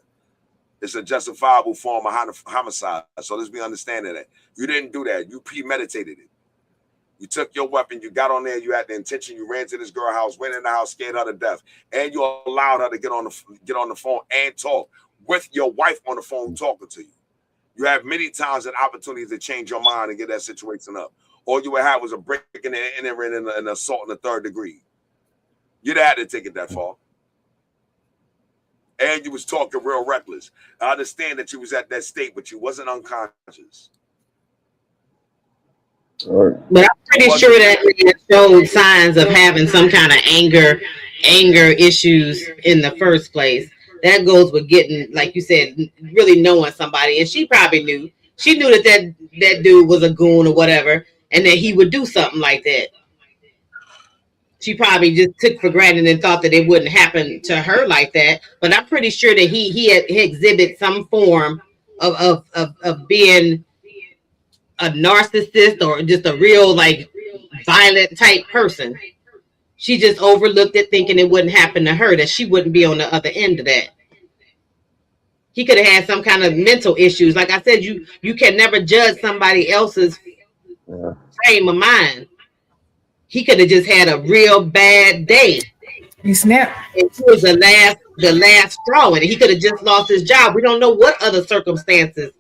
It's a justifiable form of homicide. So let's be understanding that. You didn't do that. You premeditated it. You took your weapon, you got on there, you had the intention, you ran to this girl's house, went in the house, scared her to death, and you allowed her to get on the phone and talk with your wife on the phone talking to you. You have many times an opportunity to change your mind and get that situation up. All you would have was a break and an assault in the 3rd degree. You'd have to take it that far. And you was talking real reckless. I understand that you was at that state, but you wasn't unconscious. But I'm pretty sure that it showed signs of having some kind of anger issues in the first place. That goes with getting, like you said, really knowing somebody. And she probably knew. She knew that dude was a goon or whatever, and that he would do something like that. She probably just took for granted and thought that it wouldn't happen to her like that. But I'm pretty sure that he exhibit some form of being a narcissist or just a real like violent type person. She just overlooked it, thinking it wouldn't happen to her, that she wouldn't be on the other end of that. He could have had some kind of mental issues. Like I said, you can never judge somebody else's frame of mind. He could have just had a real bad day. He snapped. It was the last straw, and he could have just lost his job. We don't know what other circumstances.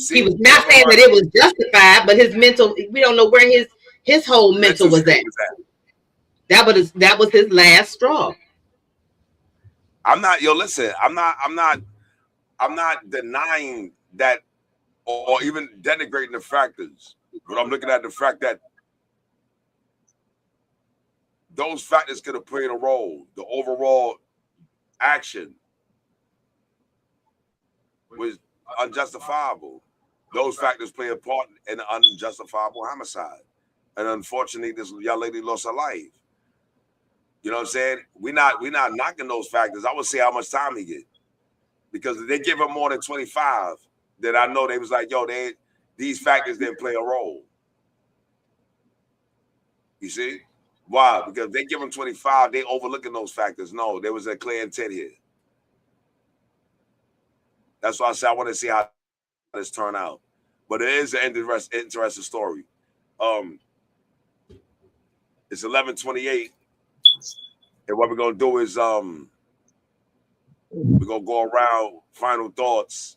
He was not saying that it was justified, but his mental, we don't know where his whole mental was at. That was his last straw. I'm not denying that or even denigrating the factors, but I'm looking at the fact that those factors could have played a role. The overall action was unjustifiable. Those factors play a part in an unjustifiable homicide. And unfortunately, this young lady lost her life. You know what I'm saying? We're not knocking those factors. I would say how much time he get. Because if they give him more than 25, then I know they was like, yo, these factors didn't play a role. You see? Why? Because if they give him 25, they overlooking those factors. No, there was a clear intent here. That's why I said I want to see how this turn out. But it is an interesting story. It's 11:28. And what we're gonna do is We're gonna go around final thoughts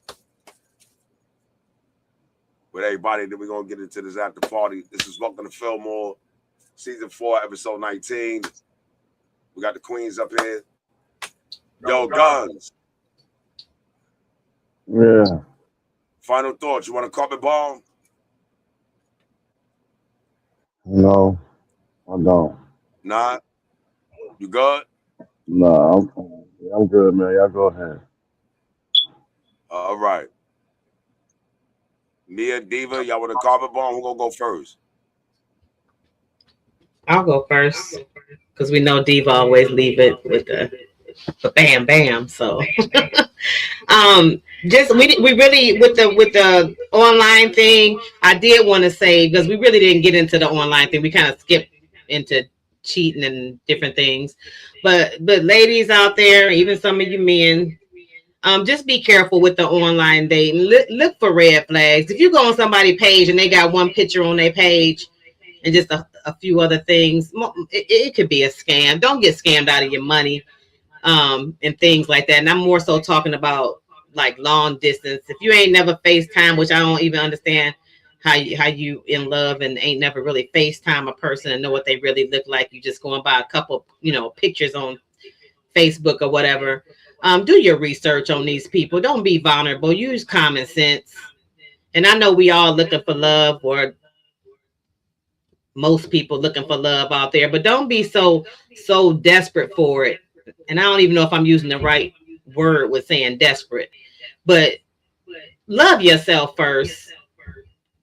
with everybody. Then we're gonna get into this after party. This is Welcome to Feelmore, season 4, episode 19. We got the queens up here. Yo, Guns. Yeah. Final thoughts. You want a carpet bomb? No, I don't. Nah. You good? No, I'm good, man. Y'all go ahead. All right. Mia, Diva, y'all want a carpet bomb? Who gonna go first? I'll go first because we know Diva always leave it with the bam bam. So just we really with the online thing, I did want to say, because we really didn't get into the online thing. We kind of skipped into cheating and different things. But ladies out there, even some of you men, just be careful with the online dating. Look for red flags. If you go on somebody's page and they got one picture on their page and just a few other things, it could be a scam. Don't get scammed out of your money and things like that. And I'm more so talking about like long distance. If you ain't never FaceTime, which I don't even understand how you in love and ain't never really FaceTime a person and know what they really look like. You just going by a couple, pictures on Facebook or whatever. Do your research on these people. Don't be vulnerable. Use common sense. And I know we all looking for love, or most people looking for love out there, but don't be so desperate for it. And I don't even know if I'm using the right word with saying desperate, but love yourself first.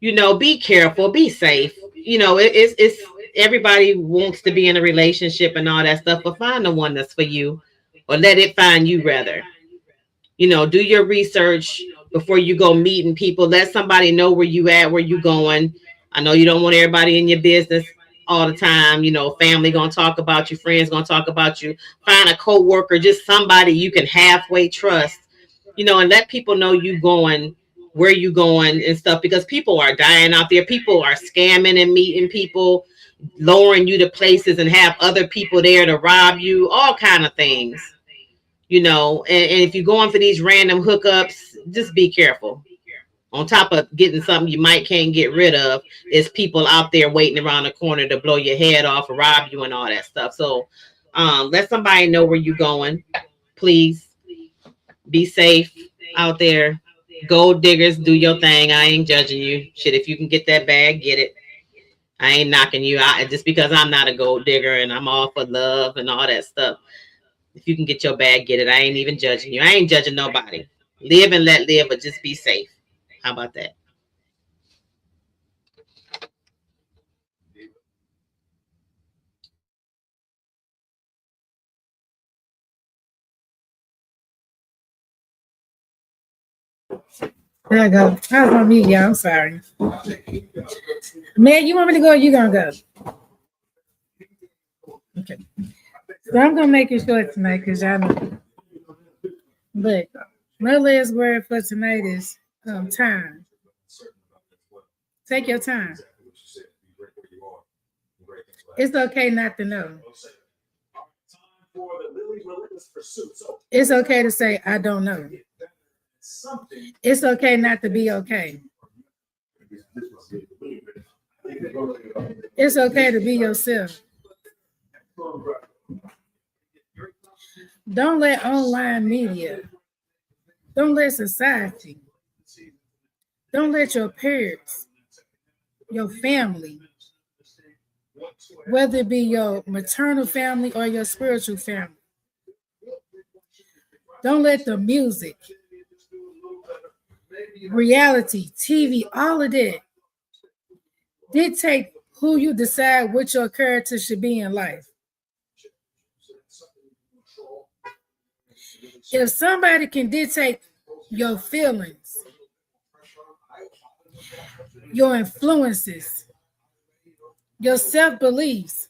Be careful, be safe. It's everybody wants to be in a relationship and all that stuff, but find the one that's for you, or let it find you rather. Do your research before you go meeting people. Let somebody know where you at, where you going. I know you don't want everybody in your business all the time. Family gonna talk about you, friends gonna talk about you. Find a co-worker, just somebody you can halfway trust, and let people know you going, where you going and stuff, because people are dying out there. People are scamming and meeting people, lowering you to places and have other people there to rob you, all kind of things. And if you're going for these random hookups, just be careful. On top of getting something you can't get rid of, is people out there waiting around the corner to blow your head off, rob you, and all that stuff. So let somebody know where you're going. Please be safe out there. Gold diggers, do your thing. I ain't judging you. Shit, if you can get that bag, get it. I ain't knocking you out just because I'm not a gold digger and I'm all for love and all that stuff. If you can get your bag, get it. I ain't even judging you. I ain't judging nobody. Live and let live, but just be safe. How about that? There I go. I was on mute, y'all. I'm sorry. Man, you want me to go or you gonna go? Okay. So I'm gonna make it short tonight because y'all know. But my last word for tonight is time. Take your time. It's okay not to know. It's okay to say, I don't know. It's okay not to be okay. It's okay to be yourself. Don't let online media, don't let society, don't let your peers, your family, whether it be your maternal family or your spiritual family, don't let the music, reality, TV, all of that dictate who you decide what your character should be in life. If somebody can dictate your feelings, your influences, your self-beliefs,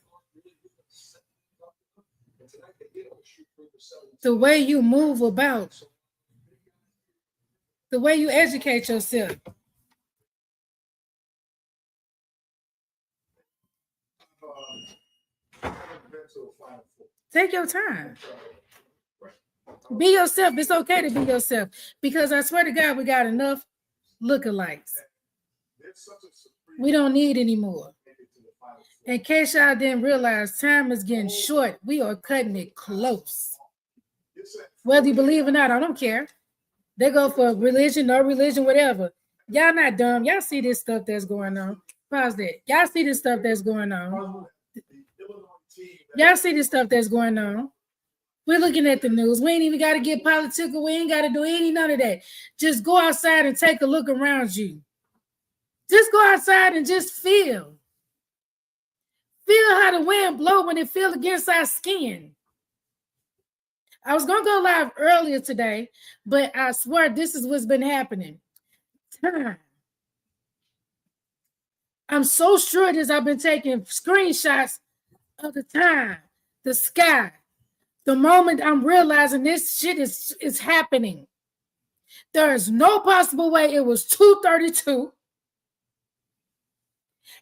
the way you move about, the way you educate yourself, take your time. Be yourself. It's okay to be yourself because I swear to God, we got enough lookalikes. We don't need any more. In case y'all didn't realize, time is getting short. We are cutting it close. Whether you believe or not, I don't care. They go for religion, no religion, whatever. Y'all not dumb. Y'all see this stuff that's going on. Pause that. Y'all see this stuff that's going on. Y'all see this stuff that's going on. We're looking at the news. We ain't even got to get political. We ain't got to do none of that. Just go outside and take a look around you. Just go outside and just feel. Feel how the wind blow when it feels against our skin. I was going to go live earlier today, but I swear this is what's been happening. Time. I'm so sure this. I've been taking screenshots of the time, the sky. The moment I'm realizing this shit is happening. There is no possible way it was 2:32.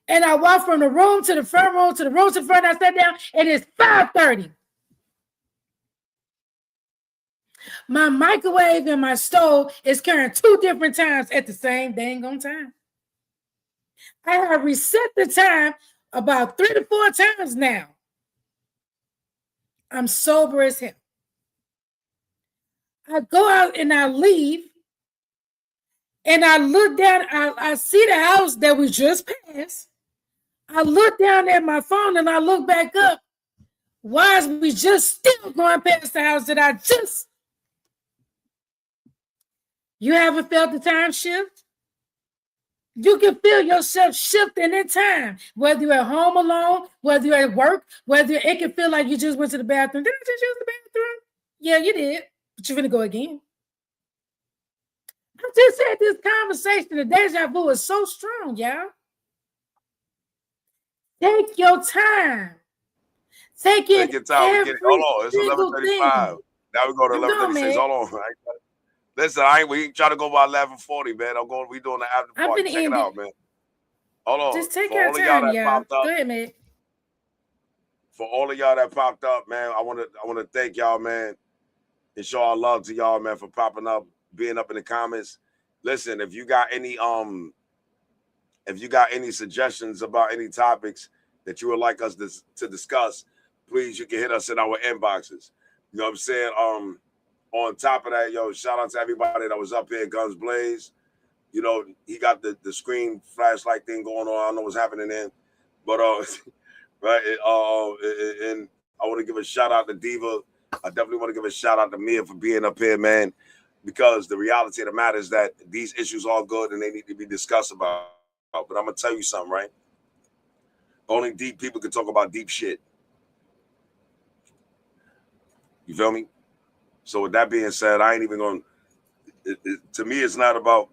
And I walked from the room to the front room to the room to the front. I sat down and it's 5:30. My microwave and my stove is carrying 2 different times at the same dang on time. I have reset the time about 3 to 4 times now. I'm sober as hell. I go out and I leave and I look down. I see the house that we just passed. I look down at my phone and I look back up. Why is we just still going past the house that I just... You haven't felt the time shift? You can feel yourself shifting in time, whether you're at home alone, whether you're at work, it can feel like you just went to the bathroom. Did I just use the bathroom? Yeah, you did, but you're going to go again. I just had this conversation. The deja vu is so strong, y'all. Take your time. Take your time. Hold on, it's 11:35. Now we go to 11:36. Hold on. Listen, we ain't trying to go by 11:40, man. We doing the after party. Check it out, man. Hold on. Just take your time, y'all. Go ahead, man. For all of y'all that popped up, man, I want to thank y'all, man, and show our love to y'all, man, for popping up, being up in the comments. Listen, if you got any suggestions about any topics that you would like us to discuss, please, you can hit us in our inboxes. You know what I'm saying? On top of that, yo, shout out to everybody that was up here, Guns Blaze. You know, he got the screen flashlight thing going on. I don't know what's happening then. But right, and I want to give a shout out to Diva. I definitely want to give a shout out to Mia for being up here, man, because the reality of the matter is that these issues are good and they need to be discussed about. But I'm gonna tell you something, right? Only deep people can talk about deep shit. You feel me? So with that being said, I ain't even going to me, it's not about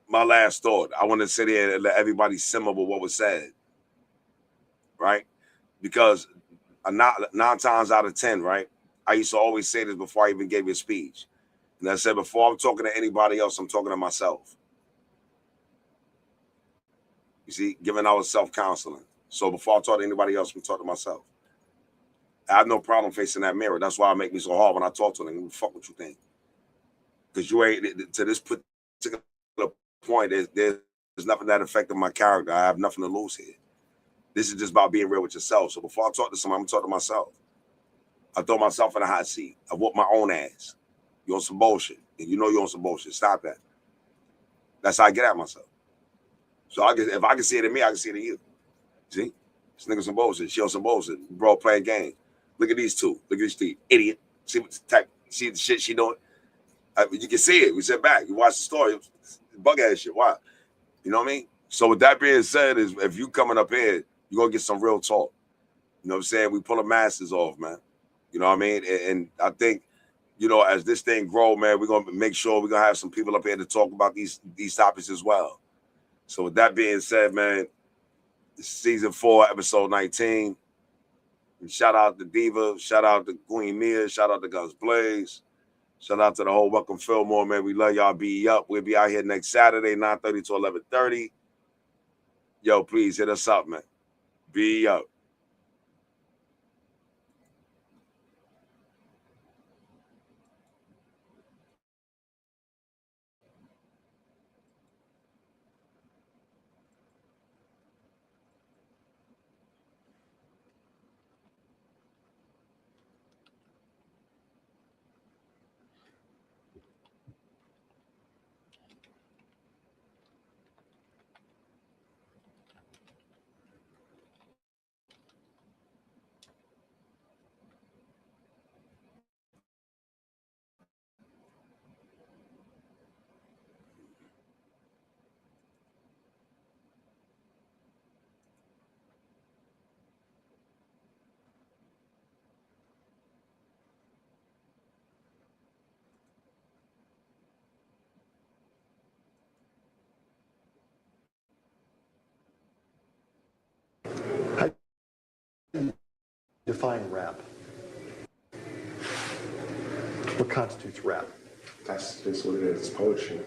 my last thought. I want to sit here and let everybody simmer with what was said. Right? Because 9 times out of 10, right? I used to always say this before I even gave you a speech. And I said, before I'm talking to anybody else, I'm talking to myself. You see, giving out self-counseling. So before I talk to anybody else, I'm talking to myself. I have no problem facing that mirror. That's why it make me so hard when I talk to them. Fuck what you think. Because you ain't, to this particular point, there's nothing that affected my character. I have nothing to lose here. This is just about being real with yourself. So before I talk to somebody, I'm talking to myself. I throw myself in a hot seat. I whoop my own ass. You're on some bullshit. And you know you're on some bullshit. Stop that. That's how I get at myself. So if I can see it in me, I can see it in you. See? This nigga some bullshit. She on some bullshit. Bro, playing games. Look at these two. Look at these two. Idiot. See the shit she doing? You can see it. We sit back. You watch the story. Bug ass shit. Why? You know what I mean? So with that being said, is if you coming up here, you're going to get some real talk. You know what I'm saying? We pull the masses off, man. You know what I mean? And I think, you know, as this thing grow, man, we're going to make sure we're going to have some people up here to talk about these topics as well. So with that being said, man, season 4, episode 19. And shout out to Diva. Shout out to Queen Mia. Shout out to Guns Blaze. Shout out to the whole Welcome Feelmore, man. We love y'all. Be up. We'll be out here next Saturday, 9:30 to 11:30. Yo, please hit us up, man. Be up. define rap? What constitutes rap? That's just what it is. It's poetry.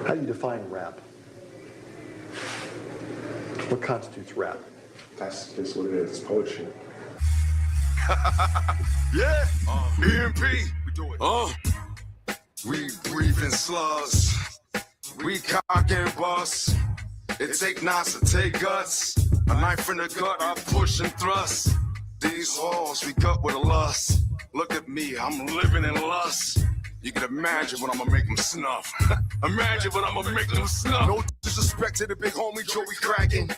How do you define rap? What constitutes rap? That's just what it is. It's poetry. Yeah, EMP. We do it. We breathe in slugs. We cock and bust. It take knots to take guts. A knife in the gut, I push and thrust. These halls we cut with a lust. Look at me, I'm living in lust. You can imagine when I'm gonna make them snuff. Imagine when I'm gonna make them snuff. No disrespect to the big homie Joey cracking.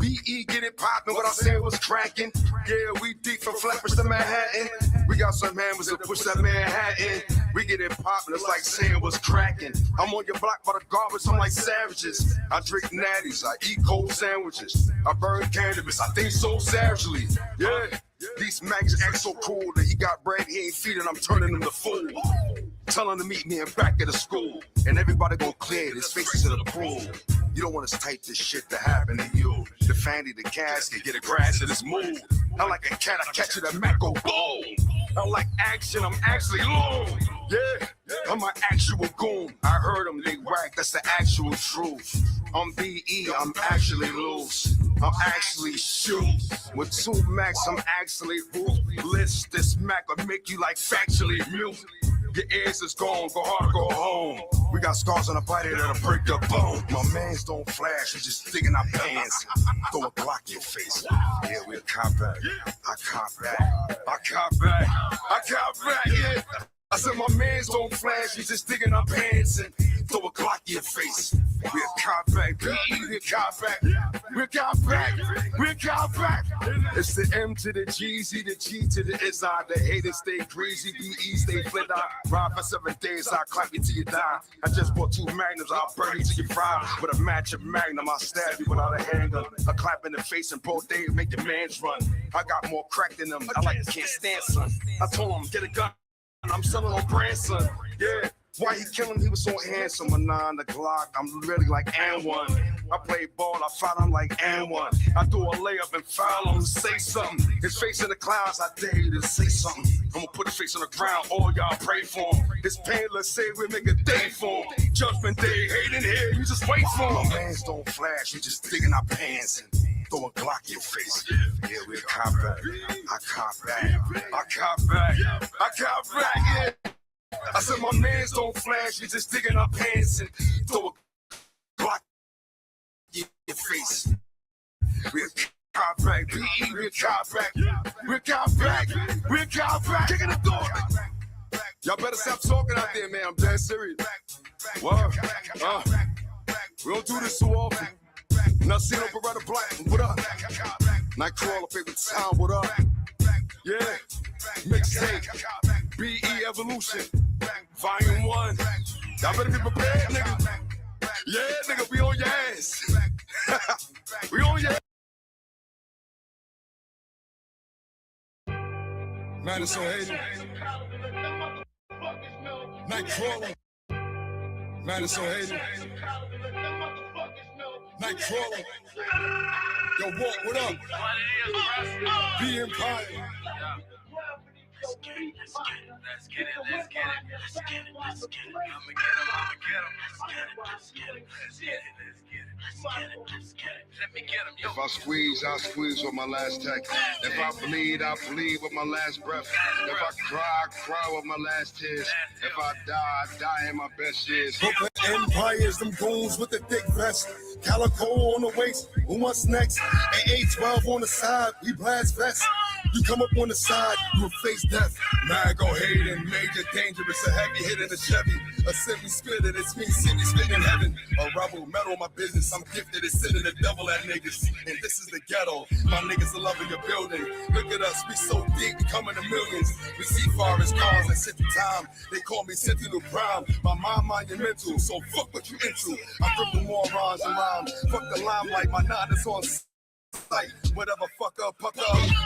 BE get it poppin', what I said was cracking. Yeah, we deep from Flatbush to Manhattan. We got some hammers that push that Manhattan. We get it poppin', it's like saying what's cracking. I'm on your block by the garbage, I'm like savages. I drink natties, I eat cold sandwiches. I burn cannabis, I think so savagely. Yeah, these maggots act so cool that he got bread, he ain't feeding, I'm turning him to fool. Tell him to meet me in back of the school. And everybody gon' clear his faces to the pool. You don't want to type this shit to happen to you. The fanny, the casket, get a grass to this move. I like a cat, I catch it, a Mac go boom. I like action, I'm actually long. Yeah, I'm an actual goon. I heard them, they whack, that's the actual truth. I'm BE, I'm actually loose. I'm actually shoot. With 2 Macs, I'm actually ruthless. This Mac will make you like factually mute. Your ears is gone, go hard, go home. We got scars on the body that'll break the bone. My mans don't flash, we just dig in our pants. Throw a Glock in your face. Yeah, we'll cop back. I cop back. I cop back. I cop back, yeah. I said my mans don't flash, we just dig in our pants and throw a Glock in your face. We'll cop back. BE, we'll cop back. We'll cop back. We'll cop back. It's the M to the GZ, the G to the IZI. The haters stay greasy, BE stay flit out. Ride for 7 days, I'll clap you till you die. I just bought 2 magnums, I'll burn you till you fry. With a match of magnum, I'll stab you without a handgun. A clap in the face and both days make your mans run. I got more crack than them, I like can't stand son. I told him, get a gun, I'm selling on brand son. Yeah. Why he killing? He was so handsome. A 9 to Glock, I'm really like N1. I play ball, I fight, I'm like N1. I do a layup and foul him, say something. His face in the clouds, I dare you to say something. I'm gonna put his face on the ground, all y'all pray for him. His pain, let's say we make a day for him. Judgment day, hate in here, you just wait for him. My mans don't flash, we just dig in our pants and throw a Glock in your face. Yeah, we'll cop back. I cop back. I cop back. I cop back, yeah. I said my mans don't flash, we just dig in our pants and throw a Glock in your face. We'll cop back, BE, we'll cop back. We'll cop back, we'll cop back. Kicking the door. Y'all better stop talking out there, man, I'm dead serious. Wow, we don't do this too often. Not seeing no Beretta Black, what up? Nightcrawler, favorite time, what up? Yeah, mixtape, BE Evolution, Volume 1. Y'all better be prepared, nigga. Yeah, nigga, we on your ass. We on your ass. Madison Hayden. Nightcrawler. Madison Hayden. Nightcrawler. Yo, Walt, what up? Be Empire. Let's get it, let's get it, let's get it, let's get it, let's get it, let's get it. I'ma get him, I'ma get him. Let's get it, let's get it, let's get it, let's get it, let's get it. Let me get him, yo. If I squeeze, I squeeze with my last text. If I bleed with my last breath. If I cry, I cry with my last tears. If I die, I die in my best years. Brooklyn Empires, them goons with the thick vest. Calico on the waist, who wants next? And A12 on the side, we blast vest. You come up on the side, you'll face death. Mad go hating, major dangerous, a heavy hit in a Chevy. A semi-spitter, it's me, semi-spit in heaven. A rebel, metal my business, I'm gifted at sending the devil at niggas. And this is the ghetto, my niggas are loving your building. Look at us, we so deep, we coming to millions. We see forest cars and sit through time. They call me Sentinel Prime. My mind monumental, so fuck what you into. I grip the morons and rhyme. Fuck the limelight, my nine is on sight. Whatever, fuck up,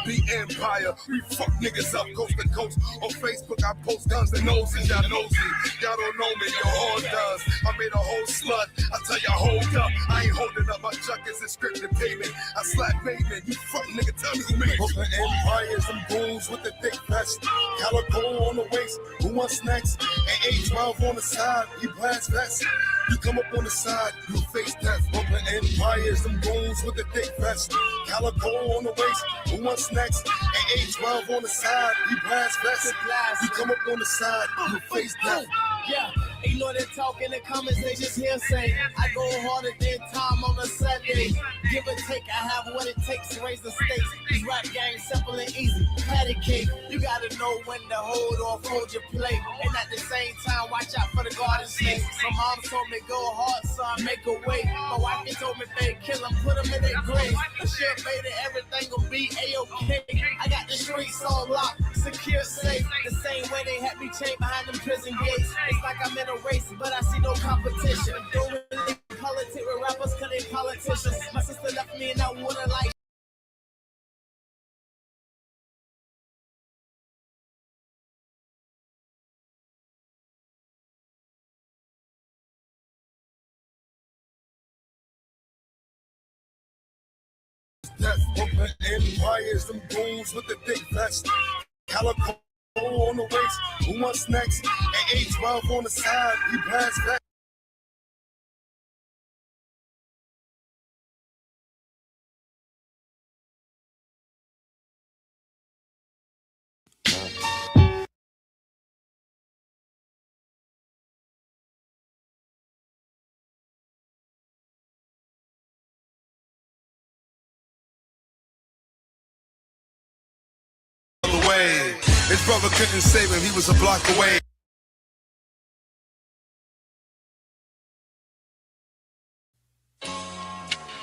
be empire. We fuck niggas up coast to coast. On Facebook, I post guns and noses. Y'all nosy. Y'all don't know me, your all does. I made a whole slut. I tell y'all, hold up. I ain't holding up. My chuck is inscripted payment. I slap payment. You fuck nigga, tell me who made you. Open empires, them goons with the thick vest. Calico on the waist. Who wants next? And A12 on the side. You blast vest. You come up on the side, you face death. Open empires, them goons with the thick vest. Calico on the waist, who wants next? And A12 on the side, you blast vest. You come up on the side, you face death. Yeah, ignore that talk in the comments, they just hearsay. I go harder than time on a Sunday. Give or take, I have what it takes to raise the stakes. These rap games simple and easy, patty cake. You gotta know when to hold or fold your plate. And at the same time, watch out for the garden snakes. My mom told me go hard, son, make a way. My wife told me, babe, kill them, put them in their grave. The shit made it, everything will be A-okay. I got the streets on lock, secure, safe. The same way they had me chained behind them prison gates. It's like I'm in a race, but I see no competition. Don't really politics with rappers, cause they politicians. My sister left me in that water like death. Open empires, them goons with the thick vest. Calico on the waist, who wants next? And A12 on the side, you blast back. Away. His brother couldn't save him, he was a block away.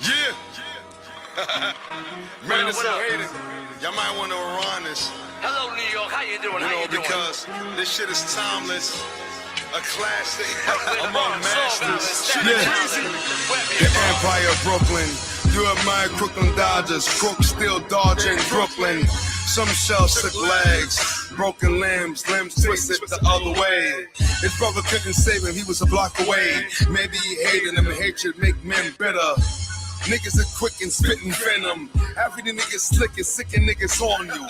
Yeah. Man, it's so hated. Y'all might want to run this. Hello, New York. How you doing? How you doing? Because this shit is timeless. A classic among masters. The Empire of Brooklyn. You admire Brooklyn Dodgers. Crook still dodging Brooklyn. Some shell sick legs, broken limbs, limbs twisted the other way. His brother couldn't save him, he was a block away. Maybe he hated him, and hatred make men bitter. Niggas are quick and spitting venom. Every niggas slick and sicking niggas on you.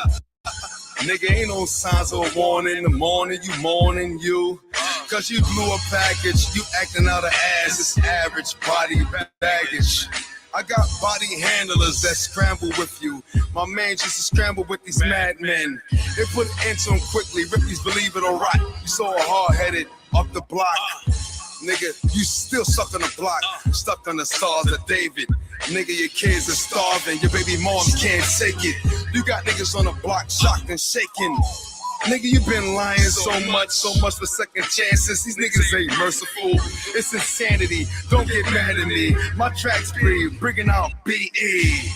Nigga, ain't no signs of a warning. In the morning, you mourning you. Cause you blew a package, you acting out of ass. It's average body baggage. I got body handlers that scramble with you. My man used to scramble with these madmen. They put an end to him quickly. Rippies believe it or rot. You so hard-headed up the block. Nigga, you still stuck on the block. Stuck on the stars of David. Nigga, your kids are starving. Your baby moms can't take it. You got niggas on the block shocked and shaking. Nigga, you been lying so much for second chances. These niggas ain't merciful. It's insanity. Don't get mad at me. My tracks breathe, bringing out BE.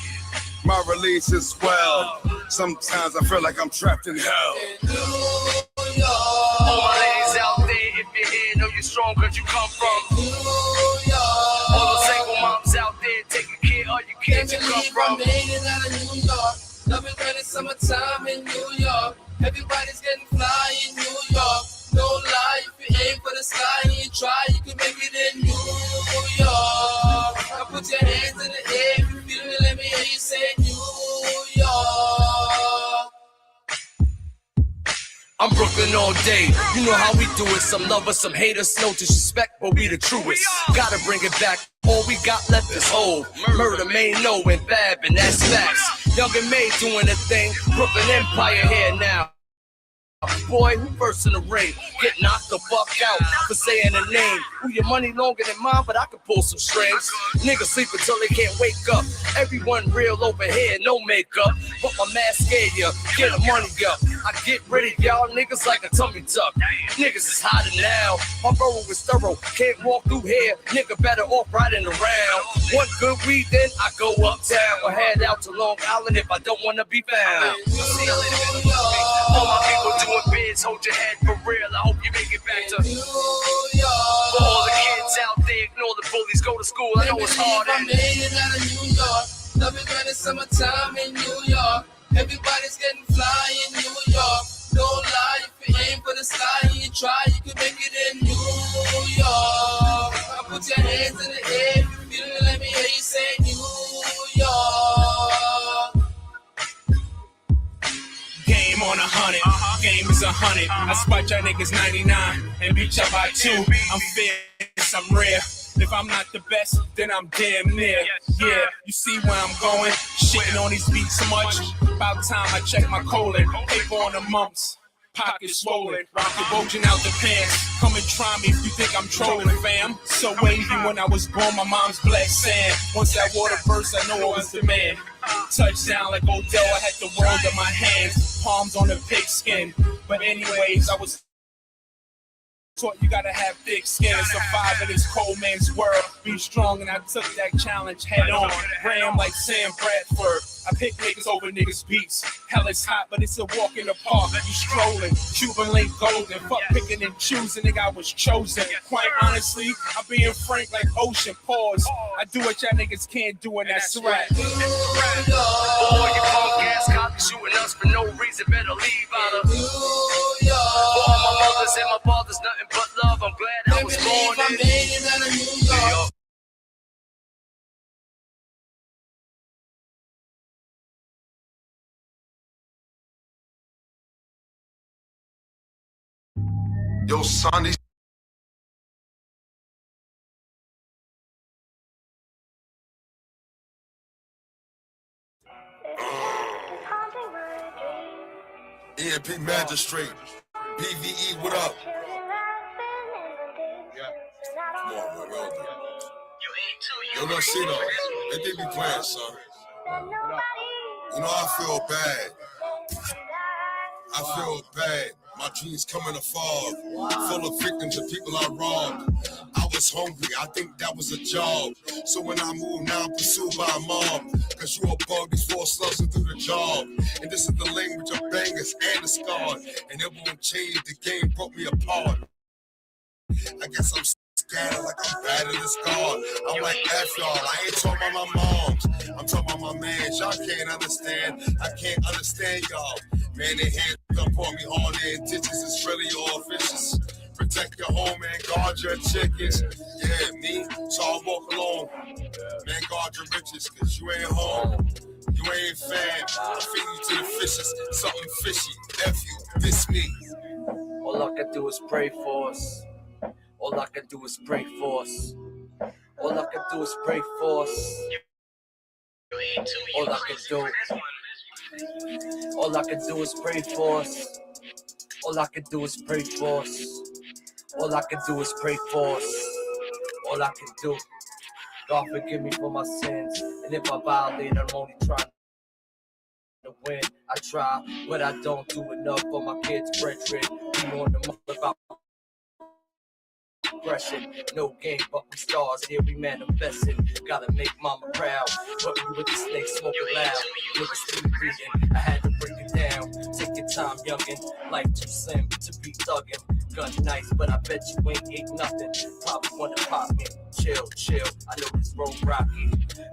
My release is well. Sometimes I feel like I'm trapped in hell. All my ladies out there, if you're here, know you're strong cause you come from New York. All the single moms out there taking care of your kids you come from. Out of New York. Loving when it's summertime in New York. Everybody's getting fly in New York. No lie, if you aim for the sky and you try, you can make it in New York. Now put your hands in the air if you feel it, let me hear you say New York. I'm Brooklyn all day. You know how we do it. Some lovers, some haters, no disrespect, but we the truest. Gotta bring it back. All we got left is old. Murder, May, no, and Fab, and that's facts. Young and May doing a thing. Brooklyn Empire here now. Boy, who first in the ring? Get knocked the fuck out for saying a name. Who your money longer than mine, but I can pull some strings. Niggas sleep until they can't wake up. Everyone real over here, no makeup. But my mask scare ya, get the money up. I get rid of y'all niggas like a tummy tuck. Niggas is hiding now. My burrow is thorough, can't walk through here. Nigga better off riding around. One good weed, then I go uptown or head out to Long Island if I don't wanna be found. All my people doing bids, hold your head for real. I hope you make it back to New York. For all the kids out there, ignore the bullies, go to school. I know it's hard. I made it out of New York. Love it when it's summertime in New York. Everybody's getting fly in New York. Don't lie, if you aim for the sky and you try, you can make it in New York. Now put your hands in the air if you feel it, let me hear you say New York. Game on 100, game is 100. I spot y'all niggas 99 and beat y'all by 2. I'm fierce, I'm rare. If I'm not the best, then I'm damn near. Yeah, you see where I'm going. Shitting on these beats so much. About time I check my colon. Paper on the mumps. Pocket swollen. Rocket bulging out the pants. Come and try me if you think I'm trolling, fam. So wavy when I was born, my mom's black sand. Once that water burst, I know I was the man. Touchdown like Odell, I had the world in my hands. Palms on the pigskin. But anyways, I was taught you gotta have thick skin to survive in this cold man's world. Be strong, and I took that challenge head on. Ram like Sam Bradford. I pick niggas over niggas' beats. Hell, it's hot, but it's a walk in the park. You strolling, Cuban link golden. Fuck picking and choosing, nigga, I was chosen. Quite honestly, I'm being frank like ocean. Pause. I do what y'all niggas can't do, and that's right. Boy, you punk ass cops shooting us for no reason. Better leave out of New York. For all my mothers and my fathers, nothing but love. I'm glad I was born in New York. Yo, son, these EMP Magistrate, BVE, what up? Come on, man, well done. Yo, no, see, though, they did be playing, son. You know, I feel bad. I feel bad. My dreams come in a fog, full of victims and people I robbed. I was hungry, I think that was a job. So when I move now, I'm pursued by a mob. Cause you a bug before slushing through the job. And this is the language of bangers and the scarred. And it won't change, the game broke me apart. I guess I'm scattered like I'm bad in this guard. I'm like F y'all, I ain't talking about my moms. I'm talking about my mans, y'all can't understand. I can't understand y'all. Man, they hands up on me all day in ditches. It's really all vicious. Protect your home and guard your chickens. Yeah, me, so I walk along. Man, guard your riches, cause you ain't home. You ain't fam. I feed you to the fishes. Something fishy. F you, this me. All I can do is pray for us. All I can do is pray for us. All I can do is pray for us. All I can do. All I can do is pray for us. All I can do is pray for us. All I can do is pray for us. All I can do. God forgive me for my sins. And if I violate, I'm only trying to win. I try, but I don't do enough for my kids' brethren. We on the month about aggression. No game, but we stars. Here we manifesting. Gotta make mama proud. But we with the snake smoking loud. With a sleep reading. I had to break it down. Take your time, youngin'. Life too slim to be thuggin'. Gun nice, but I bet you ain't ate nothing. Probably wanna pop me. Chill, chill. I know this road rocky.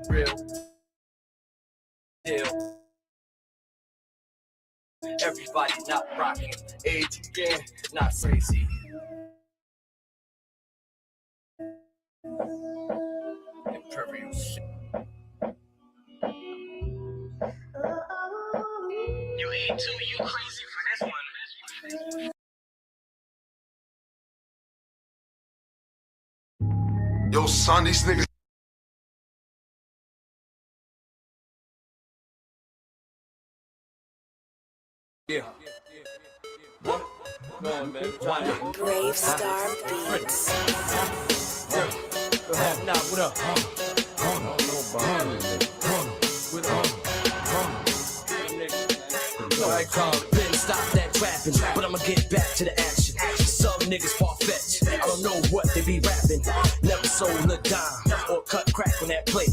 Real deal. Everybody not rocking. Age again, not crazy. Imperious shit. You ain't too, you crazy for this one. Yo, son, these niggas. Yeah. Brave Star Beats. Nah, what up? Alright, been stop that trapping, but I'ma get back to the action. Some niggas far-fetched, I don't know what they be rapping. Never sold a dime or cut crack on that plate.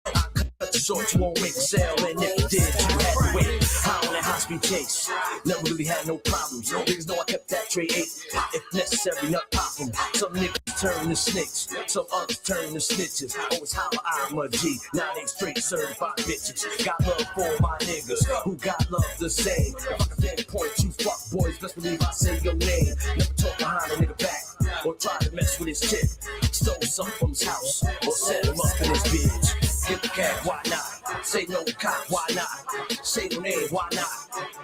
I cut the short, you won't make a sale, and if you did, you had to wait. High on that high-speed chase, never really had no problems. Niggas know I kept that tray 8, if necessary, not pop them. Some niggas turn to snakes, some others turn to snitches. Always holler, I'm a G, now they straight certified bitches. Got love for my niggas, who got love the same. If I can pinpoint you fuck boys, best believe I say your name. Never talk behind a nigga back, or try to mess with his chick. Stole something from his house, or set him up in his bitch. Get the cat, why not? Say no cop, why not? Say no name, why not?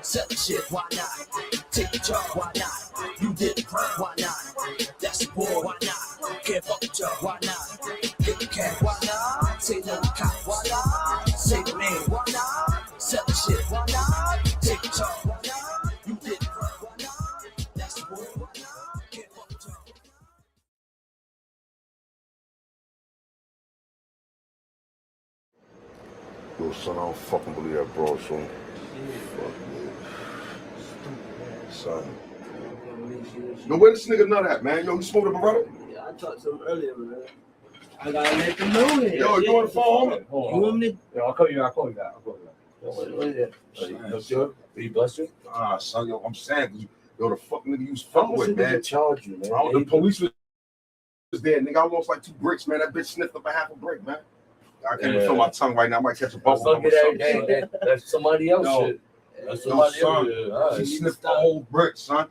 Sell the shit, why not? Take the job, why not? You did the crime, why not? That's the boy, why not? Can't fuck with y'all, why not? Get the cat, why not? Say no cop, why not? Say no name, why not? Sell the shit, why not? Take the job, why not? You did the crime, why not? That's the boy, why not? Can't fuck with y'all. Yo, son, I don't fucking believe that bro, son. Fuck me. Son. Yo, where this nigga nut at, man? Yo, you smoked a Beretta? Yeah, I talked to him earlier, man. I gotta let them know it. Yo, you on the phone, homie? You want me? Yo, I'll call you back. What is it? You sure? Are you blessed? Ah, son, yo, I'm saying, yo, the fuck nigga you was fucking with, man. Charge you, man. The police was there, nigga. I lost like 2 bricks, man. That bitch sniffed up a half a brick, man. I can't even feel my tongue right now. I might catch a bubble. Don't get that. That's somebody else shit. That's somebody else shit. She sniffed the whole brick, son.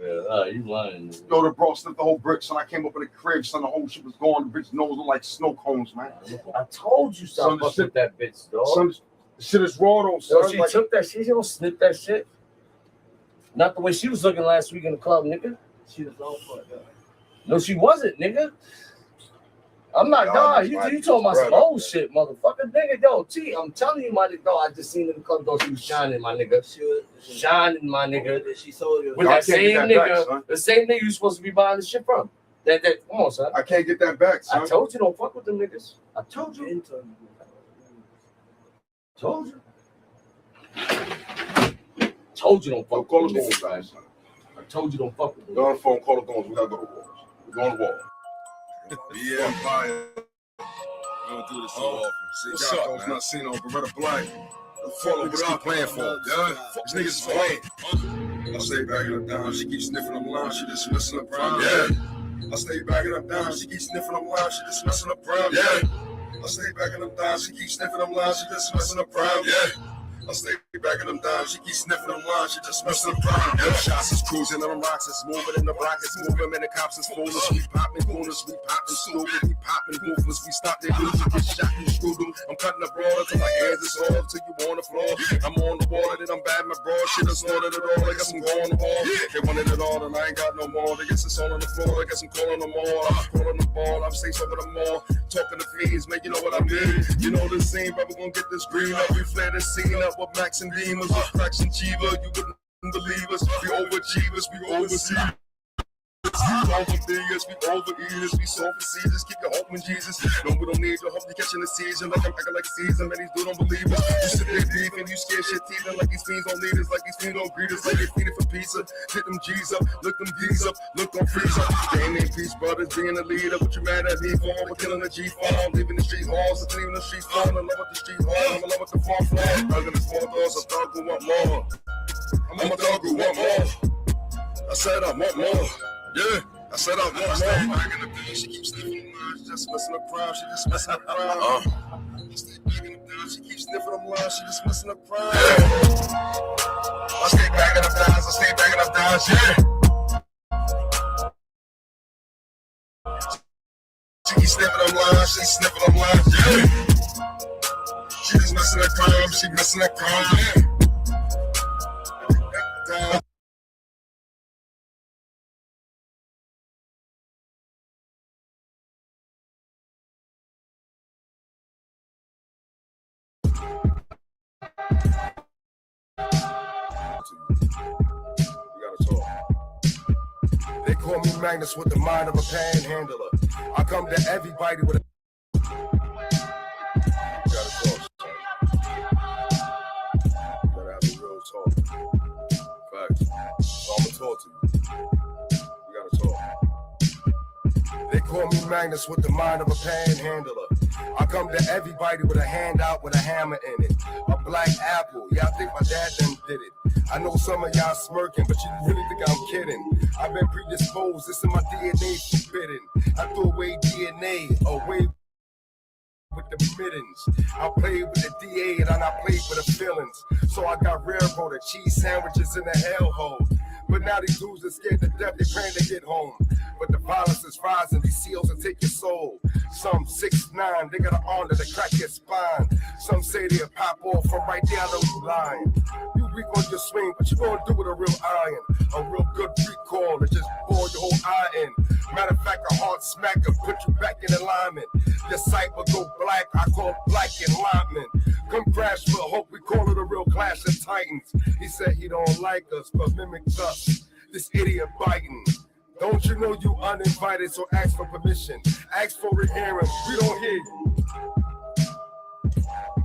Yeah, you lying. Yo, the bro sniffed the whole brick, son. I came up in the crib, son. The whole shit was gone. The bitch's nose looked like snow cones, man. I told you something about that bitch, dog. Son, the shit is raw, though, son. Yo, she took that shit. She don't snip that shit. Not the way she was looking last week in the club, nigga. She was all fucked up. No, she wasn't, nigga. I'm not dog. You talking about some old shit, motherfucker. Nigga, yo, T, I'm telling you, my nigga, I just seen in the club, though, she was shining, my nigga. She was shining, my nigga. She sold you. With that same nigga, the same nigga you supposed to be buying the shit from. That, come on, son. I can't get that back, son. I told you, don't fuck with them niggas. I told you. Told you. Told you don't fuck with them niggas. I told you don't fuck with them. Go on the phone, call the phones. We gotta go to war. We're going to war. Yeah, Empire. We don't do this so often. What's up, man? Not seen on Beretta Black. Follow what I'm playing for. Yeah, these niggas is playing. I stay backing up down. She keeps sniffing them lines. She just messing up prime. Yeah. I stay backing up down. She keeps sniffing them lines. She just messing up prime. Yeah. I stay backing them down. She keeps sniffing them lines. She just messing up prime. Yeah. I stay backing them down. She keeps sniffing them lines. She just messing up prime. Them shots is cruising on them rocks. It's moving in the block. It's moving and the cops is fooling. We popping corners. We popping stupid. We popping ruthless. We stop their news. We get shot and screwed them. I'm cutting the broad till my hands is off till you on the floor. I'm on the water. Then I'm bad my broad. Shit is ordered it all. I got some go on the wall. They wanted it all and I ain't got no more. I guess it's all on the floor. I guess I'm calling them all. I'm calling the ball. I'm staying over the mall. Talking to fiends, man. You know what I mean? You know the scene, but we're gonna get this green up. We flare the scene up with Max and Beamers, with Cracks and Chiva. You wouldn't believe us. We overachievers, we oversee. We overbeers, we overeaters, we soul procedures. Keep your hope in Jesus. No, we don't need your hope. You catching the season like I'm acting like season. Man, these dudes don't believe us. You sit there deep and you scared shit teething like these fiends don't need us, like these fiends don't greet us, like they feeding for pizza. Hit them G's up, look them D's up, look them freeze up. They ain't peace brothers being the leader. What you mad at me for? We're killing the G-Farm, leaving the street halls, and leaving the street farm. I'm in love with the street hall, I'm in love with the farm floor. I'm in the small doors, a dog who want more. I'm a dog who want more. I said I want more. Yeah. I said I want more. Back in the bed, she keeps sniffing them lines. She just messing up prime. She just messing up prime. I stay back in the bed. She keeps sniffing them lines. She just messing up prime. I stay backing up downs. I stay backing up downs. Yeah. She keeps sniffing them lines. She sniffing them lines. Yeah. She just messing up prime. She messing up prime. Yeah. We gotta talk. call me Magnus with the mind of a panhandler. I come to everybody with a... You gotta talk. You gotta have a real talk. Facts. So I'm gonna talk to you. We gotta talk. They call me Magnus with the mind of a panhandler. I come to everybody with a handout with a hammer in it. A black apple, yeah, I think my dad done did it. I know some of y'all smirking, but you really think I'm kidding. I've been predisposed, this in my DNA forbidden. I threw away DNA, away with the mittens. I played with the DA and I played with the feelings. So I got railroaded cheese sandwiches in the hellhole. But now these dudes are scared to death, they're praying to get home. But the violence is rising, these seals will take your soul. Some 6'9", they got an arm to crack your spine. Some say they'll pop off from right there, I know you lying. You weak on your swing, but you gonna do with a real iron. A real good recall and just bore your whole eye in. Matter of fact, a hard smack will put you back in alignment. Your sight will go black, I call black enlightenment. Come crash for hope, we call it a real clash of titans. He said he don't like us, but mimics us. This idiot biting. Don't you know you uninvited, so ask for permission. Ask for a hearing, we don't hear you.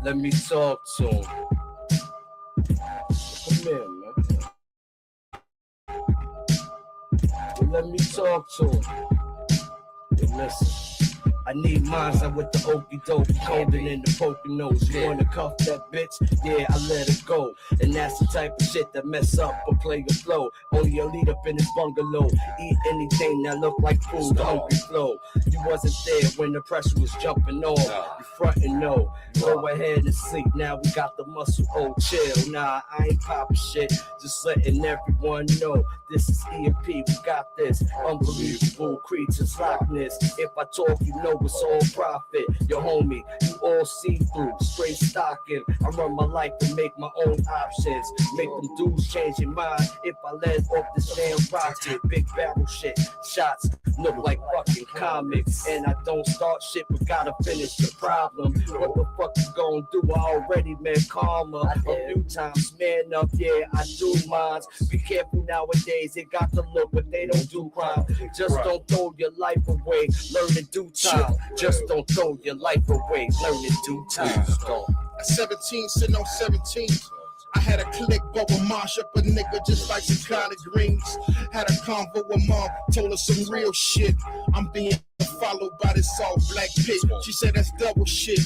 Let me talk to him. Come here, man. Let me talk to him. Hey, listen. I need mines out with the okey doke, holding in the Poconos. You wanna cuff that bitch? Yeah, I let it go. And that's the type of shit that mess up a player flow. Only a lead up in his bungalow. Eat anything that look like food, hungry flow. You wasn't there when the pressure was jumping on. You frontin' no. Go ahead and sleep. Now we got the muscle. Oh, chill. Nah, I ain't poppin' shit. Just letting everyone know. This is EMP. We got this. Unbelievable creatures like this. If I talk, you know it's all profit. Your homie, you all see through. Straight stocking. I run my life to make my own options. Make them dudes change their mind. If I let off this damn rocket. Big barrel shit. Shots look like fucking comics. And I don't start shit, but gotta finish the problem. What the fuck you gonna do? I already met karma a few times. Man up, yeah, I do mines. Be careful nowadays, they got the look, but they don't do crime. Just don't throw your life away. Learn in due time. Just don't throw your life away. Learn in due time. At 17, sitting on 17. I had a click, but with Marsh up a nigga just like some collard greens. Had a convo with mom, told her some real shit. I'm being followed by this all black pit. She said that's double shit.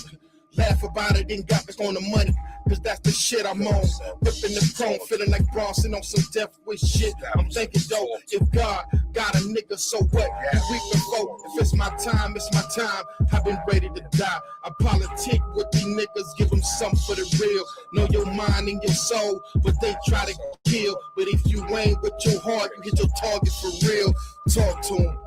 Laugh about it, then got back on the money. Cause that's the shit I'm on. Whipping the chrome, feeling like Bronson on some death wish shit. I'm thinking though, if God got a nigga, so what? The week before, if it's my time, it's my time. I've been ready to die. I politic with these niggas, give them something for the real. Know your mind and your soul, but they try to kill. But if you ain't with your heart, you hit your target for real. Talk to them.